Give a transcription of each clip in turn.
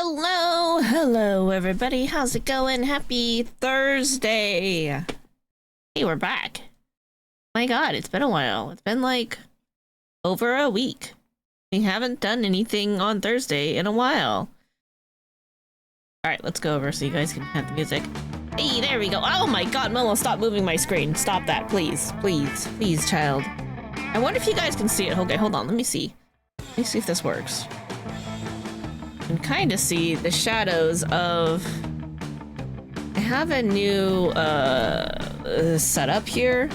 Hello everybody, how's it going? Happy Thursday! Hey, we're back. My god, it's been a while. It's been like over a week. We haven't done anything on Thursday in a while. Alright, let's go over so you guys can have the music. Hey, there we go. Oh my god, Mello, stop moving my screen. Stop that, please. Please, please, child. I wonder if you guys can see it. Okay, hold on, let me see. Let me see if this works. You can kind of see the shadows of... I have a new setup here.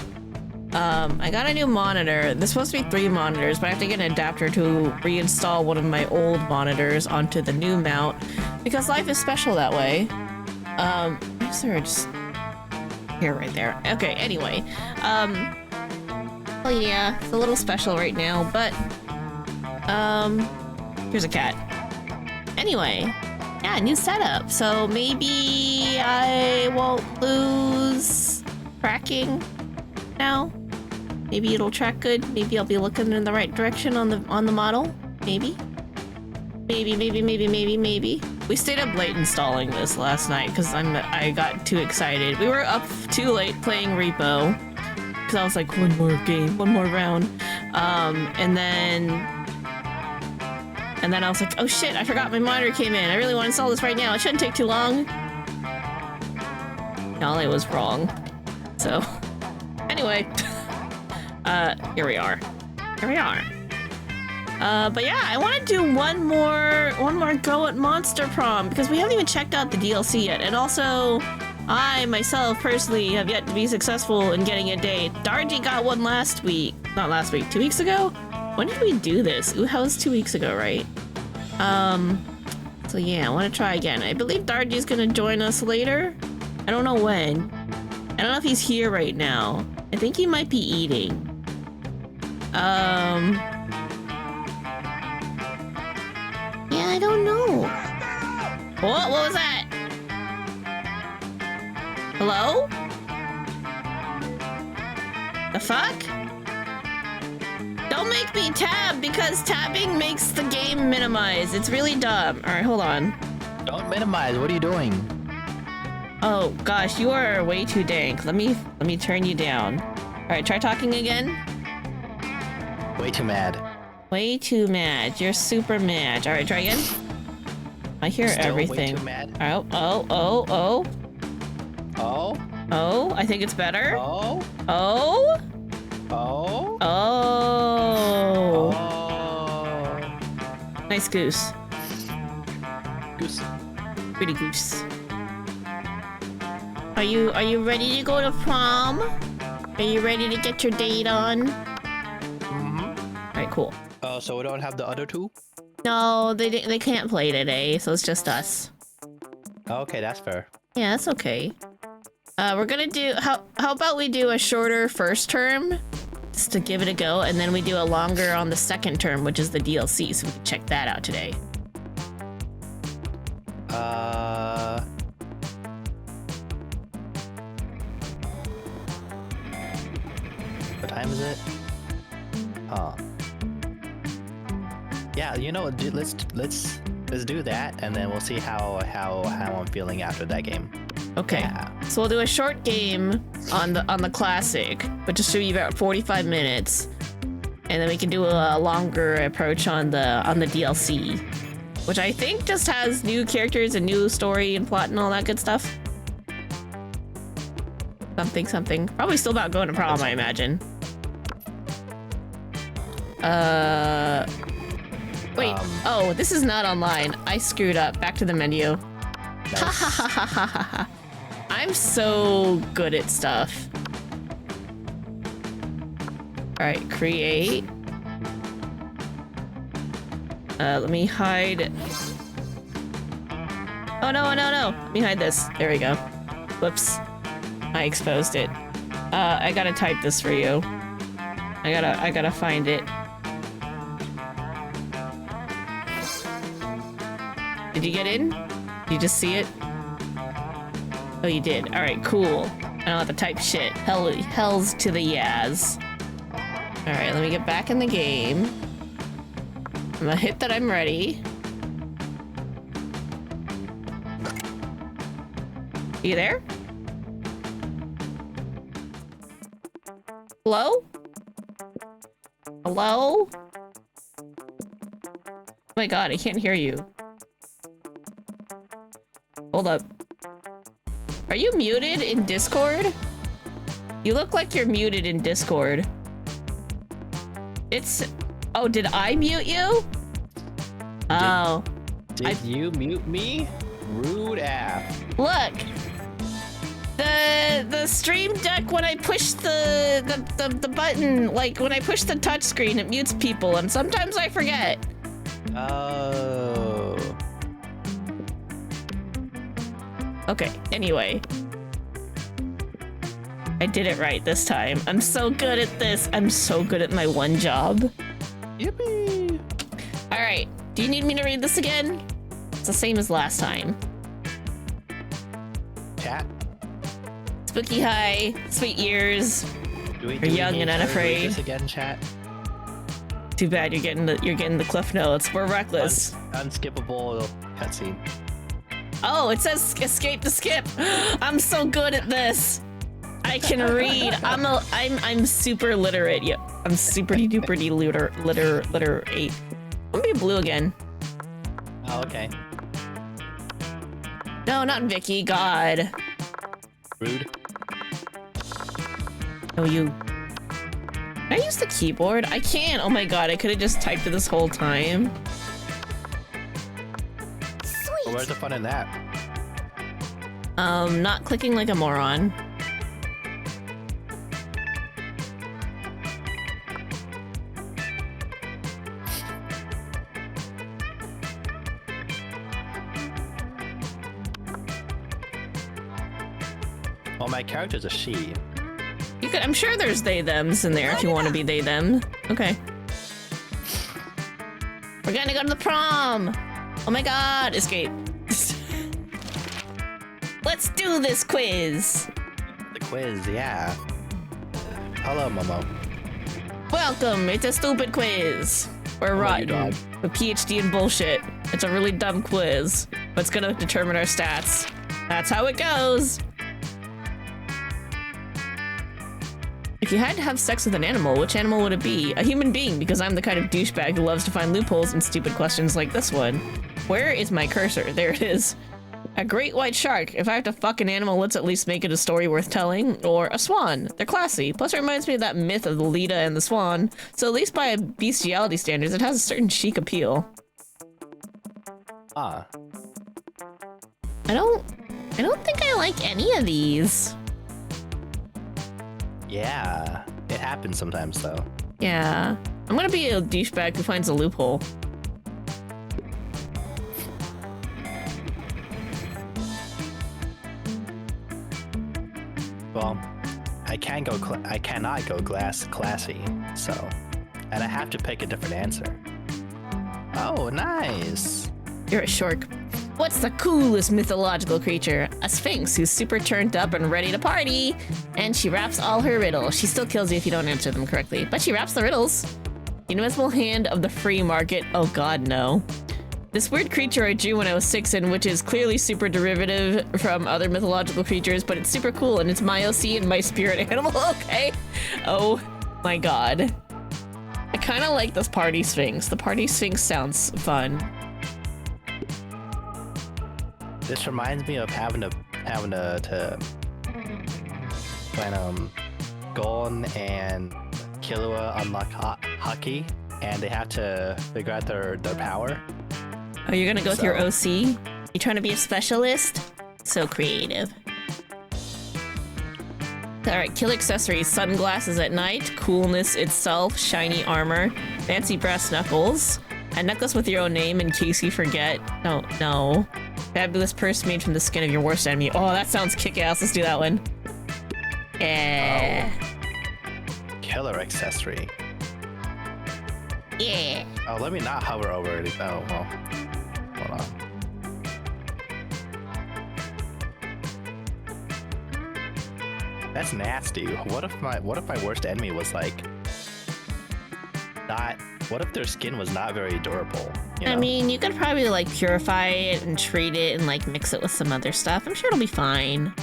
I got a new monitor. There's supposed to be 3 monitors, but I have to get an adapter to reinstall one of my old monitors onto the new mount because life is special that way. Is there just here right there? Okay, anyway. Well, yeah, it's a little special right now, but here's a cat. Anyway, yeah, new setup. So maybe I won't lose tracking now. Maybe it'll track good. Maybe I'll be looking in the right direction on the model. Maybe. Maybe. We stayed up late installing this last night because I got too excited. We were up too late playing Repo because I was like, one more game, one more round, and then I was like, oh shit, I forgot my monitor came in. I really want to install this right now. It shouldn't take too long. No, I was wrong. So, anyway, here we are. But yeah, I want to do one more go at Monster Prom because we haven't even checked out the DLC yet. And also, I myself personally have yet to be successful in getting a date. Darji got one last week. Not last week, 2 weeks ago? When did we do this? Ooh, that was 2 weeks ago, right? So yeah, I want to try again. I believe Darji's gonna join us later. I don't know when. I don't know if he's here right now. I think he might be eating. Yeah, I don't know. What was that? Hello? The fuck? Don't make me tab because tabbing makes the game minimize. It's really dumb. All right, hold on. Don't minimize. What are you doing? Oh gosh, you are way too dank. Let me turn you down. All right, try talking again. Way too mad. Way too mad. You're super mad. All right, try again. I hear Still everything. Way too mad. Oh. Oh, I think it's better. Oh. Oh. Oh. Oh. Oh. Nice goose. Goose. Pretty goose. Are you ready to go to prom? Are you ready to get your date on? Alright, cool. So we don't have the other 2? No, they can't play today, so it's just us. Okay, that's fair. Yeah, that's okay. We're gonna do how about we do a shorter first term just to give it a go, and then we do a longer on the second term, which is the DLC, so we can check that out today. What time is it? Yeah, you know, let's do that, and then we'll see how I'm feeling after that game. Okay. Yeah. So we'll do a short game on the classic, but just should be about 45 minutes, and then we can do a longer approach on the DLC, which I think just has new characters and new story and plot and all that good stuff. Something. Probably still about going to prom, I imagine. Wait. Oh, this is not online. I screwed up. Back to the menu. Nice. Ha. I'm so good at stuff. Alright, create. Let me hide. Oh no. Let me hide this. There we go. Whoops. I exposed it. I gotta type this for you. I gotta find it. Did you get in? Did you just see it? Oh, you did. Alright, cool. I don't have to type shit. Hells to the Yaz. Alright, let me get back in the game. I'm gonna hit that I'm ready. You there? Hello? Hello? Oh my god, I can't hear you. Hold up. Are you muted in Discord? You look like you're muted in Discord. It's... Oh, did I mute you? Oh. Did you mute me? Rude ass. Look! The Stream Deck, when I push the button, like when I push the touch screen, it mutes people, and sometimes I forget. Oh. Okay, anyway. I did it right this time. I'm so good at this. I'm so good at my one job. Yippee! Alright, do you need me to read this again? It's the same as last time. Chat? Spooky high, sweet years. Do You're young need and to read unafraid. this again, chat? Too bad you're getting the cliff notes. We're reckless. Unskippable cutscene. Oh, it says escape to skip. I'm so good at this. I can read. I'm super literate. Yep. I'm super duper literate. I'm gonna be blue again. Oh, okay. No, not Vicky. God. Rude. No, you. Can I use the keyboard? I can't. Oh my god, I could have just typed it this whole time. Well, where's the fun in that? Not clicking like a moron. Well, my character's a she. You could. I'm sure there's they thems in there if you want to be they them. Okay. We're gonna go to the prom. Oh my god, escape. Let's do this quiz. The quiz, yeah. Hello, Momo. Welcome. It's a stupid quiz. We're rotten. A PhD in bullshit. It's a really dumb quiz, but it's gonna determine our stats. That's how it goes. If you had to have sex with an animal, which animal would it be? A human being, because I'm the kind of douchebag who loves to find loopholes in stupid questions like this one. Where is my cursor? There it is. A great white shark. If I have to fuck an animal, let's at least make it a story worth telling. Or a swan. They're classy. Plus it reminds me of that myth of the Lita and the swan. So at least by bestiality standards, it has a certain chic appeal. Ah. I don't think I like any of these. Yeah. It happens sometimes, though. Yeah. I'm gonna be a douchebag who finds a loophole. Well, I cannot go classy, so, and I have to pick a different answer. Oh, nice. You're a shark. What's the coolest mythological creature? A sphinx who's super turned up and ready to party. And she raps all her riddles. She still kills you if you don't answer them correctly, but she raps the riddles. The invisible hand of the free market. Oh god, no. This weird creature I drew when I was 6 and which is clearly super derivative from other mythological creatures, but it's super cool and it's my OC and my spirit animal, okay? Oh my god. I kind of like this party sphinx. The party sphinx sounds fun. This reminds me of having to when Gon and Killua unlock Haki, and they have to figure out their power. Oh, you're gonna go with your OC? You trying to be a specialist? So creative. Alright, kill accessories. Sunglasses at night, coolness itself, shiny armor, fancy brass knuckles, a necklace with your own name in case you forget. Oh, no. Fabulous purse made from the skin of your worst enemy. Oh, that sounds kick-ass. Let's do that one. Yeah. Oh. Killer accessory. Yeah. Oh, let me not hover over it. Oh, well. Hold on. That's nasty. What if my worst enemy was like not. What if their skin was not very durable? You know? I mean, you could probably like purify it and treat it and like mix it with some other stuff. I'm sure it'll be fine.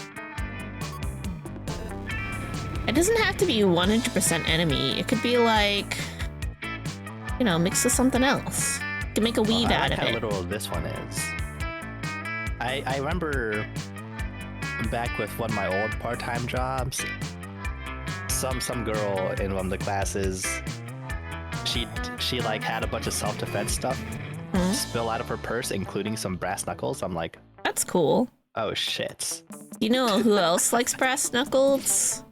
It doesn't have to be 100% enemy. It could be like, you know, mixed with something else. You can make a weave out of how it. little this one is. I remember back with one of my old part-time jobs, some girl in one of the classes, she like had a bunch of self-defense stuff spill out of her purse, including some brass knuckles. I'm like, That's cool. oh shit. You know who else likes brass knuckles?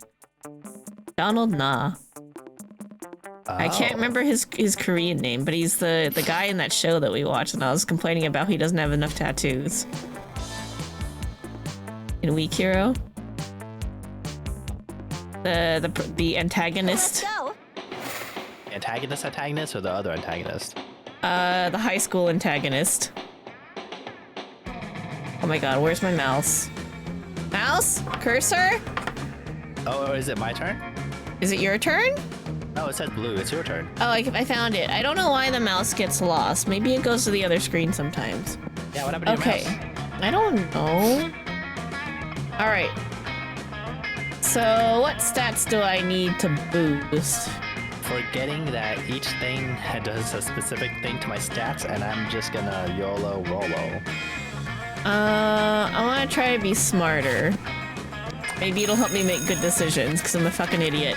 Donald Nah. I can't remember his Korean name, but he's the guy in that show that we watched, and I was complaining about he doesn't have enough tattoos. In Weak Hero. The antagonist. Antagonist or the other antagonist? The high school antagonist. Oh my god, where's my mouse? Mouse? Cursor? Oh, is it my turn? Is it your turn? No, it said blue. It's your turn. Oh, I found it. I don't know why the mouse gets lost. Maybe it goes to the other screen sometimes. Yeah, what happened to your mouse? I don't know. Alright. So, what stats do I need to boost? Forgetting that each thing does a specific thing to my stats, and I'm just gonna YOLO Rolo. I want to try to be smarter. Maybe it'll help me make good decisions, because I'm a fucking idiot.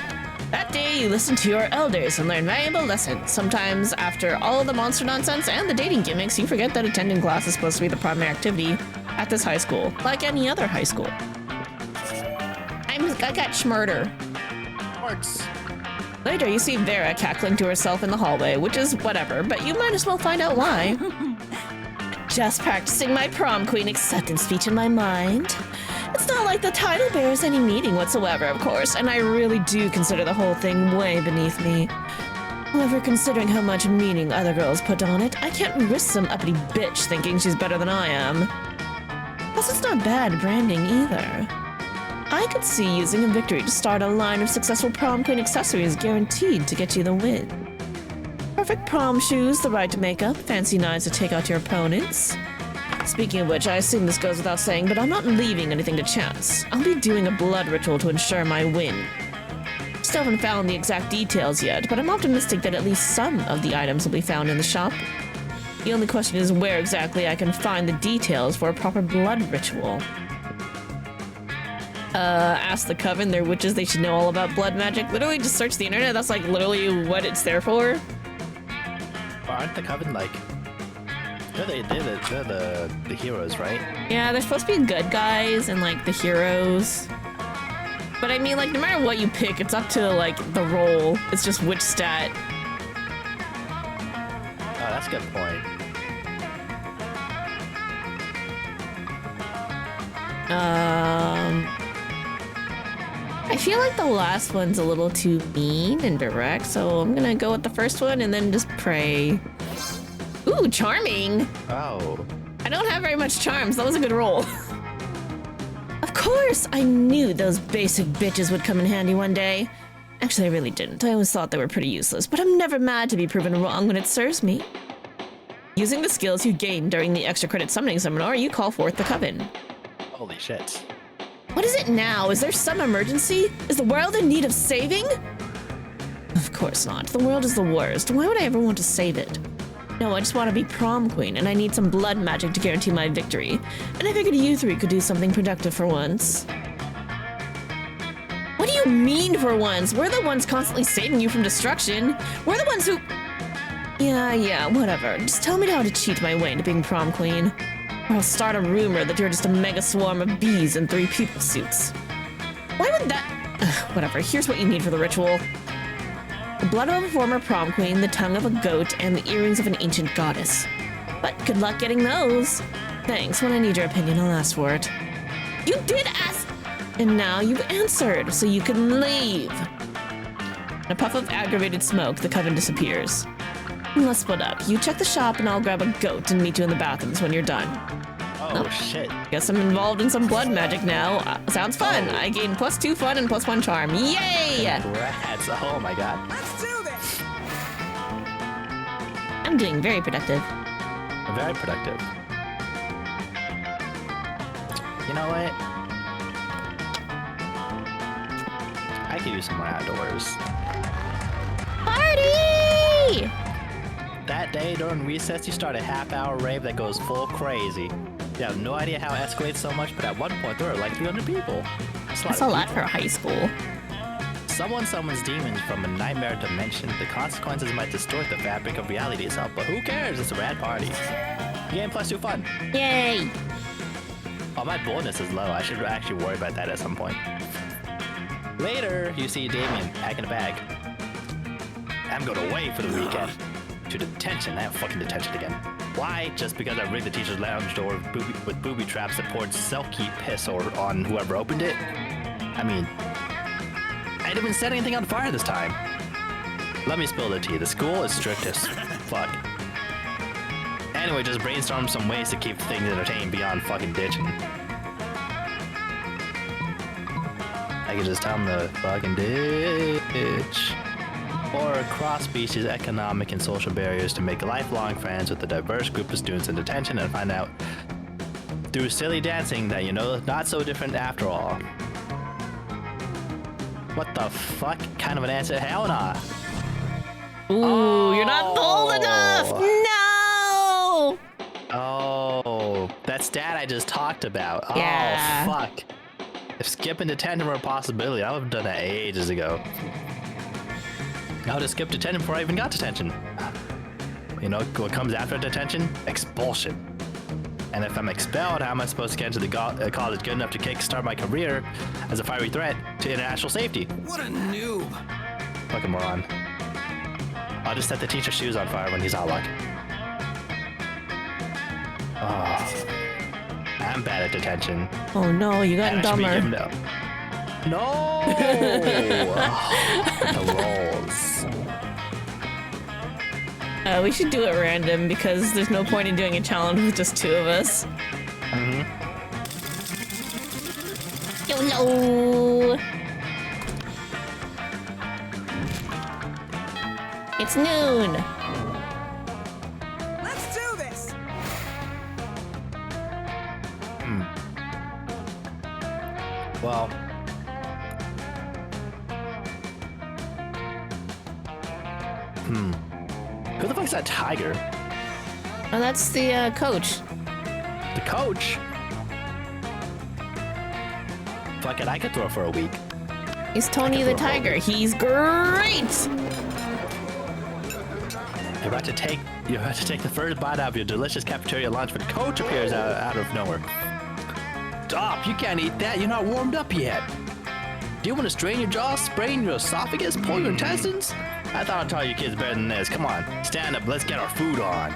That day, you listened to your elders and learned valuable lessons. Sometimes, after all the monster nonsense and the dating gimmicks, you forget that attending class is supposed to be the primary activity at this high school, like any other high school. I got schmurder. Arts. Later, you see Vera cackling to herself in the hallway, which is whatever, but you might as well find out why. Just practicing my prom queen acceptance speech in my mind. It's not like the title bears any meaning whatsoever, of course, and I really do consider the whole thing way beneath me. However, considering how much meaning other girls put on it, I can't risk some uppity bitch thinking she's better than I am. Plus, it's not bad branding either. I could see using a victory to start a line of successful prom queen accessories guaranteed to get you the win. Perfect prom shoes, the right makeup, fancy knives to take out your opponents. Speaking of which, I assume this goes without saying, but I'm not leaving anything to chance. I'll be doing a blood ritual to ensure my win. Still haven't found the exact details yet, but I'm optimistic that at least some of the items will be found in the shop. The only question is where exactly I can find the details for a proper blood ritual. Ask the coven, they're witches, they should know all about blood magic. Literally just search the internet, that's like literally what it's there for. Well, aren't the coven like... They're the heroes, right? Yeah, they're supposed to be good guys and like the heroes. But I mean, like, no matter what you pick, it's up to like the role. It's just which stat. Oh, that's a good point. I feel like the last one's a little too mean and direct, so I'm gonna go with the first one and then just pray. Ooh, charming! Oh. I don't have very much charms. That was a good roll. Of course, I knew those basic bitches would come in handy one day. Actually, I really didn't. I always thought they were pretty useless, but I'm never mad to be proven wrong when it serves me. Using the skills you gained during the extra credit summoning seminar, you call forth the coven. Holy shit. What is it now? Is there some emergency? Is the world in need of saving? Of course not. The world is the worst. Why would I ever want to save it? No, I just want to be prom queen, and I need some blood magic to guarantee my victory. And I figured you three could do something productive for once. What do you mean for once? We're the ones constantly saving you from destruction. We're the ones who... Yeah, whatever. Just tell me how to cheat my way into being prom queen. Or I'll start a rumor that you're just a mega swarm of bees in 3 people suits. Why would that... Ugh, whatever, here's what you need for the ritual. The blood of a former prom queen, the tongue of a goat, and the earrings of an ancient goddess. But good luck getting those. Thanks, when I need your opinion, I'll ask for it. You did ask! And now you've answered, so you can leave. In a puff of aggravated smoke, the coven disappears. Let's split up. You check the shop and I'll grab a goat and meet you in the bathrooms when you're done. Oh, shit. Guess I'm involved in some blood magic now. Sounds fun. I gain +2 fun and +1 charm. Yay! Congrats. Oh my god. Let's do this! I'm doing very productive. Very productive. You know what? I could use some more outdoors. Party! That day during recess, you start a half-hour rave that goes full crazy. You have no idea how it escalates so much, but at one point there were like 300 people. That's a lot for high school. Someone summons demons from a nightmare dimension. The consequences might distort the fabric of reality itself, but who cares? It's a rad party. Game plus 2 fun. Yay! Oh, my boldness is low. I should actually worry about that at some point. Later, you see Damien packing a bag. I'm going away for the weekend. To detention. I have fucking detention again. Why? Just because I rigged the teacher's lounge door with booby traps that poured silky piss on whoever opened it? I mean, I didn't even set anything on fire this time. Let me spill the tea. The school is strict as fuck. Anyway, just brainstorm some ways to keep things entertained beyond fucking ditching. I could just tell them to fucking ditch. Or cross species economic and social barriers to make lifelong friends with a diverse group of students in detention and find out through silly dancing that not so different after all. What the fuck kind of an answer? Hell nah. Ooh, you're not bold enough! No! Oh, that stat I just talked about. Yeah. Oh, fuck. If skipping detention were a possibility, I would have done that ages ago. I would have skipped detention before I even got detention. You know what comes after detention? Expulsion. And if I'm expelled, how am I supposed to get into the college good enough to kickstart my career as a fiery threat to international safety? What a noob! Fucking moron. I'll just set the teacher's shoes on fire when he's out of luck. Oh, I'm bad at detention. Oh no, you got And I should be dumber. given up. No! The rolls. We should do it random because there's no point in doing a challenge with just 2 of us. Mm-hmm. YOLO! It's noon. Let's do this! Well, who the fuck's that tiger? Oh, that's the coach. The coach? Fuck it, I could throw for a week. He's Tony the Tiger. He's great! You're about to take the first bite out of your delicious cafeteria lunch when coach appears out of nowhere. Stop! You can't eat that. You're not warmed up yet. Do you want to strain your jaw, sprain your esophagus, pull your intestines? I thought I'd tell you kids better than this. Come on, stand up. Let's get our food on.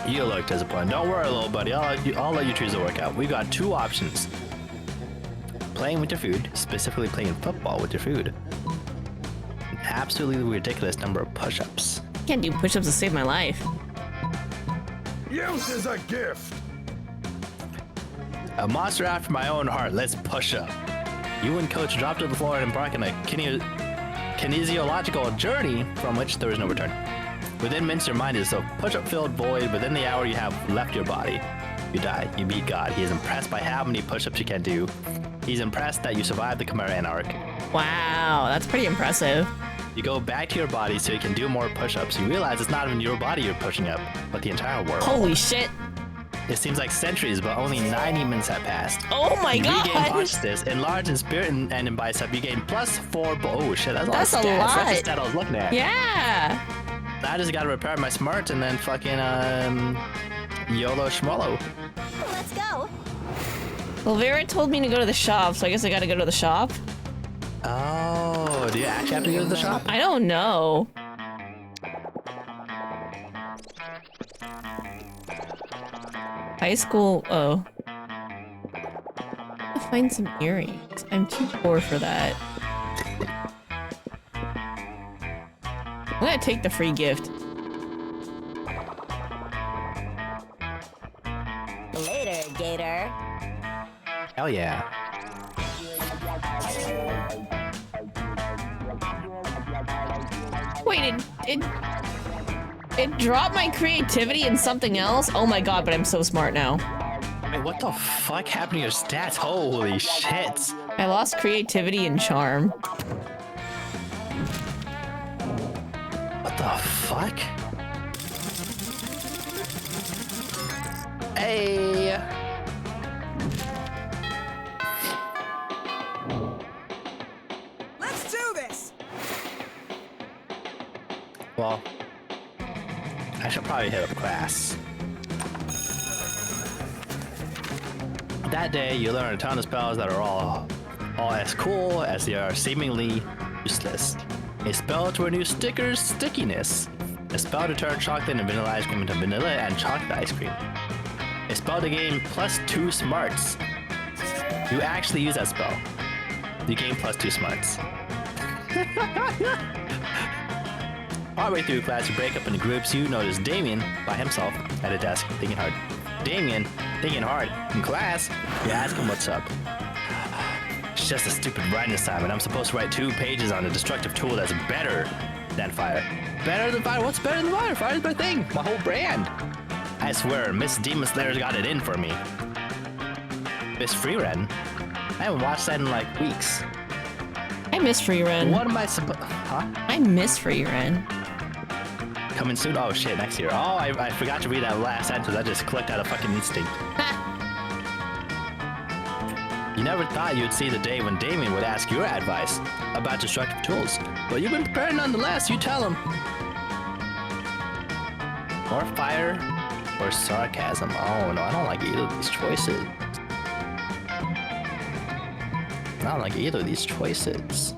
You look disappointed. Don't worry, little buddy. I'll let you choose the workout. We've got 2 options. Playing with your food, specifically playing football with your food. An absolutely ridiculous number of push-ups. Can't do push-ups to save my life. Use is a gift. A monster after my own heart. Let's push up. You and coach drop to the floor and embark on a kinesiological journey from which there is no return. Within minutes, your mind is a push-up filled void. Within the hour you have left your body, you die. You meet God. He is impressed by how many push-ups you can do. He's impressed that you survived the Chimera arc. Wow, that's pretty impressive. You go back to your body so you can do more push-ups. You realize it's not even your body you're pushing up, but the entire world. Holy shit. It seems like centuries, but only 90 minutes have passed. Oh my You god. regain consciousness, enlarge in spirit and in bicep. You gain +4. Oh shit, that's That's a a lot. lot. That's the stat I was looking at. Yeah. I just gotta repair my smarts and then fucking YOLO schmolo. Let's go. Well, Vera told me to go to the shop, so I guess I gotta go to the shop. Oh, do you actually have to go to the shop? I don't know. High school. Oh. I'll find some earrings. I'm too poor for that. I'm gonna take the free gift. Later, Gator. Hell yeah. Wait, It dropped my creativity in something else? Oh my god, but I'm so smart now. Wait, what the fuck happened to your stats? Holy shit. I lost creativity and charm. What the fuck? Hey. Let's do this. Well, I should probably hit up class. That day, you learn a ton of spells that are all as cool as they are seemingly useless. A spell to renew stickers' stickiness. A spell to turn chocolate and vanilla ice cream into vanilla and chocolate ice cream. A spell to gain +2 smarts. You actually use that spell. You gain +2 smarts. Partway through class, you break up into groups. You notice Damien by himself at a desk, thinking hard. Damien, thinking hard. In class, you ask him what's up. It's just a stupid writing assignment. I'm supposed to write 2 pages on a destructive tool that's better than fire. Better than fire? What's better than fire? Fire's my thing. My whole brand. I swear, Miss Demon Slayer's got it in for me. Miss Freeren? I haven't watched that in like weeks. I miss free run. What am I supposed? Huh? I miss free run. Coming soon? Oh shit, next year. Oh, I forgot to read that last sentence. I just clicked out of fucking instinct. You never thought you'd see the day when Damien would ask your advice about destructive tools. But you've been prepared nonetheless, you tell him. More fire or sarcasm? Oh no, I don't like either of these choices. I don't like either of these choices.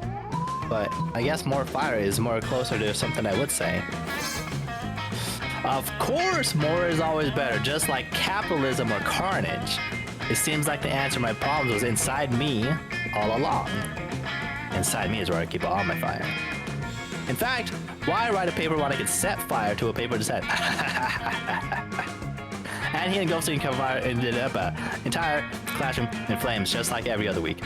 But I guess more fire is more closer to something I would say. Of course, more is always better, just like capitalism or carnage. It seems like the answer to my problems was inside me all along. Inside me is where I keep all my fire. In fact, why write a paper when I could set fire to a paper to set? And he engulfed the entire classroom in flames, just like every other week.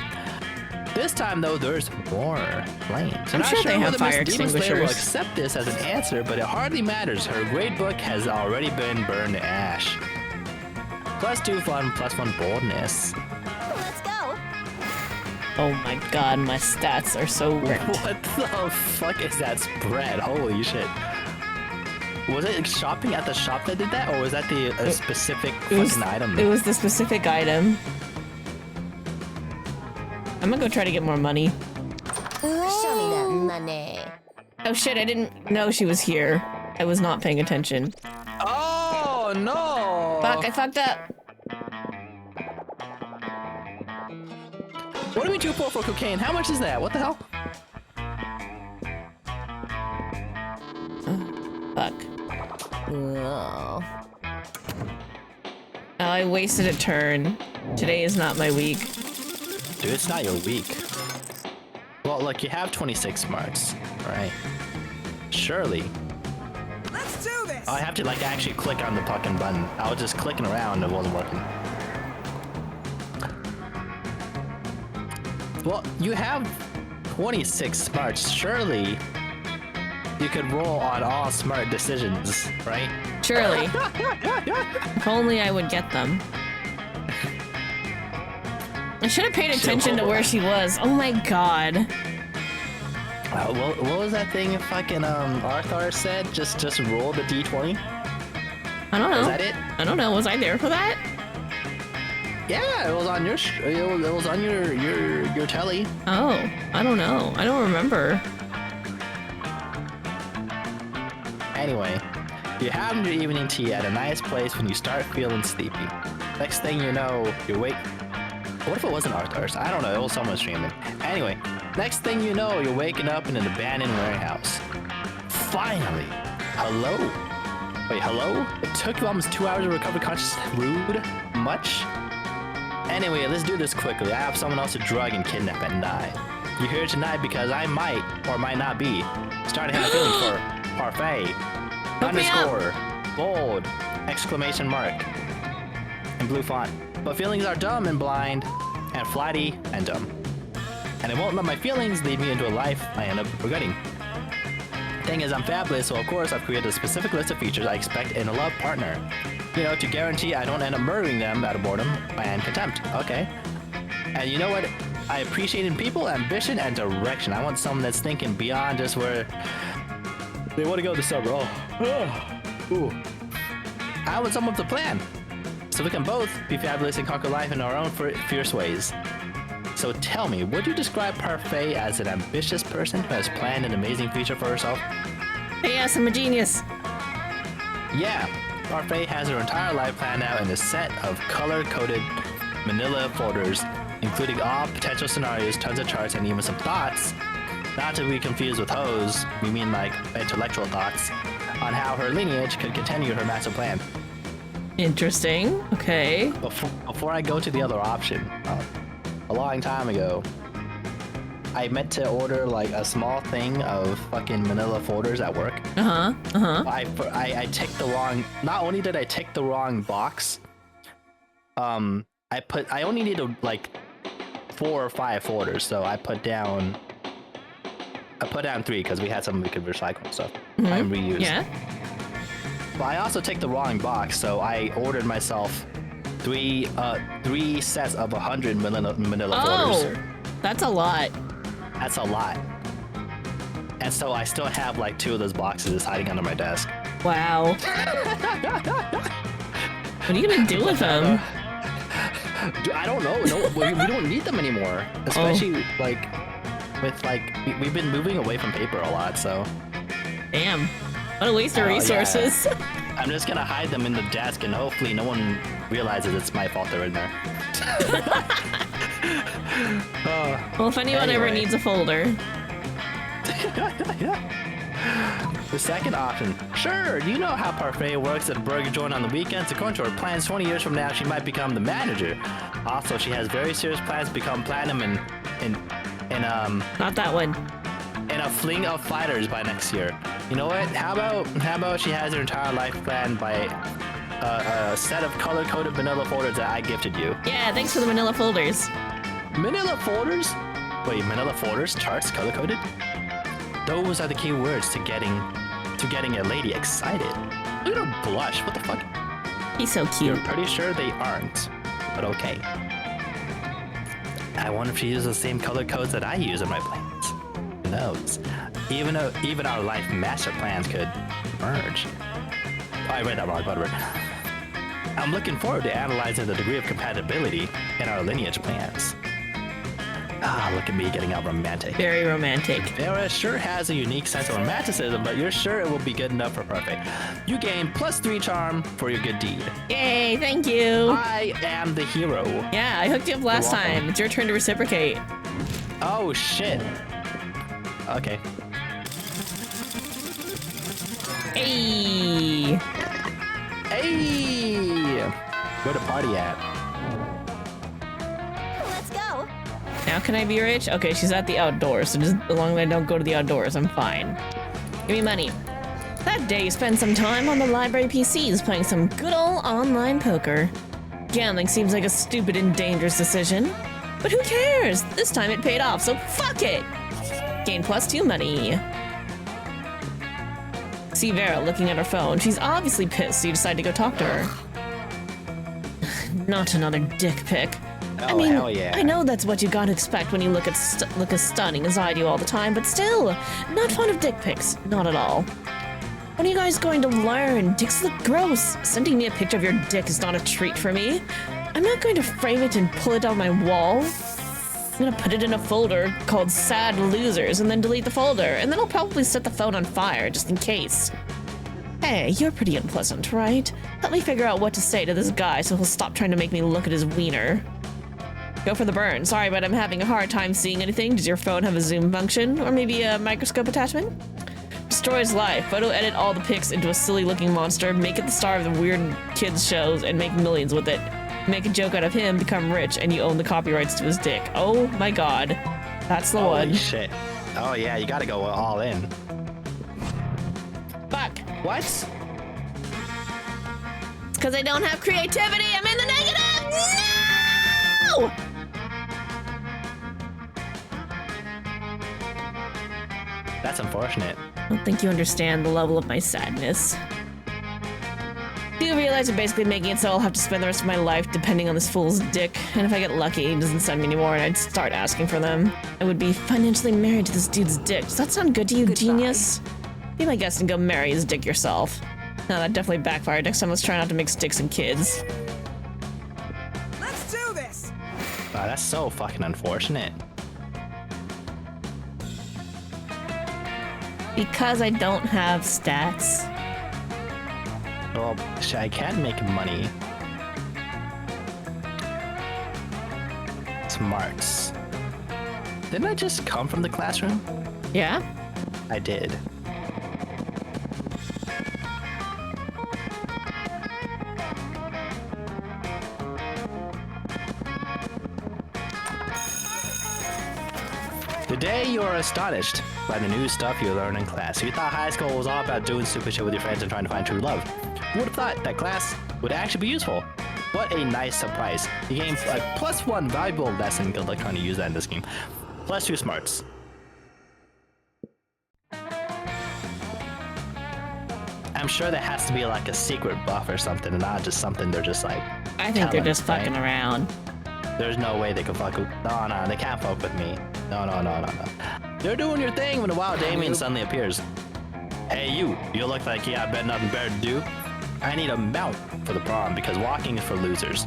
This time, though, there's more flames. I'm sure they have fire Miss Demon Slayer will extinguishers. accept this as an answer, but it hardly matters. Her grade book has already been burned to ash. +2 fun, +1 boldness. Let's go. Oh my god, my stats are so ripped. What the fuck is that spread? Holy shit. Was it shopping at the shop that did that, or was that the specific fucking item? It was the specific item. I'm gonna go try to get more money. Show me that money. Oh shit, I didn't know she was here. I was not paying attention. Oh no! Fuck, I fucked up. What do we do for cocaine? How much is that? What the hell? Fuck. Oh. Oh, I wasted a turn. Today is not my week. Dude, it's not your week. Well, look, you have 26 smarts, right? Surely. Let's do this. I have to, like, actually click on the fucking button. I was just clicking around and it wasn't working. Well, you have 26 smarts. Surely you could roll on all smart decisions, right? Surely. If only I would get them. I should have paid attention to where she was. Oh my god. What was that thing fucking Arthur said? Just roll the d20? I don't know. Was that it? I don't know. Was I there for that? Yeah, it was on your it was on your telly. Oh, I don't know. I don't remember. Anyway, you have your evening tea at a nice place when you start feeling sleepy. Next thing you know, you're awake. What if it wasn't Arthur's? I don't know, it was someone streaming. Anyway, next thing you know, you're waking up in an abandoned warehouse. Finally! Hello? Wait, hello? It took you almost 2 hours to recover consciousness. Rude? Much? Anyway, let's do this quickly. I have someone else to drug and kidnap at 9. You're here tonight because I might, or might not be, starting to have feelings for parfait. Hook me up. Underscore. Bold. Exclamation mark. In blue font. But feelings are dumb and blind, and flighty and dumb. And I won't let my feelings lead me into a life I end up regretting. thing is I'm fabulous, so of course I've created a specific list of features I expect in a love partner. You know, to guarantee I don't end up murdering them out of boredom and contempt. Okay. And you know what? I appreciate in people ambition and direction. I want someone that's thinking beyond just where they want to go this summer. Ooh. I want someone with a plan, so we can both be fabulous and conquer life in our own fierce ways. So tell me, would you describe Parfait as an ambitious person who has planned an amazing future for herself? Yes, I'm a genius. Yeah, Parfait has her entire life planned out in a set of color-coded manila folders, including all potential scenarios, tons of charts, and even some thoughts, not to be confused with hoes, we mean like intellectual thoughts, on how her lineage could continue her master plan. Interesting. Okay. Before I go to the other option, a long time ago, I meant to order like a small thing of fucking manila folders at work. I ticked the wrong. Not only did I tick the wrong box, I only needed like 4 or 5 folders, so I put down 3 because we had some we could recycle and stuff. I reuse. Yeah. But I also ticked the wrong box, so I ordered myself 3 sets of 100 manila folders. Oh, that's a lot. That's a lot. And so I still have like 2 of those boxes hiding under my desk. Wow. What are you gonna do with them? Dude, I don't know. No, we don't need them anymore. Especially like with like we've been moving away from paper a lot. So. Damn. What a waste of resources. Yeah. I'm just gonna hide them in the desk, and hopefully no one realizes it's my fault they're in there. Well, if anyone ever needs a folder. The second option. Sure, you know how Parfait works at a burger joint on the weekends. According to her plans, 20 years from now, she might become the manager. Also, she has very serious plans to become platinum in Not that one. in a fling of fighters by next year. You know what? How about she has her entire life planned by a set of color-coded manila folders that I gifted you. Yeah, thanks for the manila folders. Manila folders? Wait, manila folders? Charts? Color-coded? Those are the key words to getting a lady excited. Look at her blush. What the fuck? He's so cute. I'm pretty sure they aren't, but okay. I wonder if she uses the same color codes that I use in my plans. Who knows? Even our life master plans could merge. Oh, I read that wrong, whatever. I'm looking forward to analyzing the degree of compatibility in our lineage plans. Ah, look at me getting out romantic. Very romantic. Vera sure has a unique sense of romanticism, but you're sure it will be good enough for Parfait. You gain +3 charm for your good deed. Yay, thank you. I am the hero. Yeah, I hooked you up last time. It's your turn to reciprocate. Oh, shit. Okay. Hey. Hey! Where the party at? Let's go. Now can I be rich? Okay, she's at the outdoors, so just as long as I don't go to the outdoors, I'm fine. Give me money. That day, you spent some time on the library PCs playing some good old online poker. Gambling seems like a stupid and dangerous decision. But who cares? This time it paid off, so fuck it! Gain +2 money. See Vera looking at her phone. She's obviously pissed, so you decide to go talk to her. Not another dick pic. I mean, hell yeah. I know that's what you gotta expect when you look as stunning as I do all the time, but still, not fond of dick pics. Not at all. When are you guys going to learn? Dicks look gross. Sending me a picture of your dick is not a treat for me. I'm not going to frame it and pull it on my wall. I'm gonna put it in a folder called Sad Losers and then delete the folder, and then I'll probably set the phone on fire just in case. Hey, you're pretty unpleasant, right? Help me figure out what to say to this guy so he'll stop trying to make me look at his wiener. Go for the burn. Sorry, but I'm having a hard time seeing anything. Does your phone have a zoom function? Or maybe a microscope attachment? Destroy his life. Photo edit all the pics into a silly looking monster, make it the star of the weird kids shows, and make millions with it. Make a joke out of him, become rich, and you own the copyrights to his dick. Oh my god. That's the Holy one. shit. Oh yeah, you gotta go all in. Fuck. What? It's because I don't have creativity. I'm in the negative. No! That's unfortunate. don't think you understand the level of my sadness. Do you realize you're basically making it so I'll have to spend the rest of my life depending on this fool's dick? And if I get lucky, he doesn't send me anymore and I'd start asking for them. I would be financially married to this dude's dick. Does that sound good to you, Goodbye. genius? Be my guest and go marry his dick yourself. No, that definitely backfired. Next time, let's try not to mix dicks and kids. Let's do this. Wow, that's so fucking unfortunate. Because I don't have stats. Well, I can make money. Smarts. Didn't I just come from the classroom? Yeah? I did. Today you are astonished by the new stuff you learn in class. You thought high school was all about doing stupid shit with your friends and trying to find true love. Who would have thought that class would actually be useful? What a nice surprise. You gain a +1 valuable lesson. Good luck trying to use that in this game. +2 smarts. I'm sure there has to be like a secret buff or something, and not just something they're just like. I think they're telling, just fucking right? around. There's no way they can fuck with. No, they can't fuck with me. No. They're doing your thing when the wild Damien suddenly appears. Hey, you look like you got nothing better to do. I need a mount for the prom because walking is for losers.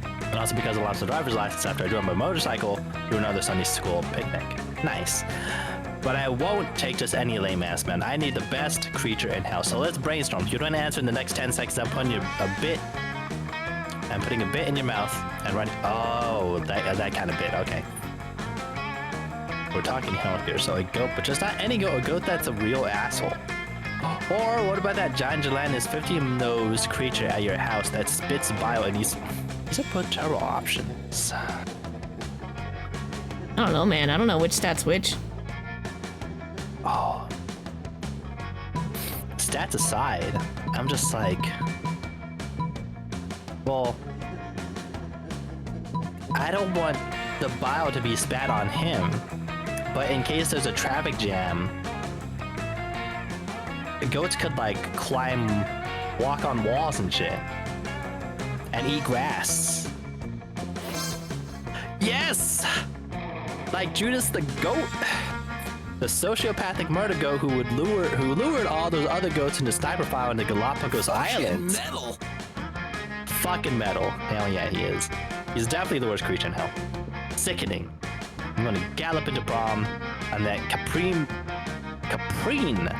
And also because I lost the driver's license after I drove my motorcycle to another Sunday school picnic. Nice. But I won't take just any lame ass man. I need the best creature in hell. So let's brainstorm. If you don't answer in the next 10 seconds, I'm putting I'm putting a bit in your mouth and running. Oh, that kind of bit. Okay. We're talking hell here, so a goat, but just not any goat. A goat that's a real asshole. Or what about that giant gelatinous 50-nosed creature at your house that spits bile and these are potential options. I don't know, man. I don't know which stat's which. Oh. Stats aside, I'm just like, well, I don't want the bile to be spat on him, but in case there's a traffic jam, the goats could like walk on walls and shit, and eat grass. Yes! Like Judas the goat. The sociopathic murder goat who lured all those other goats into sniper fire in the Galapagos Islands. Metal. Fucking metal. Hell yeah, he is. He's definitely the worst creature in hell. Sickening. I'm gonna gallop into prom on that Caprine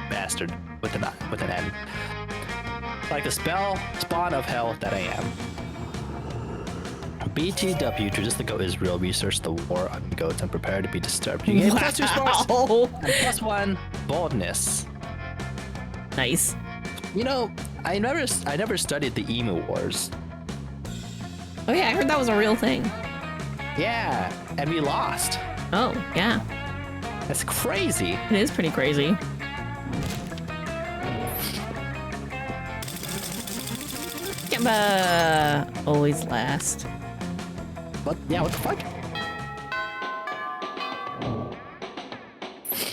bastard with an N. Like the spell spawn of hell that I am. BTW, Judas the Goat is real. Research the war on goats and prepare to be disturbed. You get +2 smarts and +1 boldness. Nice. You know, I never studied the emu wars. Oh yeah, I heard that was a real thing. Yeah, and we lost. Oh, yeah. That's crazy. It is pretty crazy. Always last. What? Yeah, what the fuck?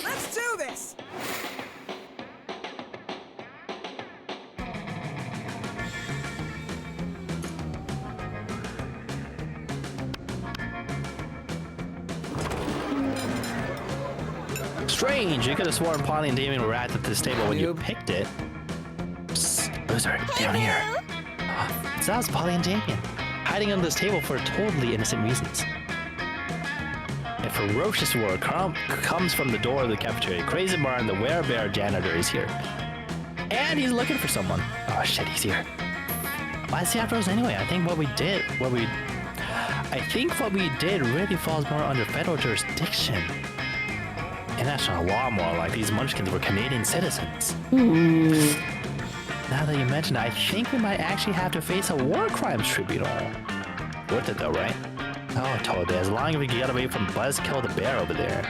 Let's do this. Strange. You could have sworn Polly and Damien were at this table when you picked it. Psst, loser, down here. So that was Polly and Damien, hiding under this table for totally innocent reasons. A ferocious roar comes from the door of the cafeteria. Crazy Martin, the werebear janitor, is here. And he's looking for someone. Oh shit, he's here. Why is he after us anyway? I think what we did really falls more under federal jurisdiction. International law more like these munchkins were Canadian citizens. Now that you mention it, I think we might actually have to face a war crimes tribunal. Worth it though, right? Oh, totally. As long as we get away from Buzzkill the bear over there.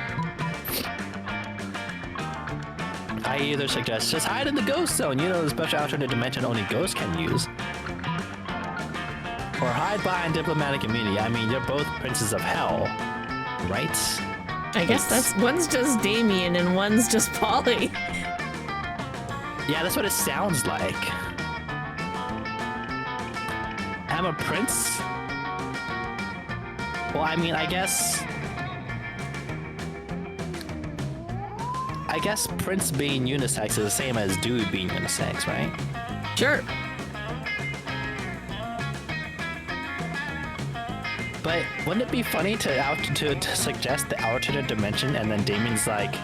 I either suggest just hide in the ghost zone, you know, the special alternate dimension only ghosts can use. Or hide behind diplomatic immunity. I mean, you're both princes of hell, right? I guess that's one's just Damien and one's just Polly. Yeah, that's what it sounds like. I'm a prince? Well, I mean, I guess prince being unisex is the same as dude being unisex, right? Sure. But wouldn't it be funny to suggest the alternate dimension and then Damien's like,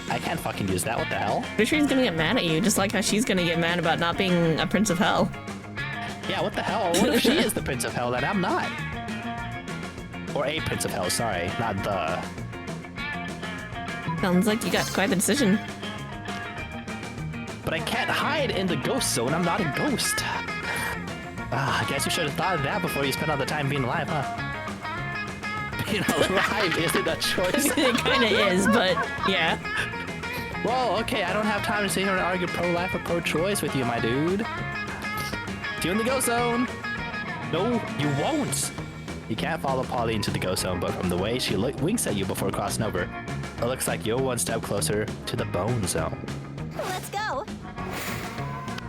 I can't fucking use that, what the hell? Pretty sure he's gonna get mad at you, just like how she's gonna get mad about not being a Prince of Hell. Yeah, what the hell? What if she is the Prince of Hell and I'm not? Or a Prince of Hell, sorry, not the. Sounds like you got quite the decision. But I can't hide in the ghost zone, I'm not a ghost. I guess you should have thought of that before you spent all the time being alive, huh? Being alive isn't a choice. It kinda is, but yeah. Well, okay, I don't have time to sit here and argue pro-life or pro-choice with you, my dude. See you in the ghost zone. No, you won't. You can't follow Polly into the ghost zone, but from the way she winks at you before crossing over, it looks like you're one step closer to the bone zone. Let's go.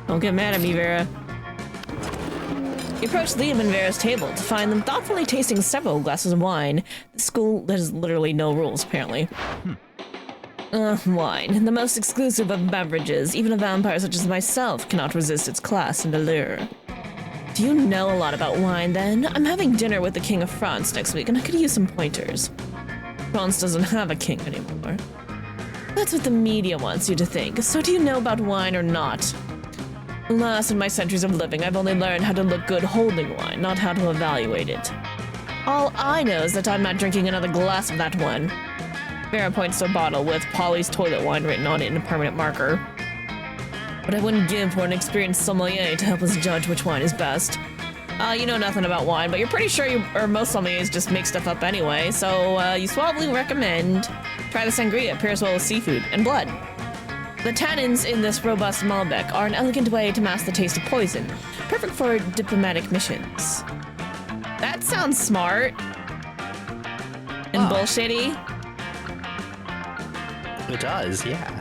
Don't get mad at me, Vera. You approach Liam and Vera's table to find them thoughtfully tasting several glasses of wine. The school, there's literally no rules, apparently. Wine. The most exclusive of beverages. Even a vampire such as myself cannot resist its class and allure. Do you know a lot about wine, then? I'm having dinner with the King of France next week, and I could use some pointers. France doesn't have a king anymore. That's what the media wants you to think. So do you know about wine or not? Alas, in my centuries of living, I've only learned how to look good holding wine, not how to evaluate it. All I know is that I'm not drinking another glass of that one. Vera points to a bottle with Polly's toilet wine written on it in a permanent marker. But I wouldn't give for an experienced sommelier to help us judge which wine is best. You know nothing about wine, but you're pretty sure most sommeliers just make stuff up anyway, so you suavely recommend try the sangria, pair as well with seafood and blood. The tannins in this robust Malbec are an elegant way to mask the taste of poison, perfect for diplomatic missions. That sounds smart. And bullshitty. It does, yeah.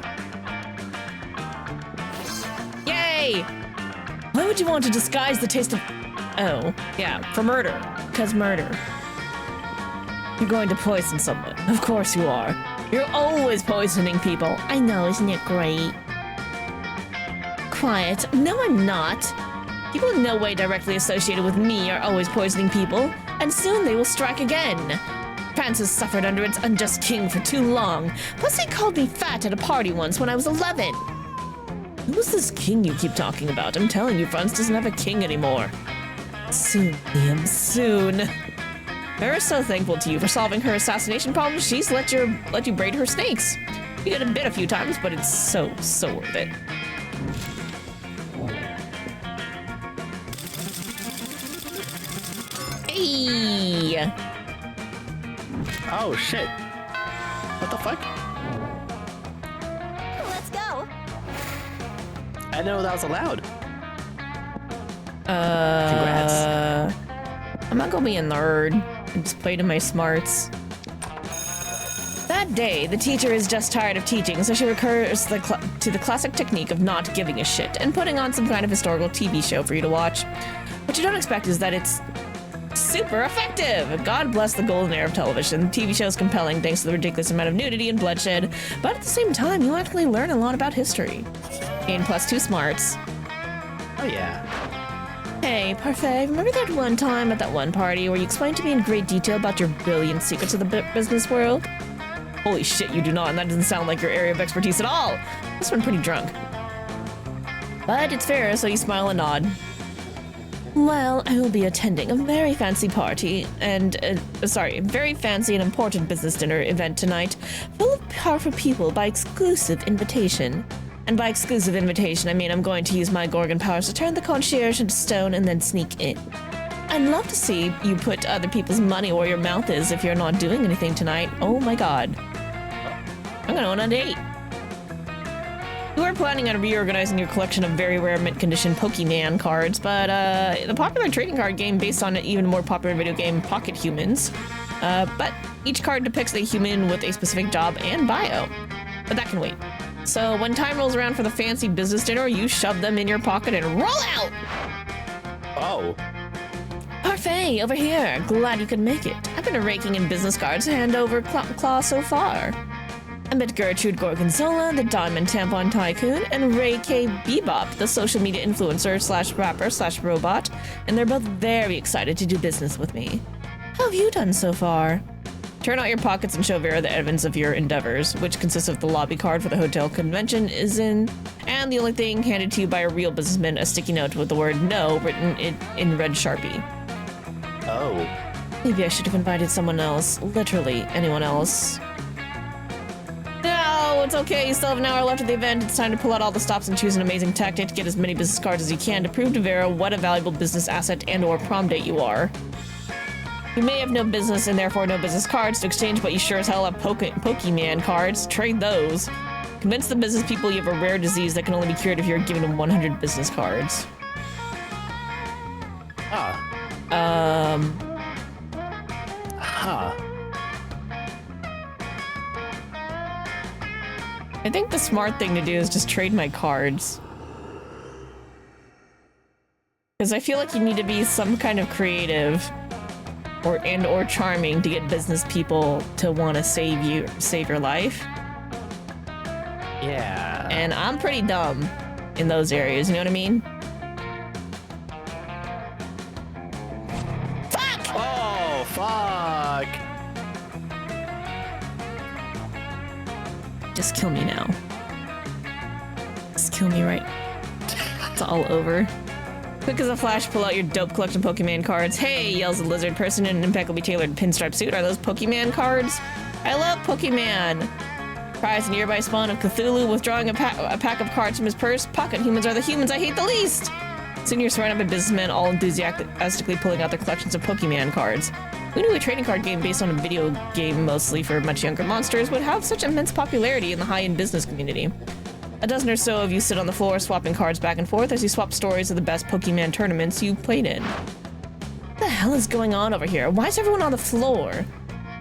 Yay! Why would you want to disguise the taste of... Oh, yeah, for murder. Because murder. You're going to poison someone. Of course you are. You're always poisoning people. I know, isn't it great? Quiet. No, I'm not. People in no way directly associated with me are always poisoning people, and soon they will strike again. France has suffered under its unjust king for too long. Plus he called me fat at a party once when I was 11. Who's this king you keep talking about? I'm telling you, France doesn't have a king anymore. Soon, Liam, soon. Vera's so thankful to you for solving her assassination problem, she's let you braid her snakes. You get a bit a few times, but it's so worth it. Hey! Oh shit. What the fuck? Let's go. I didn't know that was allowed. Congrats. I'm not gonna be a nerd and just play to my smarts. That day, the teacher is just tired of teaching, so she recurs to the classic technique of not giving a shit and putting on some kind of historical TV show for you to watch. What you don't expect is that it's super effective! God bless the golden era of television. The TV show is compelling thanks to the ridiculous amount of nudity and bloodshed, but at the same time, you actually learn a lot about history. Gain +2 smarts. Oh yeah. Hey, Parfait, remember that one time at that one party where you explained to me in great detail about your brilliant secrets of the business world? Holy shit, you do not, and that doesn't sound like your area of expertise at all. This one pretty drunk. But it's fair, so you smile and nod. Well, I will be attending a very fancy party and, very fancy and important business dinner event tonight, full of powerful people by exclusive invitation. And by exclusive invitation, I mean I'm going to use my Gorgon powers to turn the concierge into stone and then sneak in. I'd love to see you put other people's money where your mouth is if you're not doing anything tonight. Oh my god. I'm going on a date. You are planning on reorganizing your collection of very rare mint condition Pokemon cards, but the popular trading card game based on an even more popular video game Pocket Humans. But Each card depicts a human with a specific job and bio, but that can wait. So when time rolls around for the fancy business dinner, you shove them in your pocket and roll out! Oh. Parfait, over here. Glad you could make it. I've been raking in business cards hand over claw so far. I met Gertrude Gorgonzola, the Diamond Tampon Tycoon, and Ray K. Bebop, the social media influencer slash rapper slash robot, and they're both very excited to do business with me. How have you done so far? Turn out your pockets and show Vera the evidence of your endeavors, which consists of the lobby card for the hotel convention is in, and the only thing handed to you by a real businessman, a sticky note with the word no written in red Sharpie. Oh. Maybe I should have invited someone else, literally anyone else. No, it's okay. You still have an hour left of the event. It's time to pull out all the stops and choose an amazing tactic to get as many business cards as you can to prove to Vera what a valuable business asset and or prom date you are. You may have no business and therefore no business cards to exchange, but you sure as hell have Pokemon cards. Trade those. Convince the business people you have a rare disease that can only be cured if you're giving them 100 business cards. I think the smart thing to do is just trade my cards. Because I feel like you need to be some kind of creative or charming to get business people to want to save your life. Yeah. And I'm pretty dumb in those areas, you know what I mean? Fuck! Oh, fuck! Just kill me now. Just kill me right. It's all over. Quick as a flash, pull out your dope collection Pokemon cards. Hey, yells the lizard person in an impeccably tailored pinstripe suit. Are those Pokemon cards? I love Pokemon. Prize a nearby spawn of Cthulhu, withdrawing a pack of cards from his purse. Pocket humans are the humans I hate the least. Soon you're surrounded by businessmen all enthusiastically pulling out their collections of Pokemon cards. Who knew a trading card game based on a video game mostly for much younger monsters would have such immense popularity in the high-end business community? A dozen or so of you sit on the floor swapping cards back and forth as you swap stories of the best Pokemon tournaments you've played in. What the hell is going on over here? Why is everyone on the floor?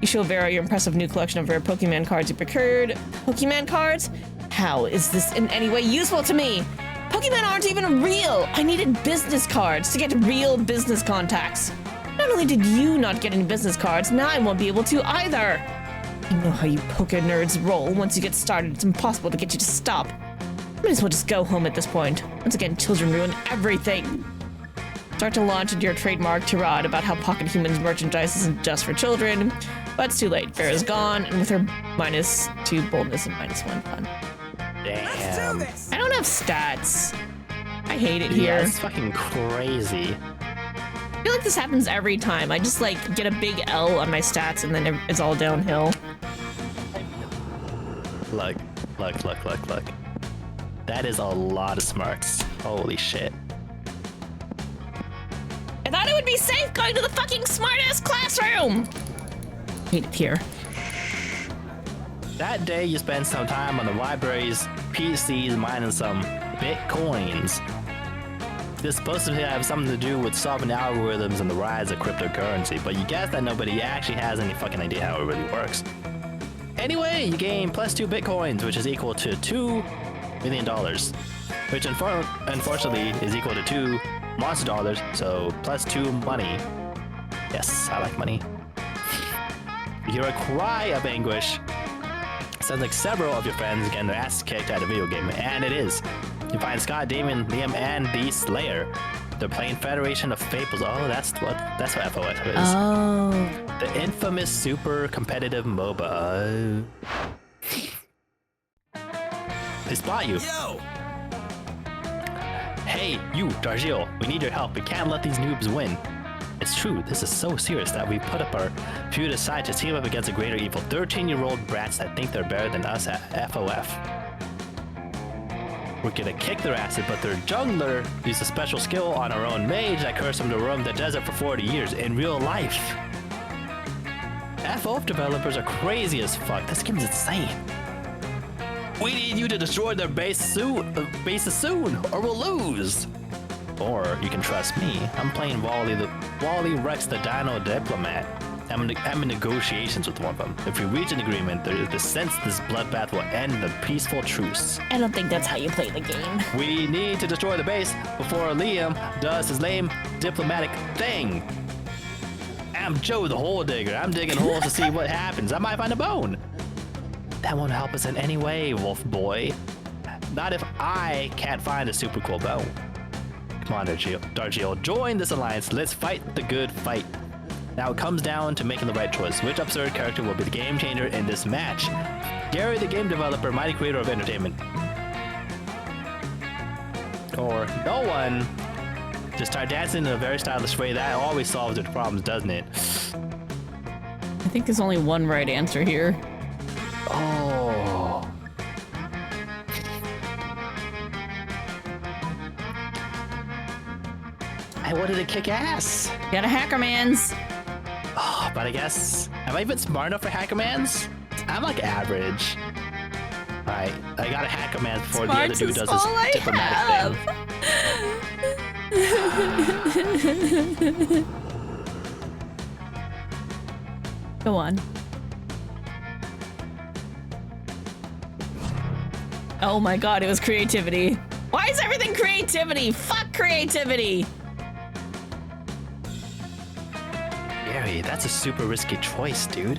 You show Vera your impressive new collection of rare Pokemon cards you procured. Pokemon cards? How is this in any way useful to me? Pokemon aren't even real! I needed business cards to get real business contacts. Not only did you not get any business cards, now I won't be able to either. You know how you poker nerds roll. Once you get started, it's impossible to get you to stop. Might as well just go home at this point. Once again, children ruin everything. Start to launch into your trademark tirade about how Pocket Humans merchandise isn't just for children, but it's too late. Vera's gone, and with her -2 boldness and -1 fun. Damn. this. I don't have stats. I hate it Yeah, here. it's fucking crazy. I feel like this happens every time. I just like get a big L on my stats and then it's all downhill. Look. That is a lot of smarts. Holy shit. I thought it would be safe going to the fucking smartest classroom! Hate it here. That day you spent some time on the library's PCs mining some bitcoins. This is supposed to have something to do with solving algorithms and the rise of cryptocurrency, but you guess that nobody actually has any fucking idea how it really works. Anyway, you gain +2 bitcoins, which is equal to $2 million, which unfortunately is equal to 2 monster dollars, so +2 money. Yes, I like money. You hear a cry of anguish. Sounds like several of your friends getting their asses kicked at a video game, and it is. You find Scott, Damon, Liam, and the Slayer. They're playing Federation of Fables. Oh, that's what FOF is. Oh. The infamous super competitive MOBA. They spot you. Yo! Hey, you, Dargil, we need your help. We can't let these noobs win. It's true, this is so serious that we put up our feud aside to team up against a greater evil. 13-year-old brats that think they're better than us at FOF. We're gonna kick their asses, but their jungler used a special skill on our own mage that cursed them to roam the desert for 40 years in real life. FOF developers are crazy as fuck. This game's insane. We need you to destroy their bases soon, or we'll lose. Or you can trust me. I'm playing Wally Rex the Dino Diplomat. I'm in negotiations with one of them. If we reach an agreement, the sense this bloodbath will end in a peaceful truce. I don't think that's how you play the game. We need to destroy the base before Liam does his lame diplomatic thing. I'm Joe the Hole Digger. I'm digging holes to see what happens. I might find a bone. That won't help us in any way, Wolf Boy. Not if I can't find a super cool bone. Come on, Dargiel, join this alliance. Let's fight the good fight. Now it comes down to making the right choice. Which absurd character will be the game changer in this match? Gary, the game developer, mighty creator of entertainment. Or no one. Just start dancing in a very stylish way. That always solves their problems, doesn't it? I think there's only one right answer here. Oh. I wanted to kick ass. Got a Hackerman's. Oh, but I guess, am I even smart enough for Hackermans? I'm like average. Alright, I got a Hackerman before the other dude does his diplomatic thing. Go on. Oh my god, it was creativity. Why is everything creativity? Fuck creativity! Gary, that's a super risky choice, dude.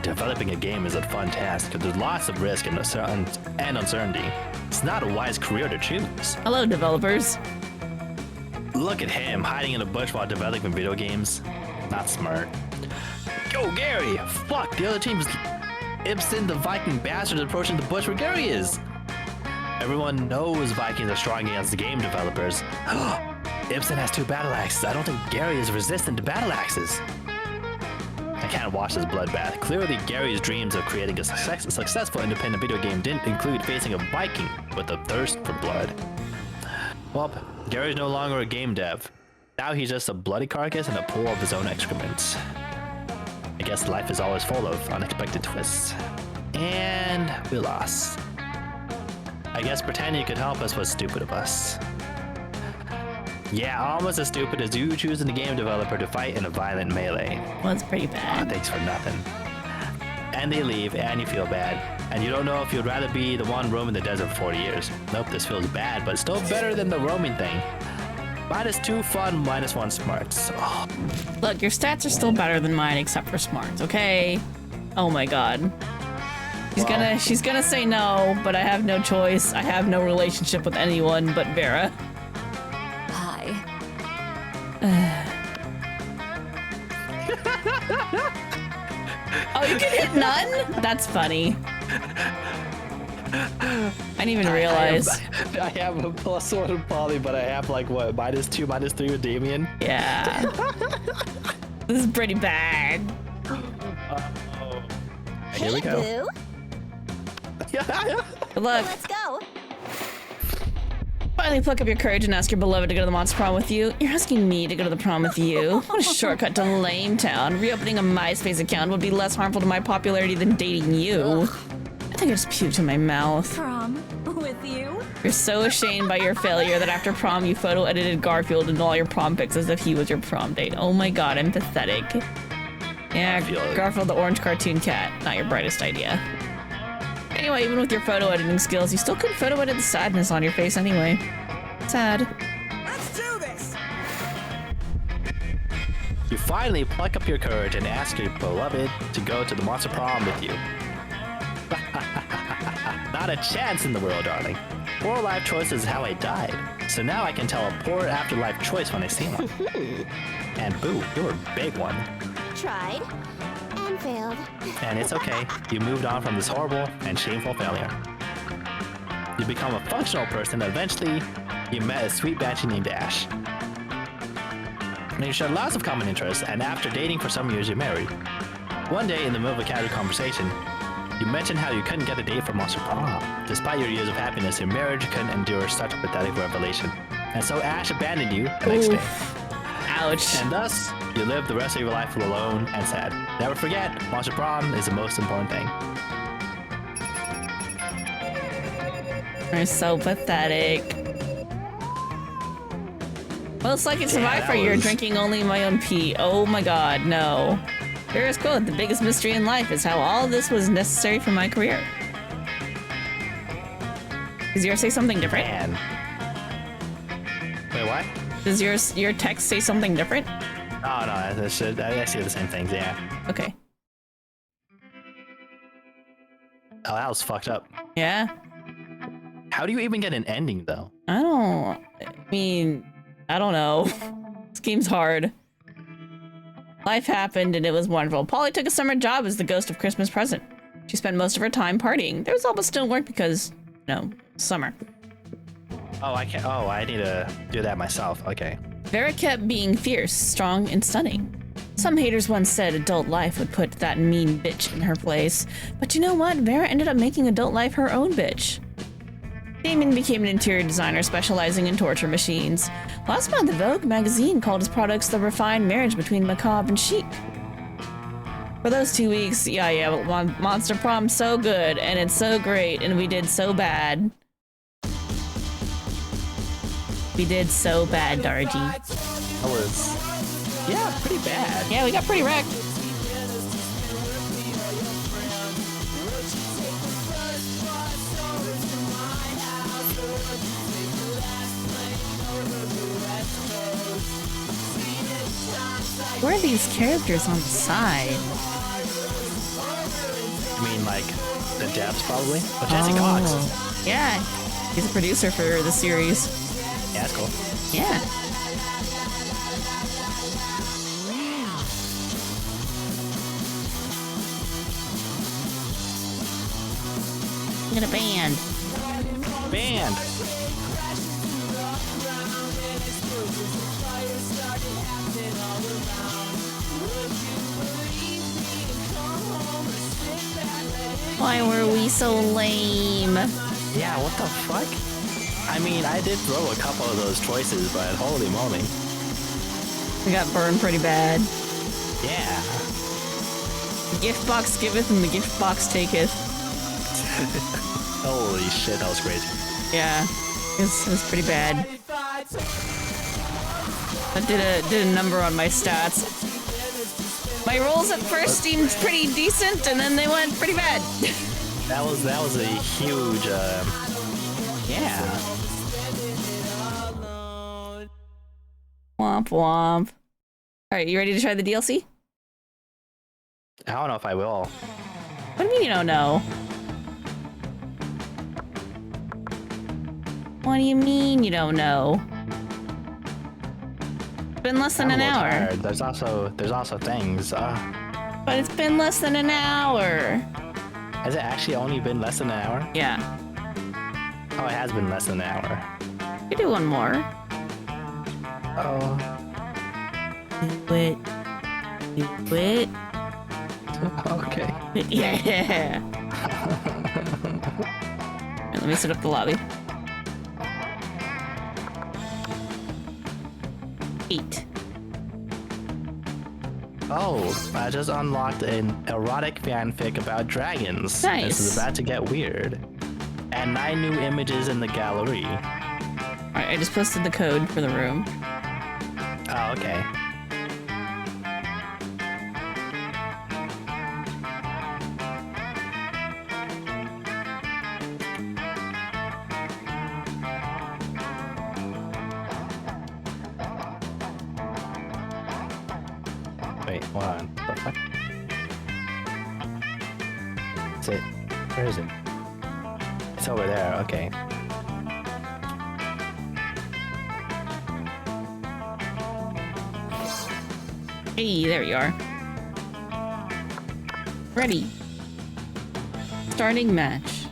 Developing a game is a fun task, but there's lots of risk and uncertainty. It's not a wise career to choose. Hello, developers. Look at him, hiding in a bush while developing video games. Not smart. Go, Gary! Fuck, the other team's Ibsen the Viking bastard is approaching the bush where Gary is. Everyone knows Vikings are strong against the game developers. Ibsen has 2 battle axes. I don't think Gary is resistant to battle axes. I can't watch this bloodbath. Clearly, Gary's dreams of creating a successful independent video game didn't include facing a Viking with a thirst for blood. Well, Gary's no longer a game dev. Now he's just a bloody carcass in a pool of his own excrement. I guess life is always full of unexpected twists. And we lost. I guess pretending you could help us was stupid of us. Yeah, almost as stupid as you choosing the game developer to fight in a violent melee. Well, it's pretty bad. Thanks for nothing. And they leave, and you feel bad. And you don't know if you'd rather be the one roaming the desert for 40 years. Nope, this feels bad, but still better than the roaming thing. -2 fun, -1 smarts. Oh. Look, your stats are still better than mine, except for smarts, okay? Oh my god. She's gonna say no, but I have no choice. I have no relationship with anyone but Vera. Hi. Oh, you can hit none? That's funny. I didn't even realize. I have a +1 with Polly, but I have like what, -2, -3 with Damien? Yeah. This is pretty bad. Here we go. Boo. Good luck. Let's go. Finally pluck up your courage and ask your beloved to go to the monster prom with you. You're asking me to go to the prom with you? What a shortcut to Lame Town. Reopening a MySpace account would be less harmful to my popularity than dating you. I think I just puked in my mouth. Prom with you? You're so ashamed by your failure that after prom you photo edited Garfield in all your prom pics as if he was your prom date. Oh my god, I'm pathetic. Yeah, Garfield the orange cartoon cat. Not your brightest idea. Anyway, even with your photo editing skills, you still couldn't photo edit the sadness on your face anyway. Sad. Let's do this! You finally pluck up your courage and ask your beloved to go to the monster prom with you. Not a chance in the world, darling. Poor life choice is how I died. So now I can tell a poor afterlife choice when I see one. And boo, you're a big one. Tried and failed. And it's okay. You moved on from this horrible and shameful failure. You become a functional person, and eventually you met a sweet banshee named Ash. And you shared lots of common interests, and after dating for some years, you married. One day, in the middle of a casual conversation, you mentioned how you couldn't get a date for Monster Prom. Despite your years of happiness, your marriage couldn't endure such a pathetic revelation. And so Ash abandoned you the next day. Ouch. And thus, you live the rest of your life alone and sad. Never forget, Monster Prom is the most important thing. You're so pathetic. Most likely to Yeah, survive that for you're was- drinking only my own pee. Oh my god, no. Vera's quote, the biggest mystery in life is how all this was necessary for my career. Does yours say something different? Man. Wait, what? Does your text say something different? Oh, no, I see the same things, yeah. Okay. Oh, that was fucked up. Yeah. How do you even get an ending, though? I don't know. This game's hard. Life happened and it was wonderful. Polly took a summer job as the ghost of Christmas present. She spent most of her time partying. There was almost still work because, you know, summer. Oh, I can't. Oh, I need to do that myself. Okay. Vera kept being fierce, strong, and stunning. Some haters once said adult life would put that mean bitch in her place. But you know what? Vera ended up making adult life her own bitch. Damon became an interior designer specializing in torture machines. Last month, Vogue magazine called his products the refined marriage between macabre and chic. For those 2 weeks, yeah, Monster Prom so good, and it's so great, and we did so bad. We did so bad, Dargy. That was, yeah, pretty bad. Yeah, we got pretty wrecked. Where are these characters on the side? I mean, like, the devs probably? But Jesse Cox. Yeah, he's a producer for the series. Yeah, that's cool. Yeah. Get a band. Band! Why were we so lame? Yeah, what the fuck? I mean, I did throw a couple of those choices, but holy moly. We got burned pretty bad. Yeah. The gift box giveth and the gift box taketh. Holy shit, that was crazy. Yeah, it was pretty bad. That did a number on my stats. My rolls at first seemed pretty decent, and then they went pretty bad. That was a huge, yeah. Womp womp. Alright, you ready to try the DLC? I don't know if I will. What do you mean you don't know? What do you mean you don't know? It's been less than I'm an a little hour. tired. There's also things. But it's been less than an hour. Has it actually only been less than an hour? Yeah. Oh, it has been less than an hour. You do one more. Oh. Do it. Do it. Okay. Yeah. Alright, let me set up the lobby. 8. Oh, I just unlocked an erotic fanfic about dragons. Nice. This is about to get weird. And 9 new images in the gallery. Alright, I just posted the code for the room. Oh, okay. Wait, hold on. What the fuck? Is it? Where is it? It's over there, okay. Hey, there you are. Ready. Starting match.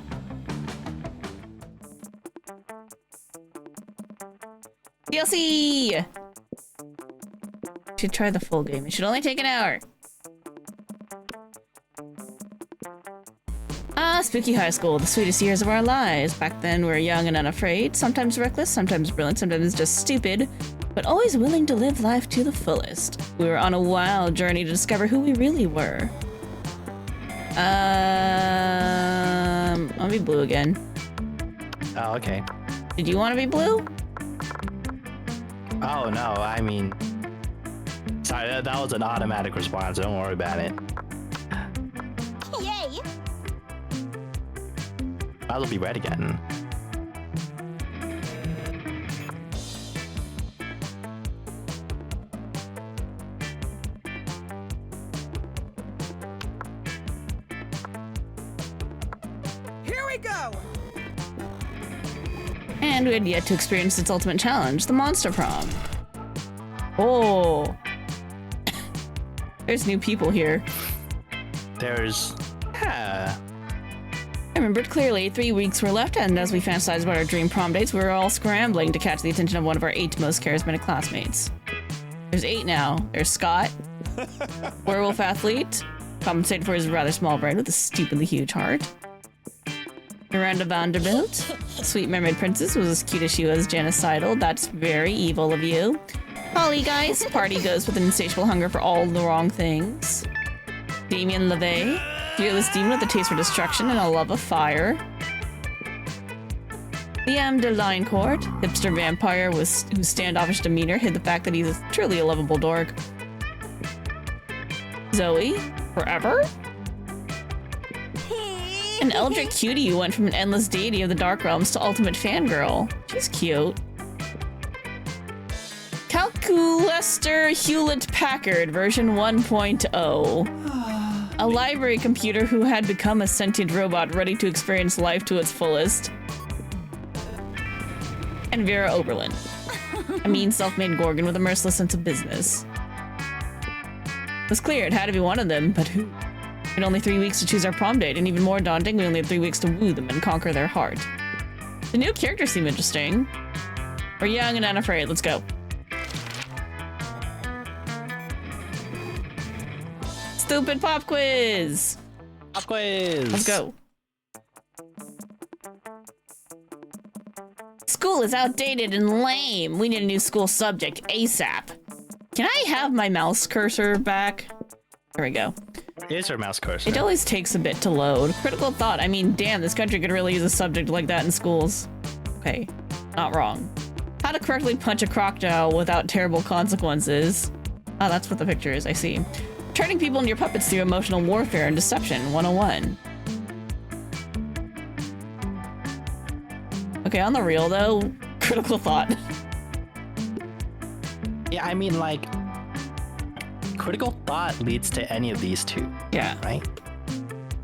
DLC! Should try the full game. It should only take an hour. Spooky high school, the sweetest years of our lives. Back then, we were young and unafraid, sometimes reckless, sometimes brilliant, sometimes just stupid, but always willing to live life to the fullest. We were on a wild journey to discover who we really were. I'll be blue again. Oh, okay. Did you want to be blue? Oh no, I mean, sorry, that was an automatic response. Don't worry about it. Yay! I'll be red again. Here we go! And we had yet to experience its ultimate challenge, the Monster Prom. Oh. There's new people here. There's, yeah. I remembered clearly 3 weeks were left, and as we fantasized about our dream prom dates, we were all scrambling to catch the attention of one of our 8 most charismatic classmates. There's 8 now. There's Scott, werewolf athlete, compensated for his rather small brain with a stupidly huge heart. Miranda Vanderbilt, sweet mermaid princess, was as cute as she was genocidal. That's very evil of you. Holly, guys, party goes with an insatiable hunger for all the wrong things. Damien LeVay, fearless demon with a taste for destruction and a love of fire. Liam de Linecourt, hipster vampire whose standoffish demeanor hid the fact that he's truly a lovable dork. Zoe, forever? An eldritch cutie who went from an endless deity of the Dark Realms to ultimate fangirl. She's cute. Calculester Hewlett-Packard version 1.0. A library computer who had become a sentient robot ready to experience life to its fullest. And Vera Oberlin, a mean self-made Gorgon with a merciless sense of business. It was clear it had to be one of them, but who? We had only 3 weeks to choose our prom date, and even more daunting, we only have 3 weeks to woo them and conquer their heart. The new characters seem interesting. We're young and unafraid. Let's go. Stupid pop quiz! Pop quiz! Let's go. School is outdated and lame. We need a new school subject ASAP. Can I have my mouse cursor back? There we go. Here's your mouse cursor. It always takes a bit to load. Critical thought. I mean, damn, this country could really use a subject like that in schools. Okay, not wrong. How to correctly punch a crocodile without terrible consequences. Oh, that's what the picture is, I see. Turning people into your puppets through emotional warfare and deception, 101. Okay, on the real though, critical thought. Yeah, I mean, like, critical thought leads to any of these two. Yeah. Right?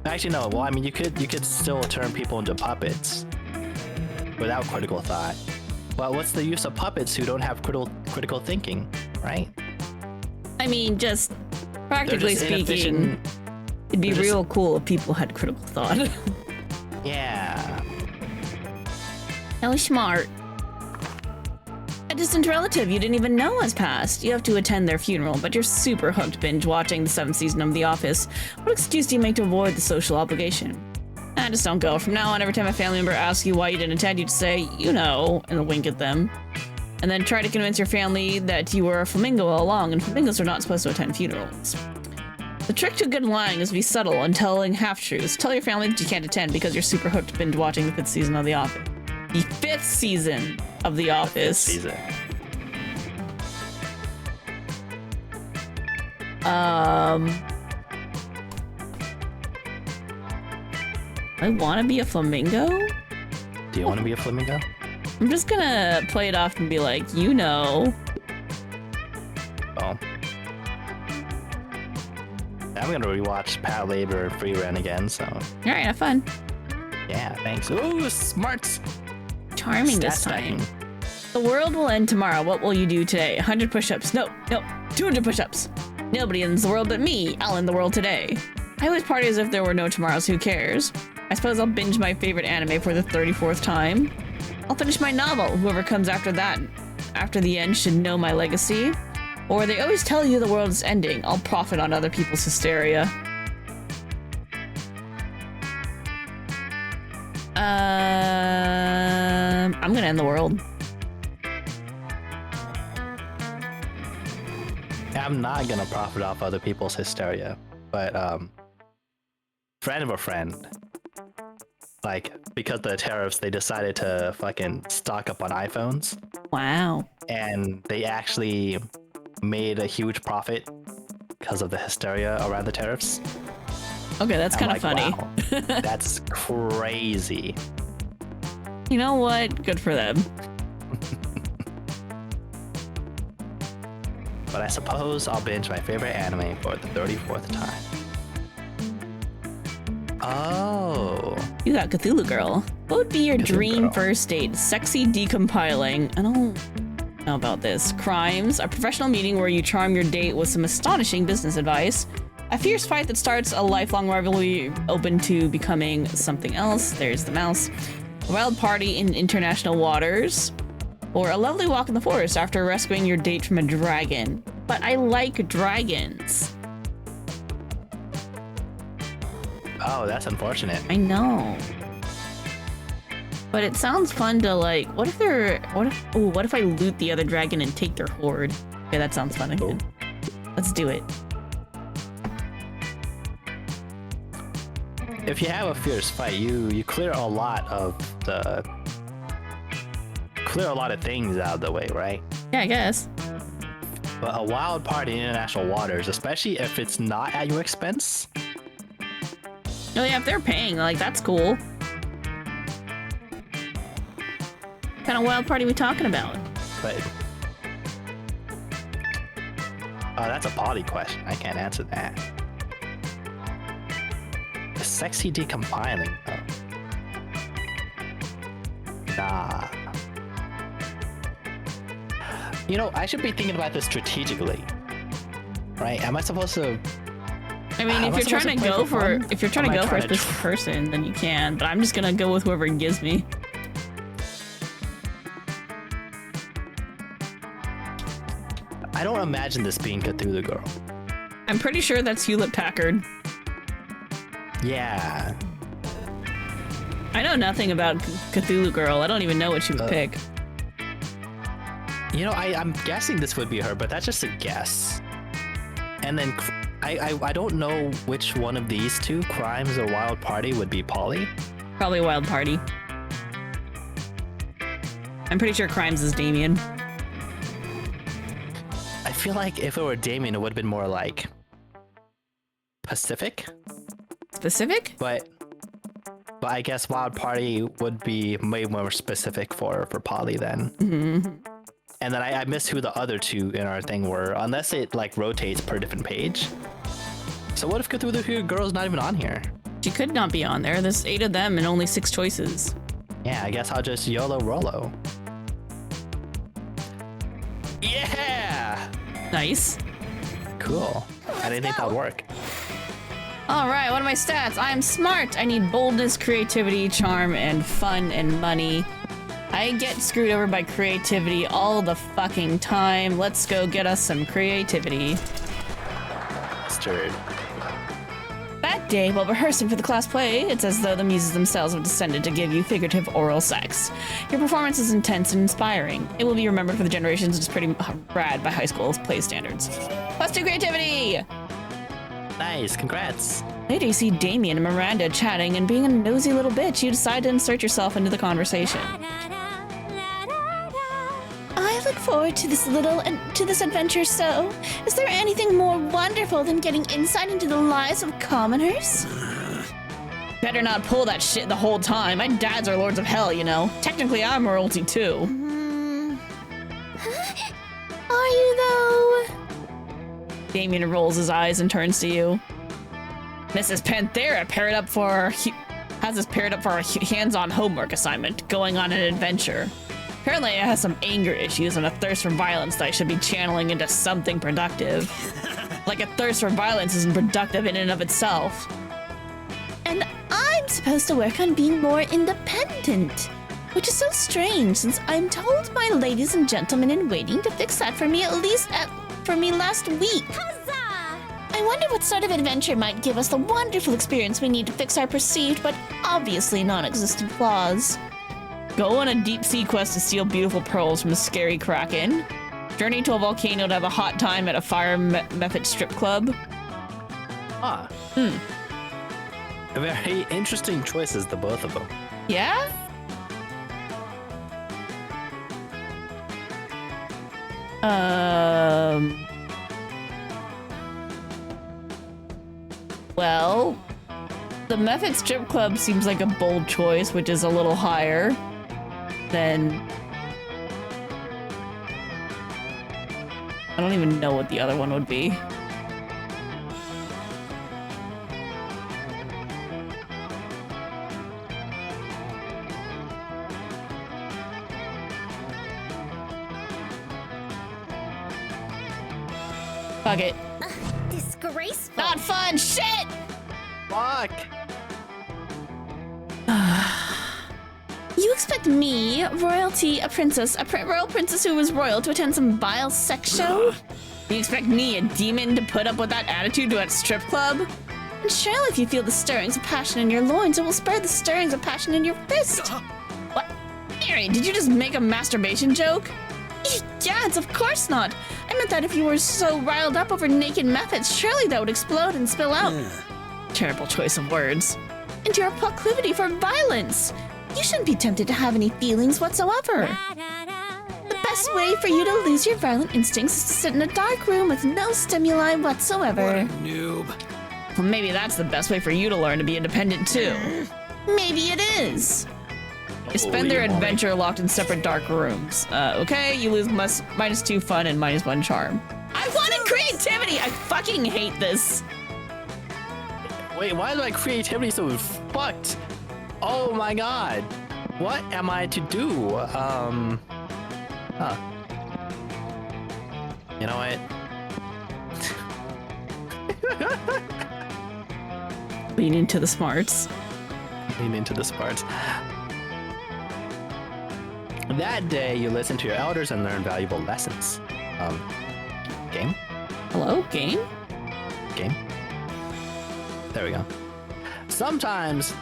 Actually, no. Well, I mean, you could still turn people into puppets without critical thought. Well, what's the use of puppets who don't have critical thinking, right? I mean, just practically just speaking, it'd be real cool if people had critical thought. Yeah. That was smart. A distant relative you didn't even know has passed. You have to attend their funeral, but you're super hooked binge watching the 7th season of The Office. What excuse do you make to avoid the social obligation? Just don't go. From now on, every time a family member asks you why you didn't attend, you just say, you know, and wink at them. And then try to convince your family that you were a flamingo all along, and flamingos are not supposed to attend funerals. The trick to good lying is to be subtle and telling half-truths. Tell your family that you can't attend because you're super hooked binge watching the 5th season of The Office. The 5th season of The Office. Season. I want to be a flamingo? Do you want to be a flamingo? I'm just gonna play it off and be like, you know. Oh. I'm gonna rewatch Pat Labor Free Run again, so. Alright, have fun. Yeah, thanks. Ooh, smart! Charming this time. The world will end tomorrow. What will you do today? 100 push-ups. No, 200 push-ups. Nobody ends the world but me. I'll end the world today. I always party as if there were no tomorrows. Who cares? I suppose I'll binge my favorite anime for the 34th time. I'll finish my novel. Whoever comes after that, after the end, should know my legacy. Or they always tell you the world is ending. I'll profit on other people's hysteria. I'm gonna end the world. I'm not gonna profit off other people's hysteria, but friend of a friend like because of the tariffs, they decided to fucking stock up on iPhones, Wow. and they actually made a huge profit because of the hysteria around the tariffs. Okay, that's I'm kind of like, funny. wow, that's crazy. You know what? Good for them. But I suppose I'll binge my favorite anime for the 34th time. Oh. You got Cthulhu Girl. What would be your Cthulhu dream Girl. first date? Sexy decompiling. I don't know about this. Crimes. A professional meeting where you charm your date with some astonishing business advice. A fierce fight that starts a lifelong rivalry open to becoming something else. There's the mouse. A wild party in international waters. Or a lovely walk in the forest after rescuing your date from a dragon. But I like dragons. Oh, that's unfortunate. I know. But it sounds fun to like, what if I loot the other dragon and take their hoard? Okay, that sounds fun again. Let's do it. If you have a fierce fight, you clear a lot of things out of the way, right? Yeah, I guess. But a wild party in international waters, especially if it's not at your expense. Oh yeah, if they're paying, like that's cool. What kind of wild party we talking about? But that's a potty question. I can't answer that. The sexy decompiling. Oh. Nah. You know, I should be thinking about this strategically, right? Am I supposed to? I mean, if you're trying to go for a specific to person, then you can. But I'm just gonna go with whoever it gives me. I don't imagine this being Cthulhu Girl. I'm pretty sure that's Hewlett Packard. Yeah. I know nothing about Cthulhu Girl. I don't even know what she would pick. You know, I'm guessing this would be her, but that's just a guess. And then I don't know which one of these two, Crimes or Wild Party, would be Polly. Probably Wild Party. I'm pretty sure Crimes is Damien. I feel like if it were Damien, it would have been more like Pacific. Specific? But I guess Wild Party would be way more specific for Polly then. Mm-hmm. And then I missed who the other two in our thing were, unless it like rotates per different page. So what if Cthulhu Girl's not even on here? She could not be on there. There's 8 of them and only 6 choices. Yeah, I guess I'll just YOLO Rolo. Yeah! Nice. Cool. I didn't think that would work. All right, what are my stats? I am smart. I need boldness, creativity, charm, and fun and money. I get screwed over by creativity all the fucking time. Let's go get us some creativity. Stirred. That day, while rehearsing for the class play, it's as though the muses themselves have descended to give you figurative oral sex. Your performance is intense and inspiring. It will be remembered for the generations. It's pretty rad by high school play standards. +2 creativity! Nice, congrats. Later, you see Damien and Miranda chatting, and being a nosy little bitch, you decide to insert yourself into the conversation. I look forward to this adventure so. Is there anything more wonderful than getting insight into the lives of commoners? Better not pull that shit the whole time. My dads are lords of hell, you know. Technically, I'm royalty too. Are you though? Damien rolls his eyes and turns to you. Mrs. Panthera has us paired up for a hands-on homework assignment, going on an adventure. Apparently it has some anger issues and a thirst for violence that I should be channeling into something productive. Like a thirst for violence isn't productive in and of itself. And I'm supposed to work on being more independent, which is so strange since I'm told my ladies and gentlemen in waiting to fix that for me last week. I wonder what sort of adventure might give us the wonderful experience we need to fix our perceived but obviously non-existent flaws. Go on a deep-sea quest to steal beautiful pearls from the scary kraken. Journey to a volcano to have a hot time at a fire method strip club. Ah. Very interesting choices, the both of them. Yeah? Well, the Method Strip Club seems like a bold choice, which is a little higher than... I don't even know what the other one would be. Fuck it. Disgraceful. Not fun, shit! Fuck! You expect me, royalty, a princess, royal princess who was royal, to attend some vile sex show? You expect me, a demon, to put up with that attitude to a strip club? And surely if you feel the stirrings of passion in your loins, it will spare the stirrings of passion in your fist. What? Mary, did you just make a masturbation joke? Gads, of course not. I meant that if you were so riled up over naked methods, surely that would explode and spill out. Terrible choice of words. And your proclivity for violence. You shouldn't be tempted to have any feelings whatsoever. The best way for you to lose your violent instincts is to sit in a dark room with no stimuli whatsoever. Noob. Well, maybe that's the best way for you to learn to be independent too. Maybe it is. They spend their adventure locked in separate dark rooms. Okay, you lose -2 fun and -1 charm. I wanted creativity! I fucking hate this. Wait, why is my creativity so fucked? Oh my god. What am I to do? Huh. You know what? Lean into the smarts. Lean into the smarts. That day, you listen to your elders and learn valuable lessons. Game? Hello, game? Game? There we go. Sometimes,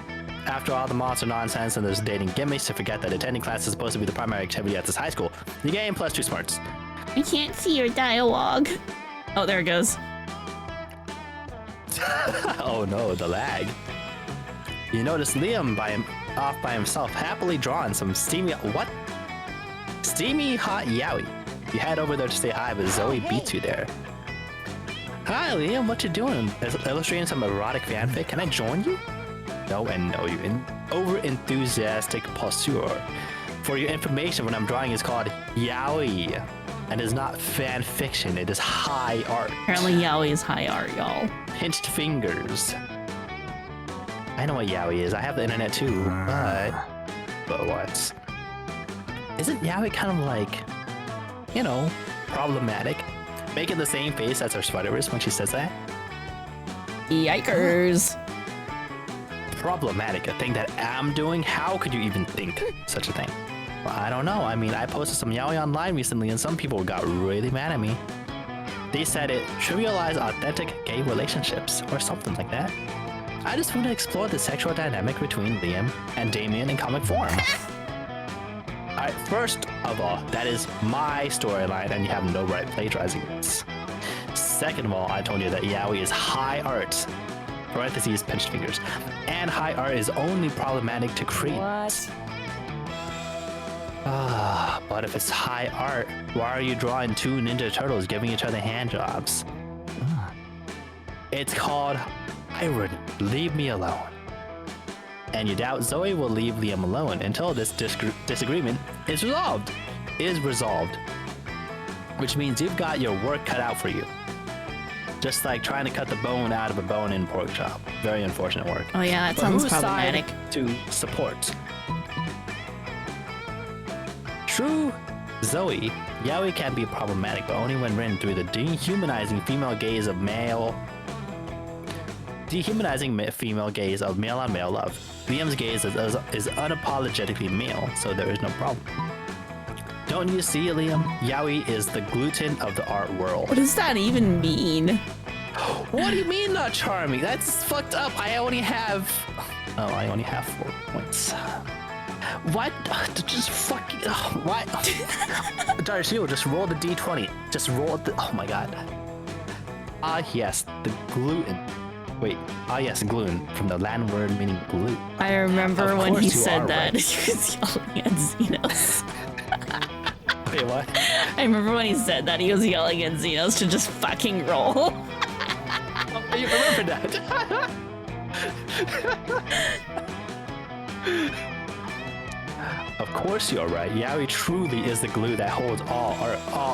after all the monster nonsense and those dating gimmicks, to forget that attending class is supposed to be the primary activity at this high school. You gain +2 smarts. I can't see your dialogue. Oh, there it goes. Oh no, the lag. You notice Liam off by himself, happily drawing some steamy... What? Steamy hot yaoi. You head over there to say hi, but Zoe beats you there. Hi Liam, what you doing? Illustrating some erotic fanfic? Can I join you? No and no, you over-enthusiastic poseur. For your information, what I'm drawing is called yaoi. And it's not fan fiction, it is high art. Apparently yaoi is high art, y'all. Pinched fingers. I know what yaoi is, I have the internet too, but what? Isn't yaoi kind of like, you know, problematic? Making the same face as her sweater is when she says that? Yikers. Problematic, a thing that I'm doing? How could you even think such a thing? Well, I don't know. I mean, I posted some yaoi online recently and some people got really mad at me. They said it trivialized authentic gay relationships or something like that. I just want to explore the sexual dynamic between Liam and Damien in comic form. Alright, first of all, that is my storyline and you have no right plagiarizing this. Second of all, I told you that yaoi is high art, parentheses, pinched fingers, and high art is only problematic to create. What? But if it's high art, why are you drawing 2 Ninja Turtles giving each other hand jobs? It's called irony. Leave me alone. And you doubt Zoe will leave Liam alone until this disagreement is resolved. Which means you've got your work cut out for you. Just like trying to cut the bone out of a bone-in pork chop. Very unfortunate work. Oh yeah, that But sounds whose problematic. side to support? True Zoe, yaoi can be problematic, but only when written through the dehumanizing female gaze of male on male love. Liam's gaze is unapologetically male, so there is no problem. Don't you see, Liam? Yaoi is the gluten of the art world. What does that even mean? What do you mean not charming? That's fucked up. I only have 4 points. What? Just fucking... What? Darshio, just roll the d20. Just roll the... Oh my god. Ah, yes, the gluten. Wait. Oh yes, gloon from the Latin word meaning glue. I remember Of when course he you said are that. right. He was yelling at Xenos. Wait, what? I remember when he said that, he was yelling at Xenos to just fucking roll. You remember that? Of course you're right. Yaoi truly is the glue that holds all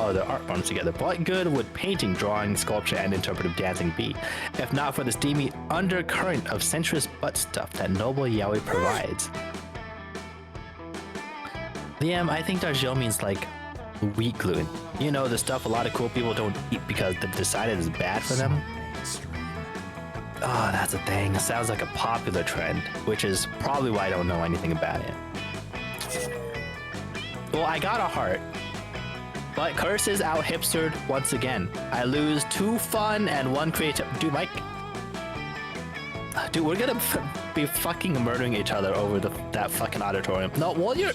other art forms together. What good would painting, drawing, sculpture, and interpretive dancing be, if not for the steamy undercurrent of sensuous butt stuff that noble yaoi provides? Liam, I think Dargil means like wheat gluten. You know, the stuff a lot of cool people don't eat because they've decided it's bad for them. Oh, that's a thing. It sounds like a popular trend, which is probably why I don't know anything about it. Well, I got a heart, but Curses out hipstered once again. I lose 2 fun and 1 creative. Dude, Mike. Dude, we're gonna be fucking murdering each other over that fucking auditorium. No, well, you're.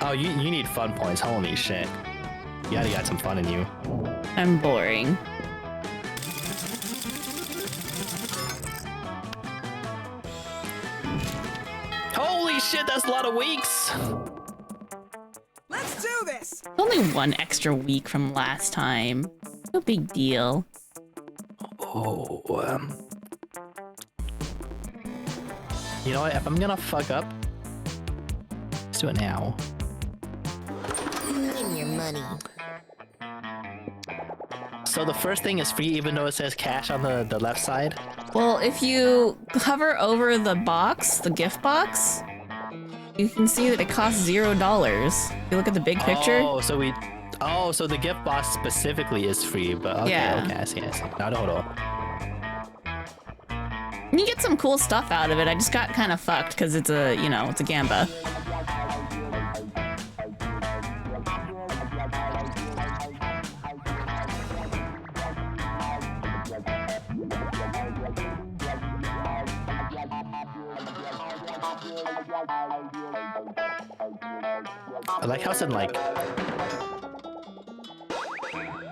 Oh, you need fun points. Holy shit. You gotta got some fun in you. I'm boring. Holy shit, that's a lot of weeks. Let's do this! Only 1 extra week from last time. No big deal. Oh, you know what? If I'm gonna fuck up, let's do it now. Give me your money. So the first thing is free, even though it says cash on the left side. Well, if you hover over the box, the gift box, you can see that it costs $0. If you look at the big picture. Oh, so the gift box specifically is free, but okay, Yeah. okay, I see. Now hold on. You get some cool stuff out of it. I just got kind of fucked because it's a, it's a Gamba. I like how it's in like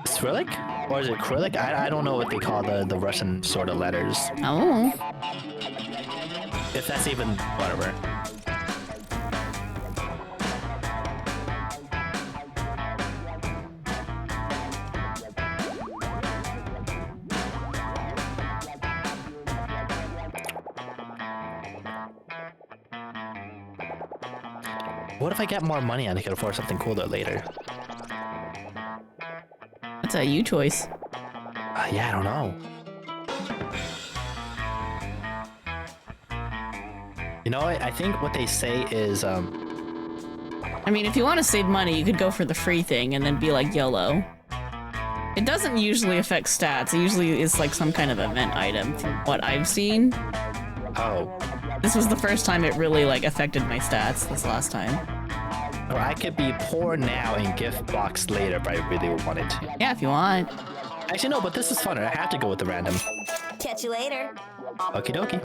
Cyrillic? Or is it acrylic? I don't know what they call the Russian sort of letters. Oh. If that's even whatever. What if I get more money and I can afford something cooler later? That's a you choice. Yeah, I don't know. You know, I think what they say is, I mean, if you want to save money, you could go for the free thing and then be like YOLO. It doesn't usually affect stats. It usually is like some kind of event item from what I've seen. oh, This was the first time it really like affected my stats this last time. or I could be poor now and gift box later if I really wanted to. Yeah, if you want. Actually, no, but this is funner. I have to go with the random. Catch you later. Okie dokie.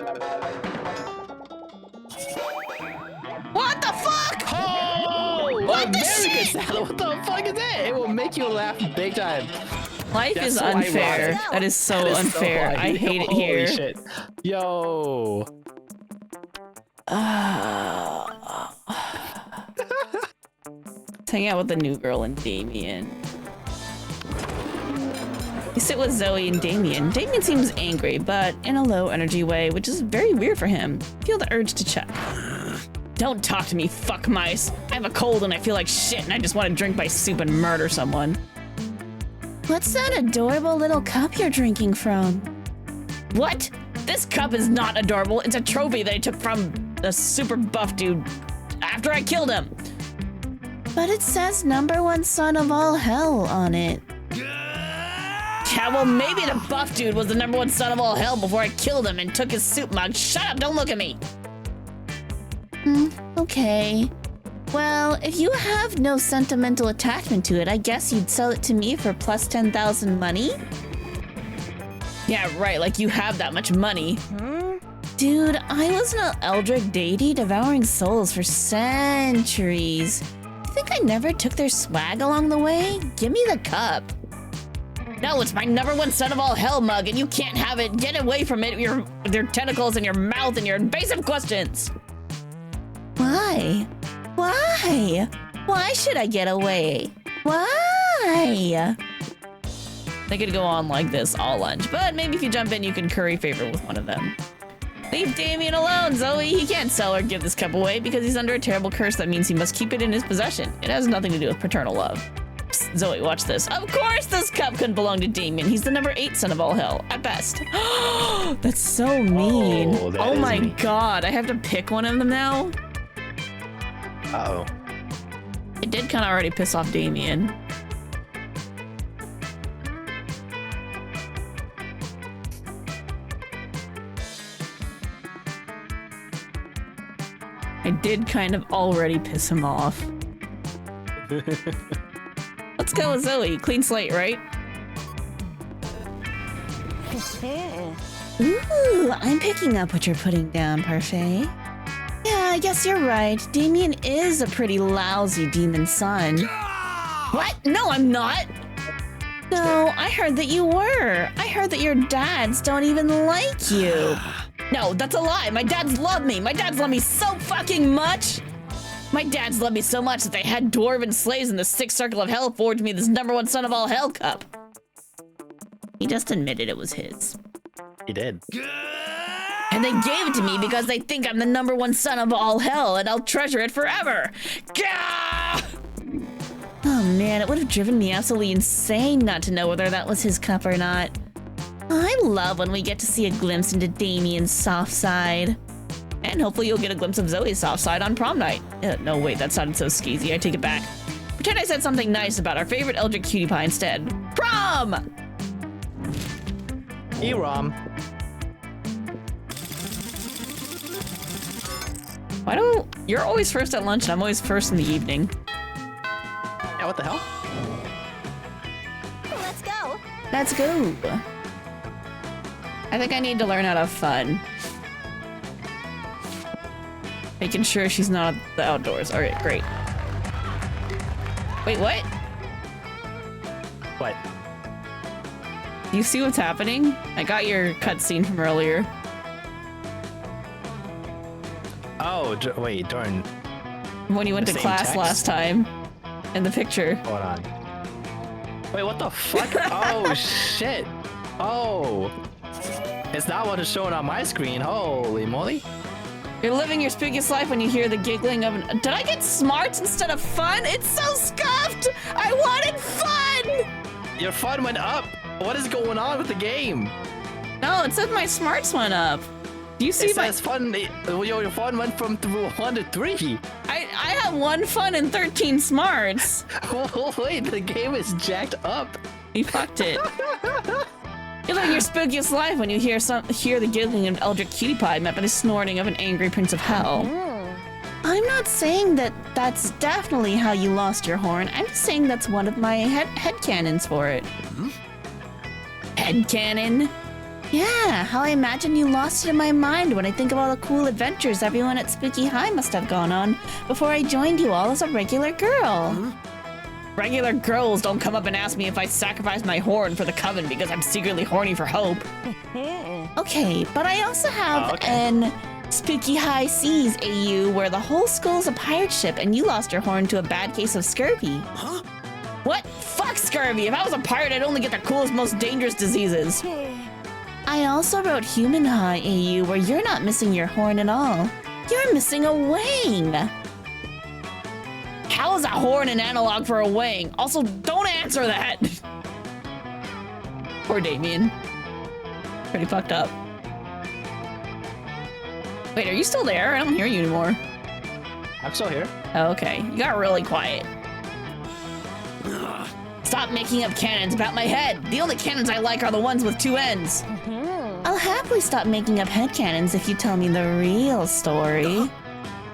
What the fuck? Oh! What the very good shit? salad. What the fuck is that? It will make you laugh big time. Life That's is so unfair. ironic. That is so That is so unfair. I funny. hate it Holy here. shit. Yo. Let's hang out with the new girl and Damien. You sit with Zoe and Damien. Damien seems angry, but in a low energy way, which is very weird for him. Feel the urge to check. Don't talk to me, fuck mice. I have a cold and I feel like shit and I just want to drink my soup and murder someone. What's that adorable little cup you're drinking from? What? This cup is not adorable. It's a trophy that I took from the super buff dude after I killed him. But it says #1 son of all hell on it. Yeah, well, maybe the buff dude was the #1 son of all hell before I killed him and took his soup mug. Shut up, don't look at me. Okay. Well, if you have no sentimental attachment to it, I guess you'd sell it to me for plus 10,000 money? Yeah, right, like you have that much money. Dude, I was an eldritch deity devouring souls for centuries. You think I never took their swag along the way? Give me the cup. No, it's my #1 son of all hell mug, and you can't have it. Get away from it, your tentacles in your mouth and your invasive questions. Why? Why? Why should I get away? Why? They could go on like this all lunch, but maybe if you jump in, you can curry favor with one of them. Leave Damien alone, Zoe. He can't sell or give this cup away because he's under a terrible curse that means he must keep it in his possession. It has nothing to do with paternal love. Psst, Zoe, watch this. Of course this cup couldn't belong to Damien. He's the #8 son of all hell, at best. That's so mean. Oh my god, I have to pick one of them now? Uh-oh. It did kind of already piss off Damien. I did kind of already piss him off. Let's go with Zoe. Clean slate, right? Ooh, I'm picking up what you're putting down, Parfait. Yeah, I guess you're right. Damien is a pretty lousy demon son. What? No, I'm not. No, I heard that you were. I heard that your dads don't even like you. No, that's a lie. My dads love me. My dads love me so fucking much. My dads love me so much that they had dwarven slaves in the 6th circle of hell forge me this #1 son of all hell cup. He just admitted it was his. He did. And they gave it to me because they think I'm the #1 son of all hell and I'll treasure it forever. Gah! Oh man, it would have driven me absolutely insane not to know whether that was his cup or not. I love when we get to see a glimpse into Damien's soft side. And hopefully you'll get a glimpse of Zoe's soft side on prom night. No, wait, that sounded so skeezy. I take it back. Pretend I said something nice about our favorite Eldritch cutie pie instead. Prom! E-Rom. Why do you're always first at lunch and I'm always first in the evening? Yeah, what the hell? Let's go. Let's go. I think I need to learn how to have fun. Making sure she's not at the outdoors. All right, great. Wait, what? What? Do you see what's happening? I got your cutscene from earlier. Oh, wait, darn. When you went The to same class text? last time. In the picture. Hold on. Wait, what the fuck? Oh, shit. Oh. It's not what is showing on my screen. Holy moly. You're living your spookiest life when you hear the giggling of an— Did I get smarts instead of fun? It's so scuffed! I wanted fun! Your fun went up. What is going on with the game? No, it said my smarts went up. Do you see It my— says fun. Your fun went from 1 to 3. I have 1 fun and 13 smarts. Wait, the game is jacked up. You fucked it. You're living your spookiest life when you hear the giggling of Eldritch cutie pie met by the snorting of an angry prince of hell. I'm not saying that that's definitely how you lost your horn. I'm just saying that's one of my headcanons for it. Headcanon? Yeah, how I imagine you lost it in my mind when I think of all the cool adventures everyone at Spooky High must have gone on before I joined you all as a regular girl. Regular girls don't come up and ask me if I sacrificed my horn for the coven because I'm secretly horny for hope. Okay, but I also have an Spooky High Seas AU where the whole school's a pirate ship and you lost your horn to a bad case of scurvy. Huh? What? Fuck scurvy! If I was a pirate, I'd only get the coolest, most dangerous diseases. I also wrote Human High AU where you're not missing your horn at all. You're missing a wing. How is a horn an analog for a wing? Also, don't answer that. Poor Damien. Pretty fucked up. Wait, are you still there? I don't hear you anymore. I'm still here. Oh, okay. You got really quiet. Stop making up cannons about my head. The only cannons I like are the ones with 2 ends. I'll happily stop making up headcanons if you tell me the real story.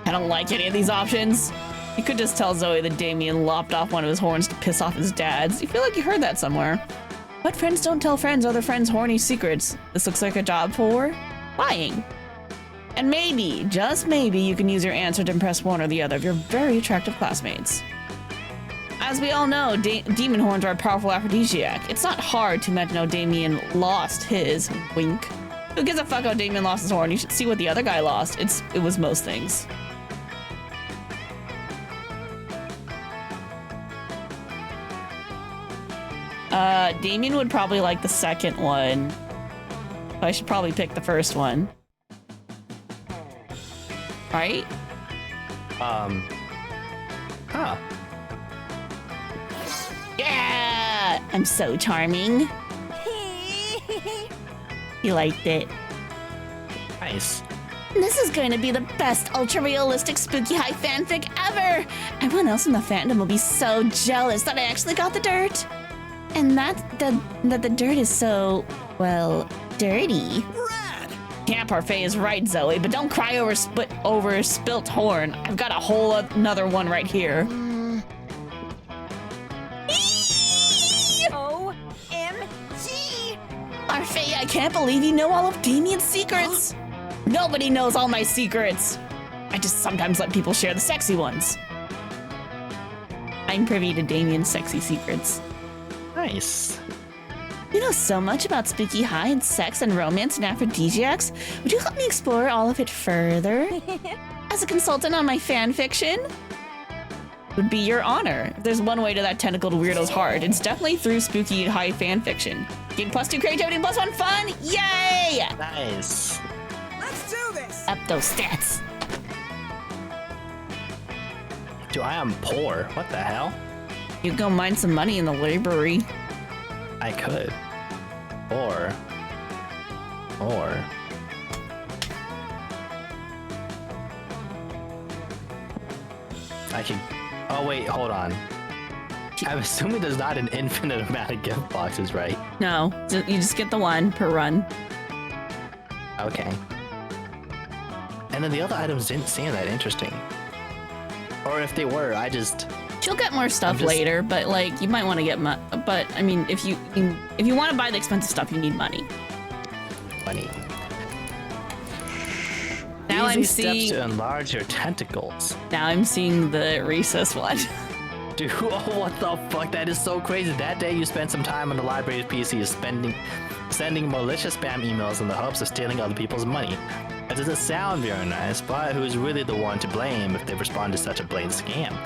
I don't like any of these options. You could just tell Zoe that Damien lopped off one of his horns to piss off his dads. You feel like you heard that somewhere. What friends don't tell friends other friends' horny secrets? This looks like a job for lying. And maybe, just maybe, you can use your answer to impress one or the other of your very attractive classmates. as we all know, demon horns are a powerful aphrodisiac. It's not hard to imagine how Damien lost his. Wink. Who gives a fuck how Damien lost his horn? You should see what the other guy lost. It was most things. Damien would probably like the second one. I should probably pick the first one. Right? Huh. Yeah! I'm so charming. You liked it. Nice. This is going to be the best ultra-realistic Spooky High fanfic ever! Everyone else in the fandom will be so jealous that I actually got the dirt. And that the dirt is so, well, dirty. Rad! Yeah, Parfait is right, Zoe, but don't cry over spilt horn. I've got a whole another one right here. OMG! Parfait, I can't believe you know all of Damien's secrets. Nobody knows all my secrets. I just sometimes let people share the sexy ones. I'm privy to Damien's sexy secrets. Nice. You know so much about Spooky High and sex and romance and aphrodisiacs. Would you help me explore all of it further? As a consultant on my fan fiction? Would be your honor. If there's one way to that tentacled weirdo's heart, it's definitely through Spooky High fan fiction. Gain +2 creativity and +1 fun. Yay! Nice. Let's do this! Up those stats. Dude, I am poor. What the hell? You go mine some money in the library. I could. Or. I could. Oh, wait, hold on. I'm assuming there's not an infinite amount of gift boxes, right? No, you just get the one per run. Okay. And then the other items didn't seem that interesting. Or if they were, I just. She'll get more stuff later, but like you might want to get but I mean, if you want to buy the expensive stuff, you need money. Money. Now Easy I'm steps seeing. to enlarge your tentacles. Now I'm seeing the recess one. Dude, oh, what the fuck? That is so crazy. That day you spent some time on the library's PC sending malicious spam emails in the hopes of stealing other people's money. It doesn't sound very nice, but who's really the one to blame if they respond to such a blatant scam?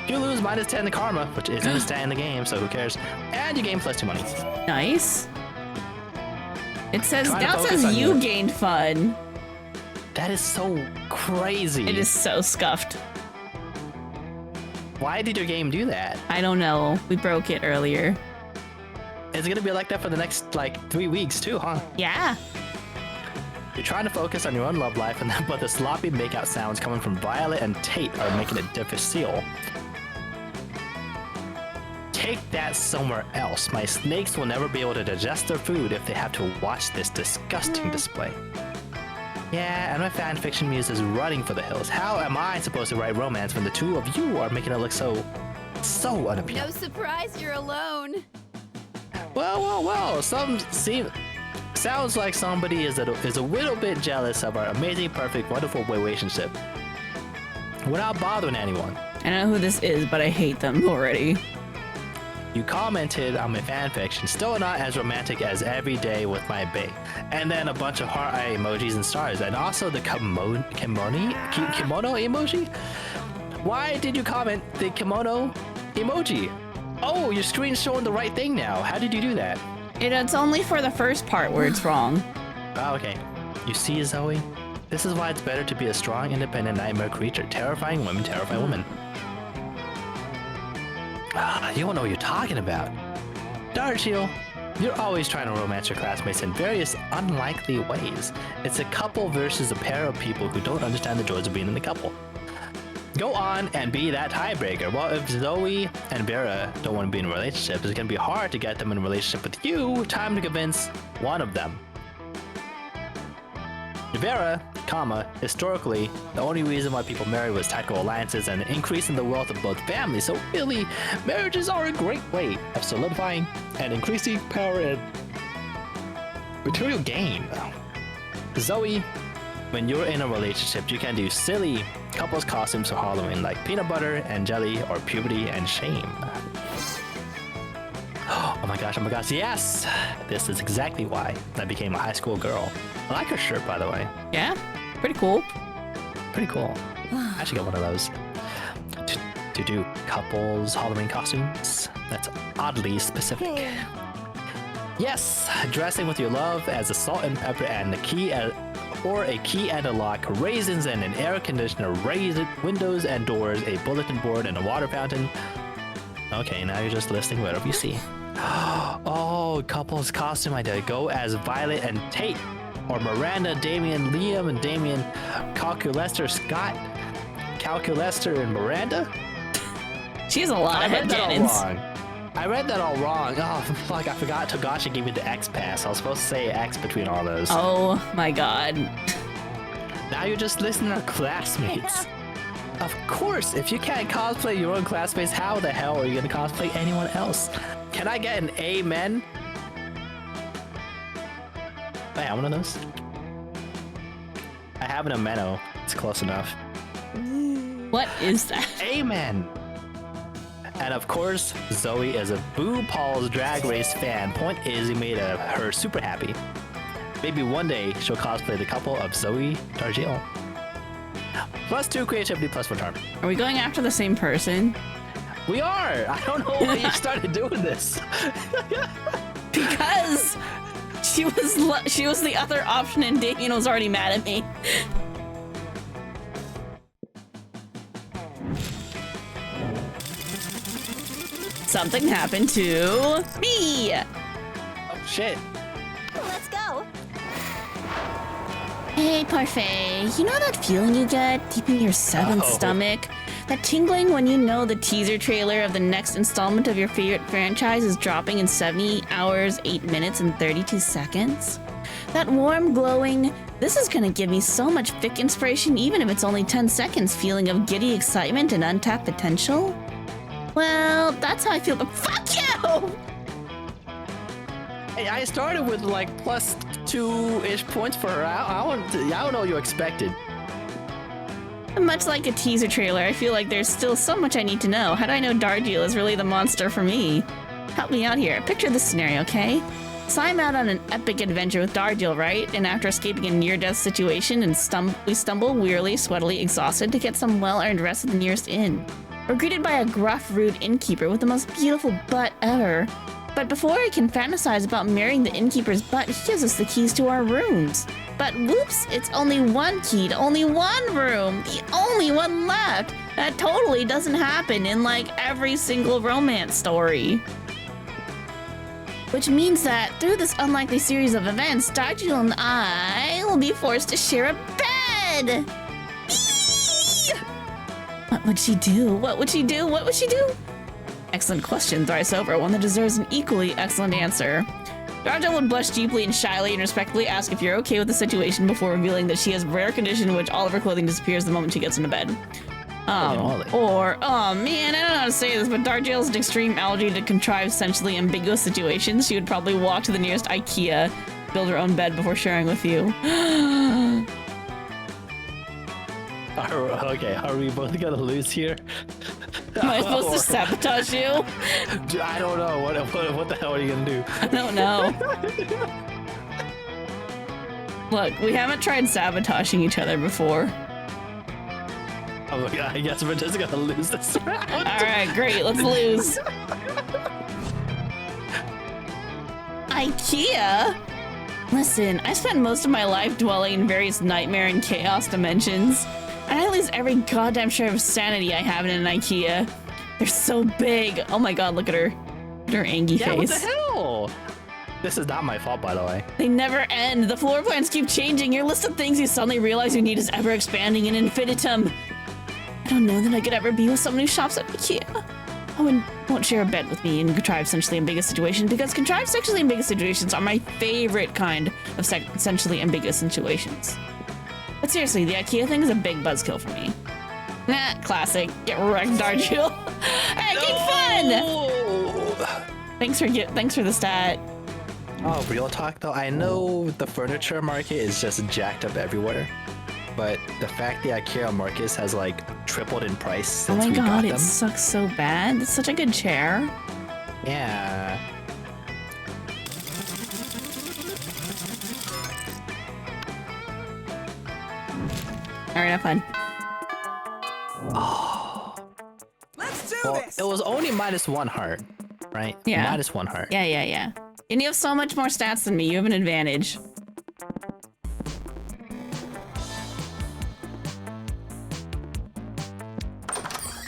You lose -10 to karma, which isn't a stat in the game, so who cares? And you gain +2 money. Nice. It says Try to now it focus says on you your- gained fun. That is so crazy. It is so scuffed. Why did your game do that? I don't know. We broke it earlier. It's gonna be like that for the next, 3 weeks too, huh? Yeah. You're trying to focus on your own love life, but the sloppy makeout sounds coming from Violet and Tate are making it difficile. Take that somewhere else. My snakes will never be able to digest their food if they have to watch this disgusting display. Yeah, and my fanfiction muse is running for the hills. How am I supposed to write romance when the two of you are making it look so unappealing? No surprise you're alone. Well, sounds like somebody is a little bit jealous of our amazing, perfect, wonderful relationship. Without bothering anyone. I don't know who this is, but I hate them already. You commented on my fanfiction, still not as romantic as Every Day with My Bae. And then a bunch of heart eye emojis and stars, and also the kimono emoji? Why did you comment the kimono emoji? Oh, your screen's showing the right thing now. How did you do that? It's only for the first part where it's wrong. Oh, okay. You see, Zoe? This is why it's better to be a strong, independent nightmare creature. Terrifying women terrify women. You don't know what you're talking about. Darchiel, you're always trying to romance your classmates in various unlikely ways. It's a couple versus a pair of people who don't understand the joys of being in a couple. Go on and be that tiebreaker. Well, if Zoe and Vera don't want to be in a relationship, it's going to be hard to get them in a relationship with you. Time to convince one of them. Vera, historically, the only reason why people married was tactical alliances and increasing the wealth of both families. So really, marriages are a great way of solidifying and increasing power and material gain. Zoe, when you're in a relationship, you can do silly couples costumes for Halloween like peanut butter and jelly or puberty and shame. Oh my gosh, yes! This is exactly why I became a high school girl. I like her shirt, by the way. Yeah, pretty cool. Pretty cool. I should get one of those. To do couples Halloween costumes. That's oddly specific. Yes, dressing with your love as a salt and pepper and a key or a key and a lock, raisins and an air conditioner, windows and doors, a bulletin board and a water fountain. Okay, now you're just listing whatever you see. Oh, couples costume idea. Go as Violet and Tate, or Miranda, Damien, Liam, and Damien, Calculester, Scott, Calculester, and Miranda. She has a lot of headcanons. I read that all wrong. Oh, fuck, I forgot Togashi gave me the X pass. I was supposed to say X between all those. Oh my god. Now you're just listening to classmates. Of course, if you can't cosplay your own classmates, how the hell are you gonna cosplay anyone else? Can I get an amen? I have one of those. I have an ameno. It's close enough. What is that? Amen. And of course, Zoe is a Boo Paul's Drag Race fan. Point is, he made her super happy. Maybe one day she'll cosplay the couple of Zoe Dargiel. +2 creativity, +1 charm. Are we going after the same person? We are! I don't know why you started doing this. Because she was the other option and Damien was already mad at me. Something happened to me. Oh shit. Let's go. Hey, Parfait. You know that feeling you get deep in your seventh stomach? That tingling when you know the teaser trailer of the next installment of your favorite franchise is dropping in 70 hours, 8 minutes, and 32 seconds? That warm, glowing, this is gonna give me so much fic inspiration even if it's only 10 seconds feeling of giddy excitement and untapped potential? Well, that's how I feel, but fuck you! Hey, I started with like +2-ish points for her. I don't know what you expected. Much like a teaser trailer, I feel like there's still so much I need to know. How do I know Dargiel is really the monster for me? Help me out here. Picture this scenario, okay? So I'm out on an epic adventure with Dargiel, right? And after escaping a near-death situation, we stumble wearily, sweatily, exhausted to get some well-earned rest at the nearest inn. We're greeted by a gruff, rude innkeeper with the most beautiful butt ever. But before I can fantasize about marrying the innkeeper's butt, he gives us the keys to our rooms. But whoops, it's only one key to only one room, the only one left. That totally doesn't happen in like every single romance story. Which means that through this unlikely series of events, Dargiel and I will be forced to share a bed. What would she do? What would she do? What would she do? Excellent question, thrice over, one that deserves an equally excellent answer. Dargiel would blush deeply and shyly and respectfully ask if you're okay with the situation before revealing that she has a rare condition in which all of her clothing disappears the moment she gets into bed. Oh man, I don't know how to say this, but Dargiel has an extreme allergy to contrived, sensually ambiguous situations. She would probably walk to the nearest IKEA, build her own bed before sharing with you. Okay, are we both gonna lose here? Am I supposed to sabotage you? I don't know. What the hell are you gonna do? I don't know. Look, we haven't tried sabotaging each other before. Oh my god, I guess we're just gonna lose this round. Alright, great, let's lose. IKEA? Listen, I spent most of my life dwelling in various nightmare and chaos dimensions. And I lose every goddamn share of sanity I have in an IKEA. They're so big. Oh my god, look at her. Look at her angry face. What the hell? This is not my fault, by the way. They never end. The floor plans keep changing. Your list of things you suddenly realize you need is ever expanding in infinitum. I don't know that I could ever be with someone who shops at IKEA. Won't share a bed with me in contrived, sexually ambiguous situations because contrived, sexually ambiguous situations are my favorite kind of sexually ambiguous situations. But seriously, the IKEA thing is a big buzzkill for me. Nah, classic. Get wrecked, Dargiel. Hey, no! Fun! Thanks for the stat. Oh, real talk though, I know the furniture market is just jacked up everywhere. but the fact that Akira Marcus has like tripled in price Oh since my we god, got it them. sucks so bad. It's such a good chair. Yeah. Alright, have fun. Let's do Well, this. it was only -1 heart, right? Yeah. -1 heart. Yeah. And you have so much more stats than me. You have an advantage.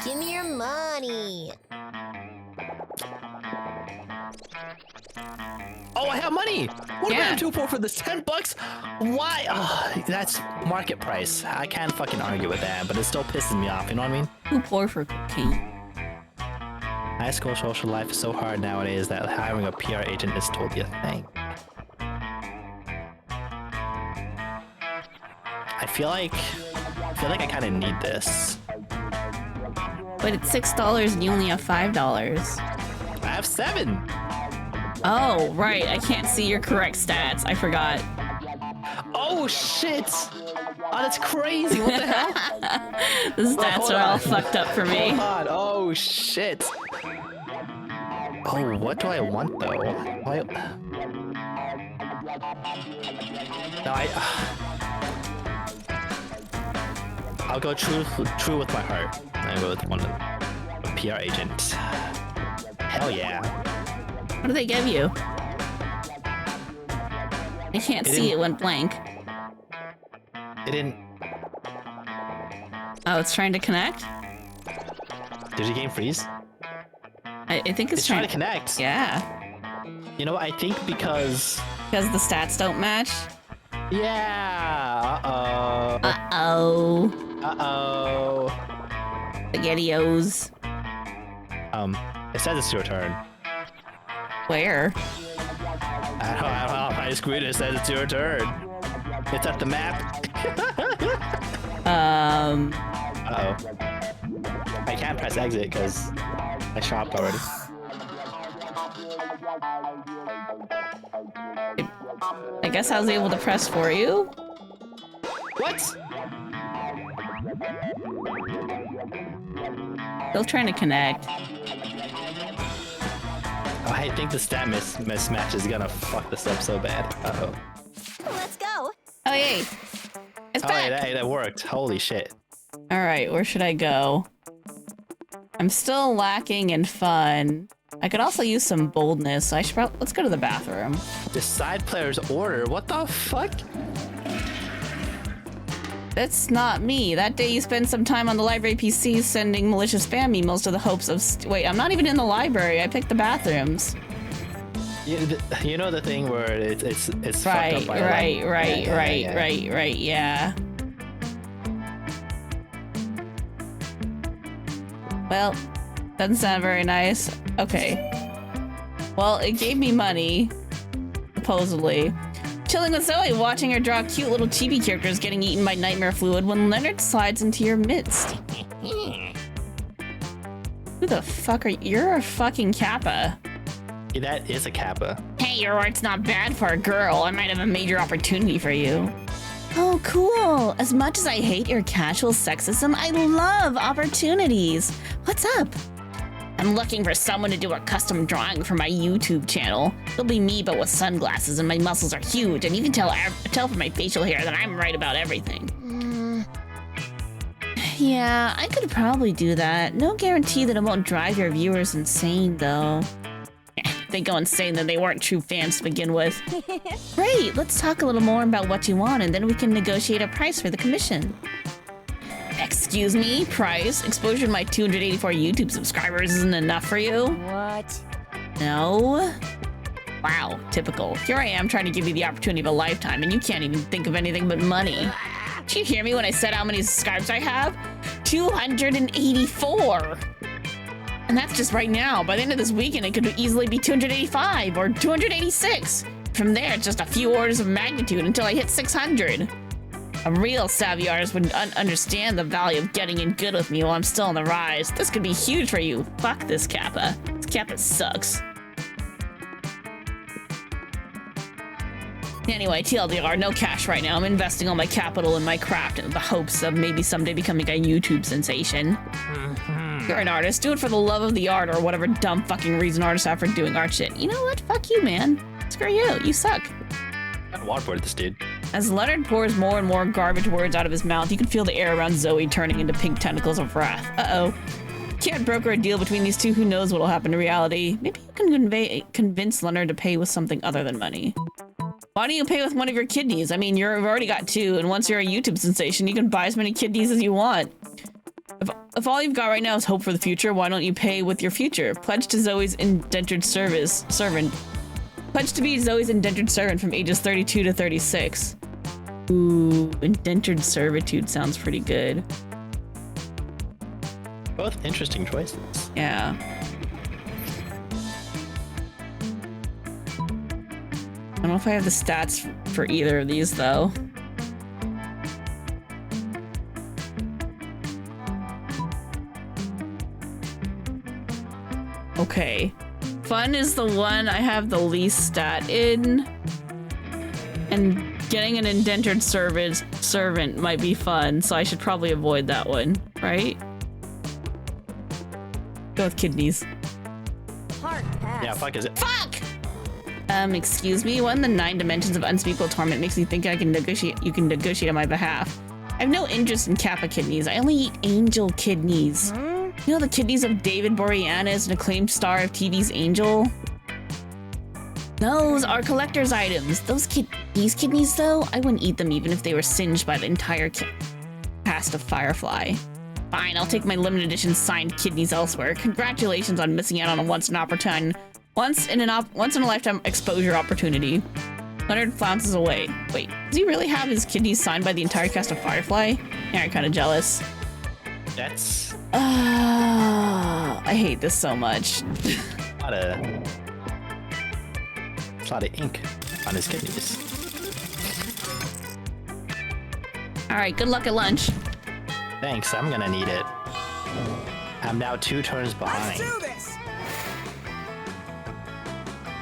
Give me your money. Oh, I have money! What Yeah. am I 2 for this? 10 bucks? Why? Oh, that's market price. I can't fucking argue with that, but it still pisses me off, you know what I mean? Too poor for cocaine. High school social life is so hard nowadays that hiring a PR agent is totally a thing. I feel like I kind of need this. But it's $6 and you only have $5. I have 7. Oh, right. I can't see your correct stats. I forgot. Oh shit! Oh, that's crazy. What the hell? The stats hold are all on. fucked up for me. Hold on. Oh shit. Oh, what do I want though? No, I'll go true with my heart. I'll go with a PR agent. Hell yeah. What do they give you? I can't It see. didn't- It went blank. It didn't. Oh, it's trying to connect? Did your game freeze? I think it's It's trying to connect. Yeah. You know what? I think because. Because the stats don't match? Yeah. Uh-oh. Uh-oh. Uh-oh. Spaghettios. It says it's your turn. Where? I don't know. My screen it says it's your turn. It's at the map. Uh-oh. I can't press exit because I shopped already. I guess I was able to press for you? What? Still trying to connect. Oh, I think the stat mismatch is gonna fuck this up so bad. Uh-oh. Let's go. Oh, yay. It's Oh, back. yeah, that worked. Holy shit. All right, where should I go? I'm still lacking in fun. I could also use some boldness, so I should probably... Let's go to the bathroom. Decide player's order. What the fuck? That's not me. That day you spent some time on the library PC sending malicious spam emails to the hopes of... Wait, I'm not even in the library. I picked the bathrooms. You know the thing where it's Right, fucked up by right, like- right, yeah, right, yeah. right, yeah. Well, doesn't sound very nice. Okay. Well, it gave me money, supposedly. Chilling with Zoe, watching her draw cute little chibi characters getting eaten by nightmare fluid when Leonard slides into your midst. Who the fuck are you? You're a fucking Kappa. Yeah, that is a Kappa. Hey, your art's not bad for a girl. I might have a major opportunity for you. Oh, cool. As much as I hate your casual sexism, I love opportunities. What's up? I'm looking for someone to do a custom drawing for my YouTube channel. It'll be me, but with sunglasses, and my muscles are huge, and you can tell from my facial hair that I'm right about everything. Yeah, I could probably do that. No guarantee that it won't drive your viewers insane, though. They go insane that they weren't true fans to begin with. Great, let's talk a little more about what you want, and then we can negotiate a price for the commission. Excuse me, price? Exposure to my 284 YouTube subscribers isn't enough for you? What? No? Wow, typical. Here I am trying to give you the opportunity of a lifetime, and you can't even think of anything but money. Did you hear me when I said how many subscribers I have? 284! And that's just right now. By the end of this weekend, it could easily be 285 or 286. From there, it's just a few orders of magnitude until I hit 600. A real savvy artist would understand the value of getting in good with me while I'm still on the rise. This could be huge for you. Fuck this Kappa. This Kappa sucks. Anyway, TLDR, no cash right now. I'm investing all my capital in my craft in the hopes of maybe someday becoming a YouTube sensation. You're an artist. Do it for the love of the art or whatever dumb fucking reason artists have for doing art shit. You know what? Fuck you, man. Screw you. You suck. I waterboarded this dude. As Leonard pours more and more garbage words out of his mouth, you can feel the air around Zoe turning into pink tentacles of wrath. Uh-oh. Can't broker a deal between these two. Who knows what'll happen in reality? Maybe you can convince Leonard to pay with something other than money. Why don't you pay with one of your kidneys? I mean, you've already got 2, and once you're a YouTube sensation, you can buy as many kidneys as you want. If all you've got right now is hope for the future, why don't you pay with your future? Pledge to Zoe's indentured servant. Pledge to be Zoe's indentured servant from ages 32 to 36. Ooh, indentured servitude sounds pretty good. Both interesting choices. Yeah. I don't know if I have the stats for either of these, though. Okay. Fun is the one I have the least stat in. And getting an indentured servant might be fun, so I should probably avoid that one, right? Go with kidneys. Hard pass. Yeah, fuck is it? Fuck! Excuse me, what in the 9 dimensions of unspeakable torment makes you think you can negotiate on my behalf? I have no interest in Kappa kidneys. I only eat angel kidneys. You know the kidneys of David Boreanaz, an acclaimed star of TV's Angel? Those are collector's items. These kidneys, though, I wouldn't eat them even if they were singed by the entire cast of Firefly. Fine, I'll take my limited edition signed kidneys elsewhere. Congratulations on missing out on a once in a lifetime exposure opportunity. Leonard flounces away. Wait, does he really have his kidneys signed by the entire cast of Firefly? Yeah, I'm kind of jealous. That's I hate this so much. a lot of ink on his kidneys. All right, good luck at lunch. Thanks, I'm gonna need it. I'm now 2 turns Let's behind. do this.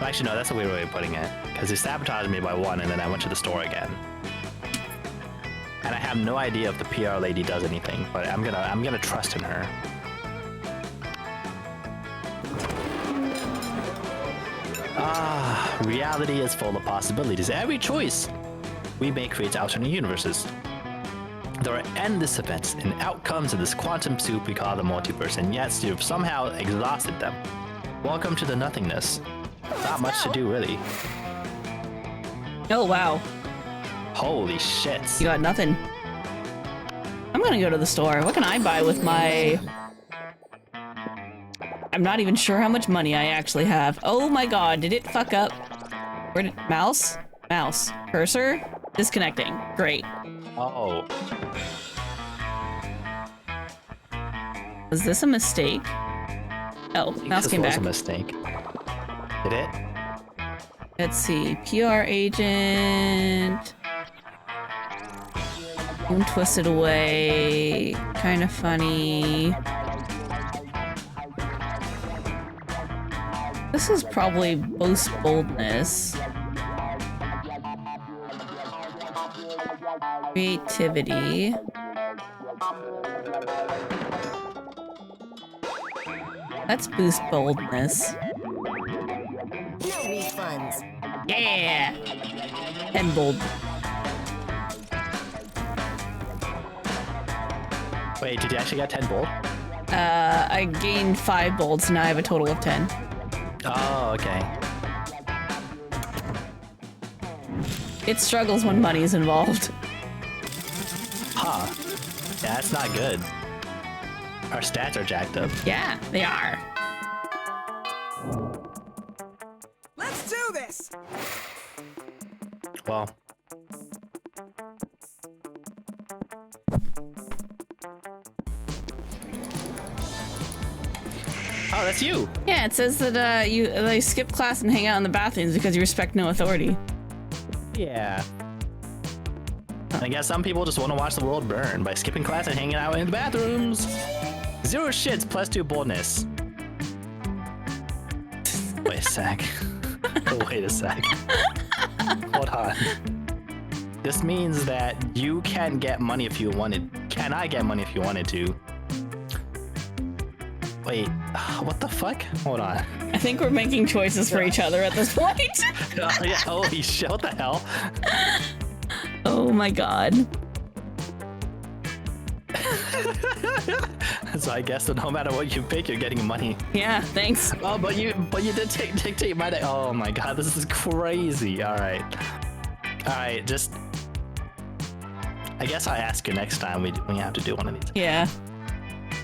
Actually, no, that's a weird way of putting it. Because he sabotaged me by 1, and then I went to the store again. And I have no idea if the PR lady does anything, but I'm gonna trust in her. Reality is full of possibilities. Every choice we make creates alternate universes. There are endless events and outcomes in this quantum soup we call the multiverse, and yet you've somehow exhausted them. Welcome to the nothingness. Not much to do, really. Oh, wow. Holy shit. You got nothing. I'm gonna go to the store. What can I buy with my... I'm not even sure how much money I actually have. Oh my god, did it fuck up? Where did... Mouse? Mouse. Cursor? Disconnecting. Great. Oh. Was this a mistake? Oh, mouse came back. This was a mistake. Did it? Let's see. PR agent. Boom twisted away. Kind of funny. This is probably boast boldness. Creativity. Let's boost boldness. No refunds. Yeah! And bold. Wait, did you actually get 10 bold? I gained 5 bolds, now I have a total of 10. Oh, okay. It struggles when money is involved. Huh. Yeah, that's not good. Our stats are jacked up. Yeah, they are. Let's do this. Well. Oh, that's you! Yeah, it says that they skip class and hang out in the bathrooms because you respect no authority. Yeah. I guess some people just want to watch the world burn by skipping class and hanging out in the bathrooms. 0 shits plus 2 boldness. Wait a sec. Wait a sec. Hold on. This means that you can get money if you wanted. Can I get money if you wanted to? Wait, what the fuck? Hold on. I think we're making choices for each other at this point. Oh, yeah, holy shit, what the hell? Oh my god. So I guess that no matter what you pick, you're getting money. Yeah, thanks. Oh, but you did dictate my day. Oh my god, this is crazy. All right, just. I guess I'll ask you next time we have to do one of these. Yeah.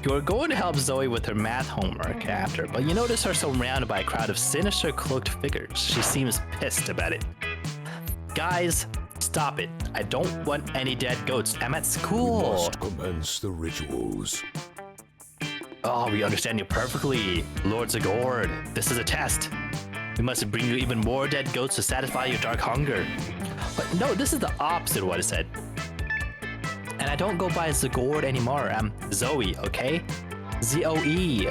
You're going to help Zoe with her math homework after, but you notice her surrounded by a crowd of sinister cloaked figures. She seems pissed about it. Guys, stop it. I don't want any dead goats. I'm at school. Must commence the rituals. Oh, we understand you perfectly, Lord Zagord. This is a test. We must bring you even more dead goats to satisfy your dark hunger. But no, this is the opposite of what I said. And I don't go by Zagord anymore. I'm Zoe, okay? Z-O-E.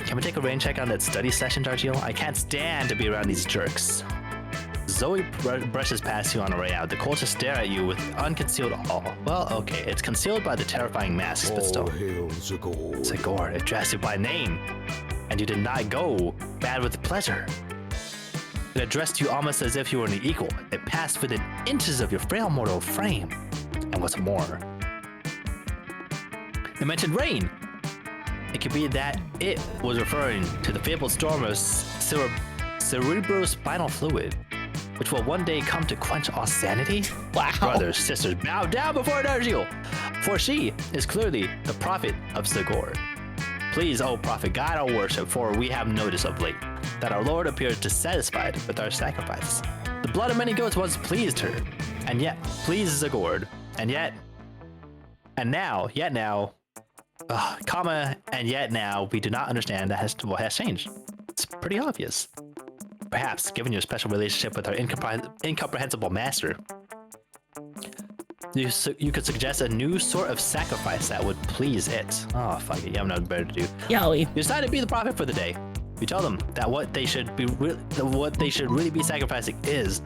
Can we take a rain check on that study session, Dargil? I can't stand to be around these jerks. Zoe brushes past you on her way out. The cultists stare at you with unconcealed awe. Well, okay, it's concealed by the terrifying masks, but still. All hail Zagord. Zagord addressed you by name, and you did not go bad with pleasure. It addressed you almost as if you were an equal. It passed within inches of your frail mortal frame. And what's more, it mentioned rain. It could be that it was referring to the fabled storm of cerebrospinal fluid, which will one day come to quench all sanity. Wow. Brothers, sisters, bow down before Dargil, for she is clearly the prophet of Zagord. Please, O prophet, guide our worship, for we have noticed of late that our Lord appears dissatisfied with our sacrifice. The blood of many goats once pleased her, and yet pleased Zagord, and yet now, we do not understand what has changed. It's pretty obvious. Perhaps, given your special relationship with our incomprehensible master, you could suggest a new sort of sacrifice that would please it. Oh, fuck it, you have nothing better to do. Yowie. You decide to be the prophet for the day. You tell them that what they should really be sacrificing is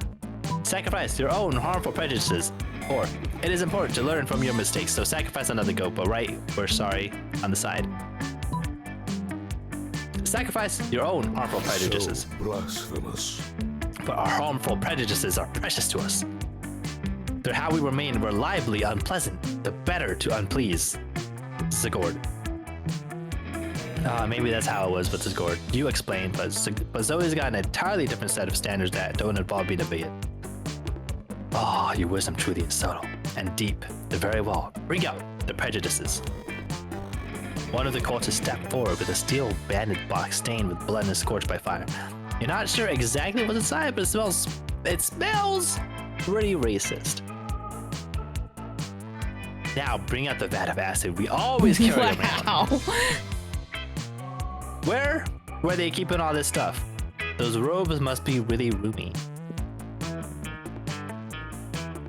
sacrifice your own harmful prejudices. Or, it is important to learn from your mistakes, so sacrifice another goat, but write, we're sorry, on the side. Sacrifice your own harmful prejudices. So blasphemous. But our harmful prejudices are precious to us. They're how we remain reliably unpleasant, the better to unplease. Zagord. Maybe that's how it was with Zagord. You explain, but Zoe's got an entirely different set of standards that don't involve being a bigot. Oh, your wisdom truly is subtle and deep. They're very well. Bring out the prejudices. One of the cultists stepped forward with a steel-banded box stained with blood and scorched by fire. You're not sure exactly what's inside, but it smells pretty racist. Now bring out the vat of acid we always carry around. Wow. Where were they keeping all this stuff? Those robes must be really roomy.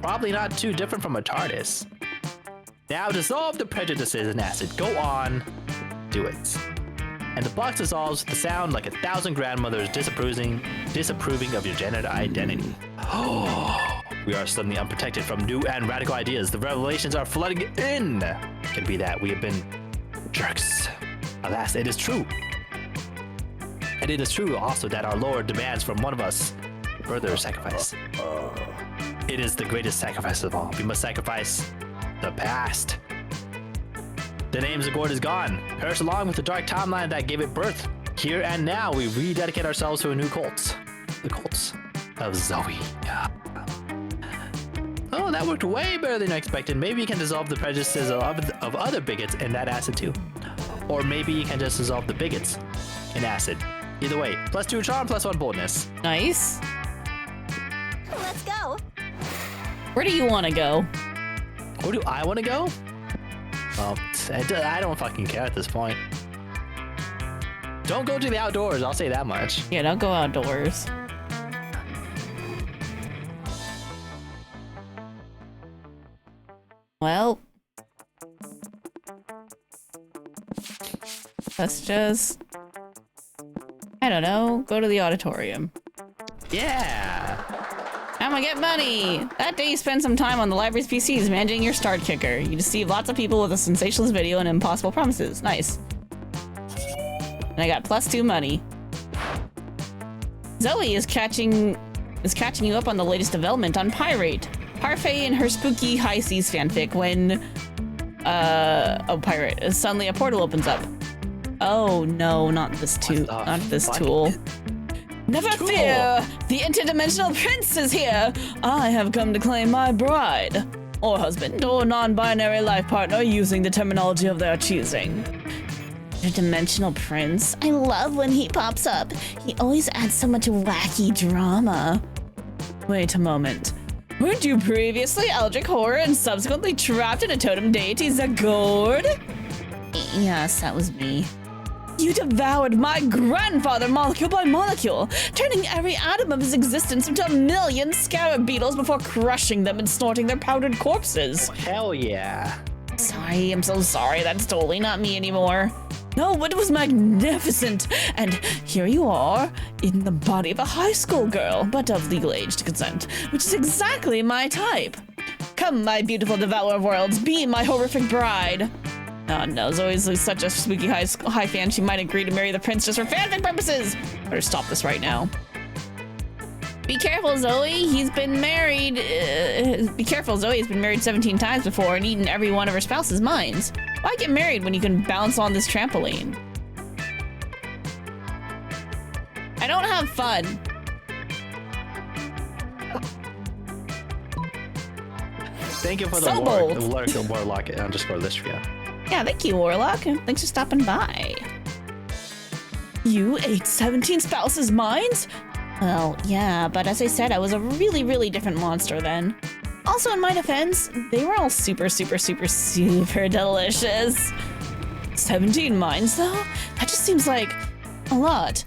Probably not too different from a TARDIS. Now dissolve the prejudices in acid. Go on, do it. And the box dissolves with the sound like 1,000 grandmothers disapproving of your gender identity. Oh, we are suddenly unprotected from new and radical ideas. The revelations are flooding in. Could be that we have been jerks. Alas, it is true. And it is true also that our Lord demands from one of us further sacrifice. It is the greatest sacrifice of all. We must sacrifice the past. The name Zagord is gone. Perish along with the dark timeline that gave it birth. Here and now, we rededicate ourselves to a new cult. The cults of Zoe. Oh, that worked way better than I expected. Maybe you can dissolve the prejudices of other bigots in that acid too. Or maybe you can just dissolve the bigots in acid. Either way, +2 charm, +1 boldness. Nice. Let's go. Where do you want to go? Where do I want to go? Well, I don't fucking care at this point. Don't go to the outdoors, I'll say that much. Yeah, don't go outdoors. Well, let's just, I don't know, go to the auditorium. Yeah. I'm gonna get money. That day you spend some time on the library's PCs managing your start kicker. You deceive lots of people with a sensationalist video and impossible promises. Nice. And I got +2 money. Zoe is catching you up on the latest development on Pirate. Parfait and her spooky high seas fanfic when Pirate. Suddenly a portal opens up. Oh no, not this tool. Never fear! The interdimensional prince is here! I have come to claim my bride, or husband, or non-binary life partner using the terminology of their choosing. Interdimensional prince? I love when he pops up. He always adds so much wacky drama. Wait a moment. Weren't you previously Eldritch Horror and subsequently trapped in a totem deity Zagord? Yes, that was me. You devoured my grandfather molecule by molecule, turning every atom of his existence into a million scarab beetles before crushing them and snorting their powdered corpses. Hell yeah. Sorry, I'm so sorry. That's totally not me anymore. No, but it was magnificent. And here you are, in the body of a high school girl, but of legal age to consent, which is exactly my type. Come, my beautiful devourer of worlds, be my horrific bride. Oh no, Zoe's such a spooky high fan, she might agree to marry the prince just for fanfic purposes. Better stop this right now. Be careful, Zoe. He's been married. Be careful, Zoe has been married 17 times before and eaten every one of her spouse's minds. Why get married when you can bounce on this trampoline? I don't have fun. Thank you for the So bold. Warlock _ Lystria. Yeah, thank you, Warlock. Thanks for stopping by. You ate 17 spouses' minds? Well, yeah, but as I said, I was a really, really different monster then. Also, in my defense, they were all super, super, super, super delicious. 17 minds, though? That just seems like a lot.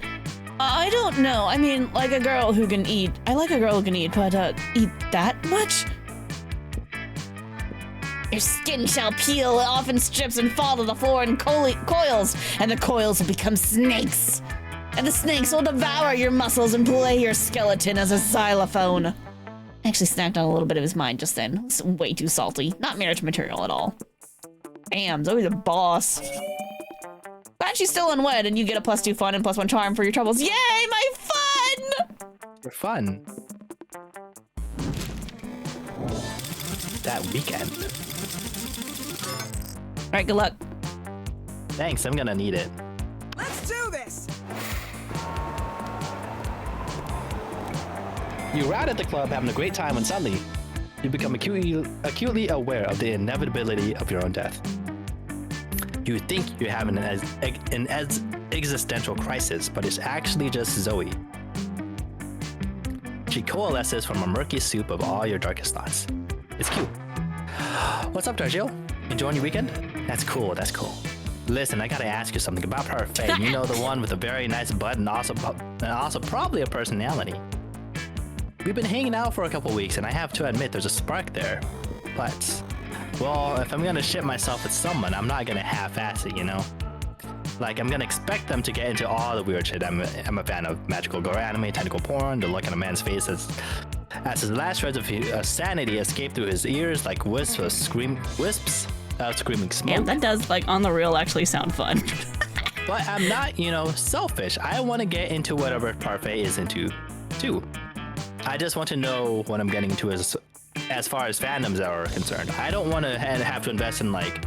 I don't know. I mean, like a girl who can eat. I like a girl who can eat, but eat that much? Your skin shall peel off in strips and fall to the floor in coils, and the coils will become snakes. And the snakes will devour your muscles and play your skeleton as a xylophone. I actually snacked on a little bit of his mind just then. It's way too salty. Not marriage material at all. Damn, Zoe's a boss. Glad she's still unwed and you get a +2 fun and +1 charm for your troubles. Yay, my fun! You're fun. That weekend. All right, good luck. Thanks, I'm gonna need it. Let's do this! You're out at the club having a great time when suddenly you become acutely aware of the inevitability of your own death. You think you're having an existential crisis, but it's actually just Zoe. She coalesces from a murky soup of all your darkest thoughts. It's cute. What's up, Dargio? Enjoying your weekend? That's cool, that's cool. Listen, I gotta ask you something about Parfait. You know, the one with a very nice butt and also probably a personality. We've been hanging out for a couple weeks, and I have to admit there's a spark there. But, well, if I'm gonna ship myself with someone, I'm not gonna half-ass it, you know? Like, I'm gonna expect them to get into all the weird shit. I'm a fan of magical gore anime, tentacle porn, the look on a man's face as his last shreds of sanity escape through his ears like wisps of screaming smoke. Yeah, that does, like, on the real actually sound fun. But I'm not, you know, selfish. I want to get into whatever Parfait is into, too. I just want to know what I'm getting into as far as fandoms are concerned. I don't want to have to invest in, like,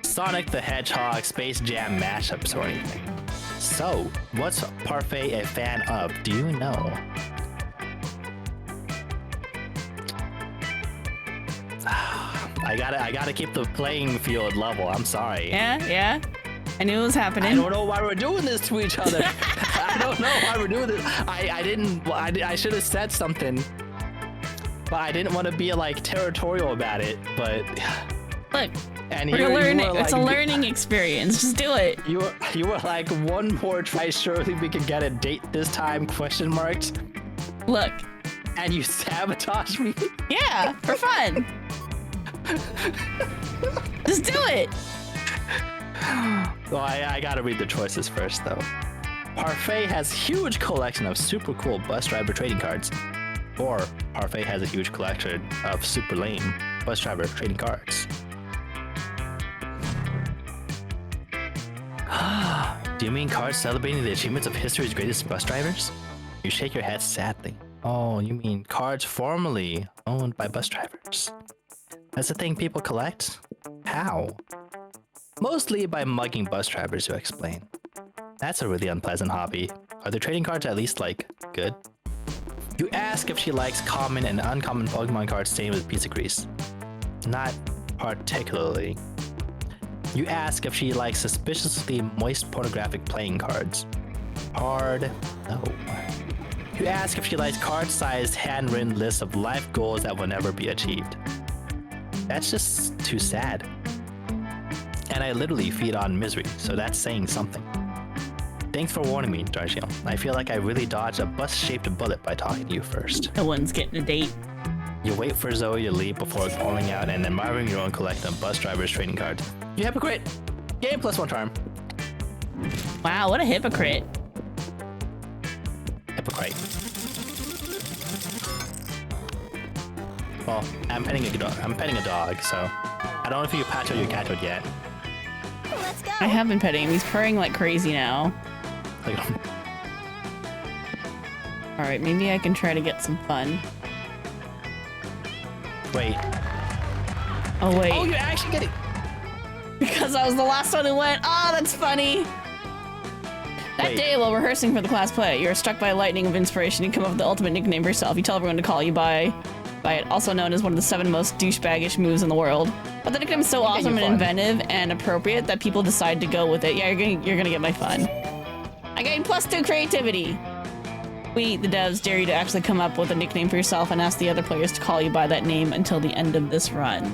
Sonic the Hedgehog Space Jam mashups or anything. So, what's Parfait a fan of? Do you know? I gotta keep the playing field level. I'm sorry. Yeah. I knew it was happening. I don't know why we're doing this to each other. I don't know why we're doing this. I should have said something, but I didn't want to be like territorial about it. But look, and we're learning. It's a learning experience. Just do it. You were like, one more try, surely we can get a date this time? ? Look. And you sabotage me. Yeah, for fun. Just do it. Well, I gotta read the choices first, though. Parfait has huge collection of super cool bus driver trading cards. Or Parfait has a huge collection of super lame bus driver trading cards. Do you mean cards celebrating the achievements of history's greatest bus drivers? You shake your head sadly. Oh, you mean cards formerly owned by bus drivers. That's the thing people collect? How? Mostly by mugging bus drivers, you explain. That's a really unpleasant hobby. Are the trading cards at least, like, good? You ask if she likes common and uncommon Pokemon cards stained with pizza grease. Not particularly. You ask if she likes suspiciously moist pornographic playing cards. Hard no. You ask if she likes card-sized handwritten lists of life goals that will never be achieved. That's just too sad. And I literally feed on misery, so that's saying something. Thanks for warning me, Dargio. I feel like I really dodged a bus-shaped bullet by talking to you first. No one's getting a date. You wait for Zoe to leave before pulling out and admiring your own collection of bus drivers' trading cards. You hypocrite! Game +1 charm. Wow, what a hypocrite. Hypocrite. Well, I'm petting a dog, so I don't know if you patched your cat toad yet. Let's go. I have been petting him. He's purring like crazy now. Like, Alright, maybe I can try to get some fun. wait. Oh, wait. Oh, you're actually getting. Because I was the last one who went. Oh, that's funny. That Wait. day, while rehearsing for the class play, you're struck by a lightning of inspiration. You come up with the ultimate nickname for yourself. You tell everyone to call you by it, also known as one of the 7 most douchebaggish moves in the world. But the nickname is so awesome and inventive and appropriate that people decide to go with it. Yeah, you're gonna get my fun. I gained +2 creativity. We, the devs, dare you to actually come up with a nickname for yourself and ask the other players to call you by that name until the end of this run.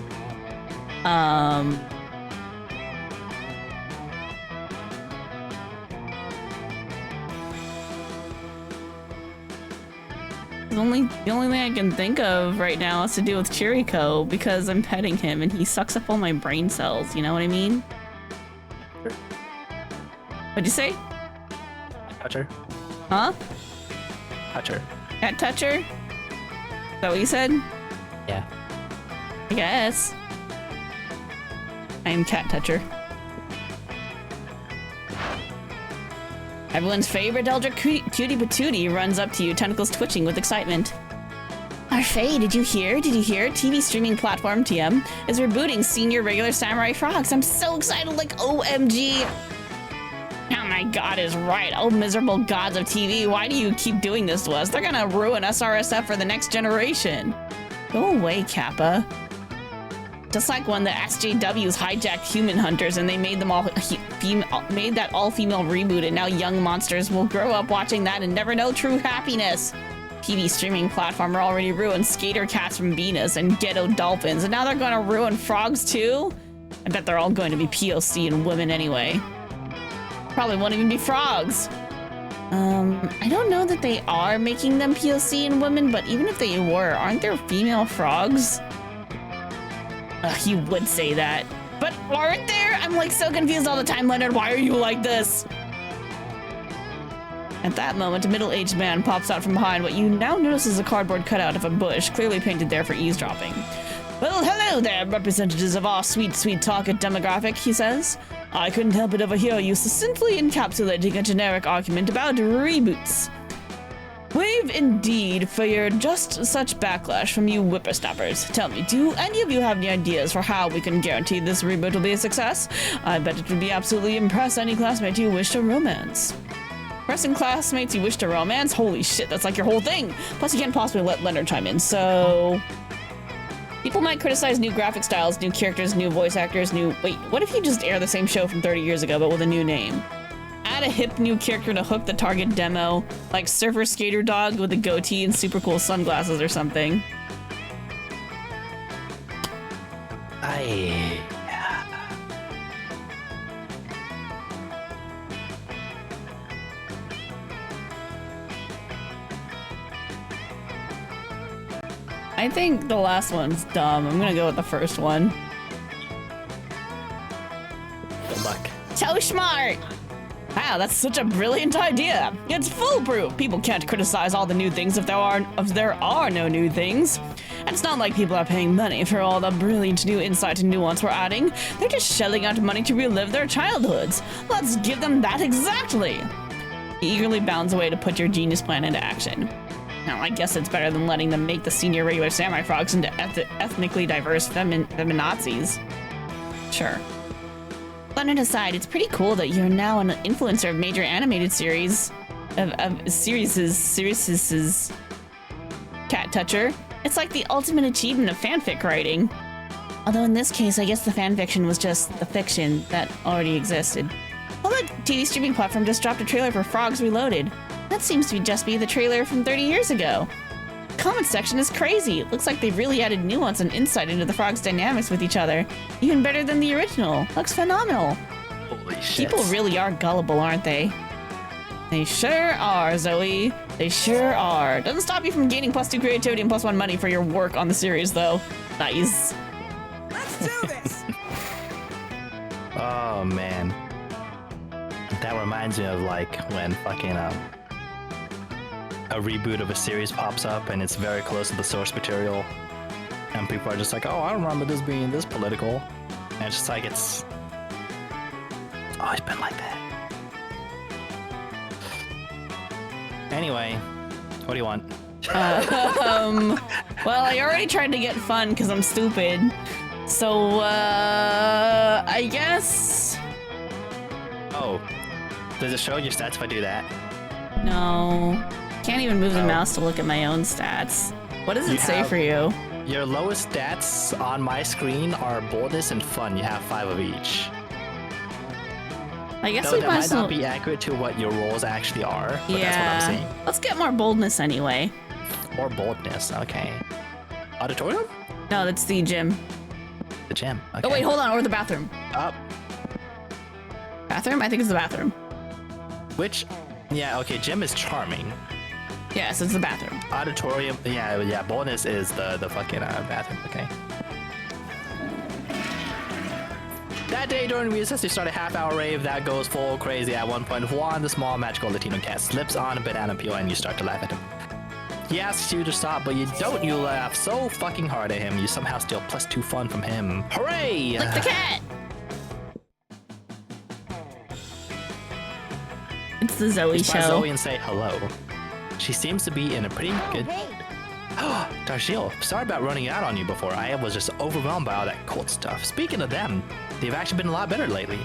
The only thing I can think of right now has to do with Chirico because I'm petting him and he sucks up all my brain cells, you know what I mean? What'd you say? Touch her. Huh? Touch her. Cat toucher? Is that what you said? Yeah. I guess. I am cat toucher. Everyone's favorite Eldritch Cutie Patootie runs up to you, tentacles twitching with excitement. Arfei, did you hear? Did you hear? TV streaming platform TM is rebooting Senior Regular Samurai Frogs. I'm so excited, like OMG. Oh my god is right. Oh, miserable gods of TV, why do you keep doing this to us? They're gonna ruin SRSF for the next generation. Go away, Kappa. Just like when the SJWs hijacked Human Hunters and they made them made that all-female reboot, and now young monsters will grow up watching that and never know true happiness. TV streaming platform already ruined Skater Cats from Venus and Ghetto Dolphins, and now they're gonna ruin frogs too? I bet they're all going to be POC and women anyway. Probably won't even be frogs. I don't know that they are making them POC and women, but even if they were, aren't there female frogs? Ugh, you would say that. But aren't there? I'm like so confused all the time, Leonard. Why are you like this? At that moment, a middle-aged man pops out from behind what you now notice is a cardboard cutout of a bush, clearly painted there for eavesdropping. Well, hello there, representatives of our sweet, sweet target demographic, he says. I couldn't help but overhear you succinctly encapsulating a generic argument about reboots. We've indeed feared just such backlash from you whippersnappers. Tell me, do any of you have any ideas for how we can guarantee this reboot will be a success? I bet it would be absolutely impress any classmate you wish to romance. Impressing classmates you wish to romance? Holy shit, that's like your whole thing. Plus you can't possibly let Leonard chime in, so... People might criticize new graphic styles, new characters, new voice actors, Wait, what if you just air the same show from 30 years ago, but with a new name? Add a hip new character to hook the target demo, like Surfer Skater Dog with a goatee and super cool sunglasses or something. I think the last one's dumb. I'm gonna go with the first one. Good luck. So smart! Wow, that's such a brilliant idea. It's foolproof. People can't criticize all the new things if there are no new things. And it's not like people are paying money for all the brilliant new insight and nuance we're adding. They're just shelling out money to relive their childhoods. Let's give them that exactly. He eagerly bounds away to put your genius plan into action. Now, I guess it's better than letting them make the senior regular samurai frogs into ethnically diverse feminazis. Sure. Fun aside, it's pretty cool that you're now an influencer of major animated series series Cat Toucher. It's like the ultimate achievement of fanfic writing. Although in this case, I guess the fanfiction was just the fiction that already existed. Well, the TV streaming platform just dropped a trailer for Frogs Reloaded. That seems to just be the trailer from 30 years ago. The comment section is crazy. It looks like they've really added nuance and insight into the frogs' dynamics with each other. Even better than the original. Looks phenomenal. Holy shit. People really are gullible, aren't they? They sure are, Zoe. They sure are. Doesn't stop you from gaining +2 creativity and +1 money for your work on the series, though. Nice. Let's do this. Oh man. That reminds me of like when fucking a reboot of a series pops up and it's very close to the source material. And people are just like, oh, I don't remember this being this political. And it's just like it's always been like that. Anyway, what do you want? Well, I already tried to get fun because I'm stupid. So, I guess... Oh, does it show your stats if I do that? No. Can't even move the mouse to look at my own stats. What does it say for you? Your lowest stats on my screen are boldness and fun. You have 5 of each. I guess Though we that might might as not well... be accurate to what your rolls actually are, but that's what I'm saying. Let's get more boldness anyway. Or boldness, okay. Auditorium? No, that's the gym. The gym, okay. Oh, wait, hold on. Or the bathroom. Up. Bathroom? I think it's the bathroom. Which, yeah, okay, gym is charming. Yes, it's the bathroom. Auditorium, yeah, boldness is the fucking bathroom, okay. That day during recess, they start a half-hour rave that goes full crazy. At one point, Juan, the small magical Latino cat, slips on a banana peel and you start to laugh at him. He asks you to stop, but you don't. You laugh so fucking hard at him, you somehow steal +2 fun from him. Hooray! Lick the cat! It's the Zoe You show. spot Zoe and say hello. She seems to be in a pretty good... Darshil, sorry about running out on you before. I was just overwhelmed by all that cult stuff. Speaking of them, they've actually been a lot better lately.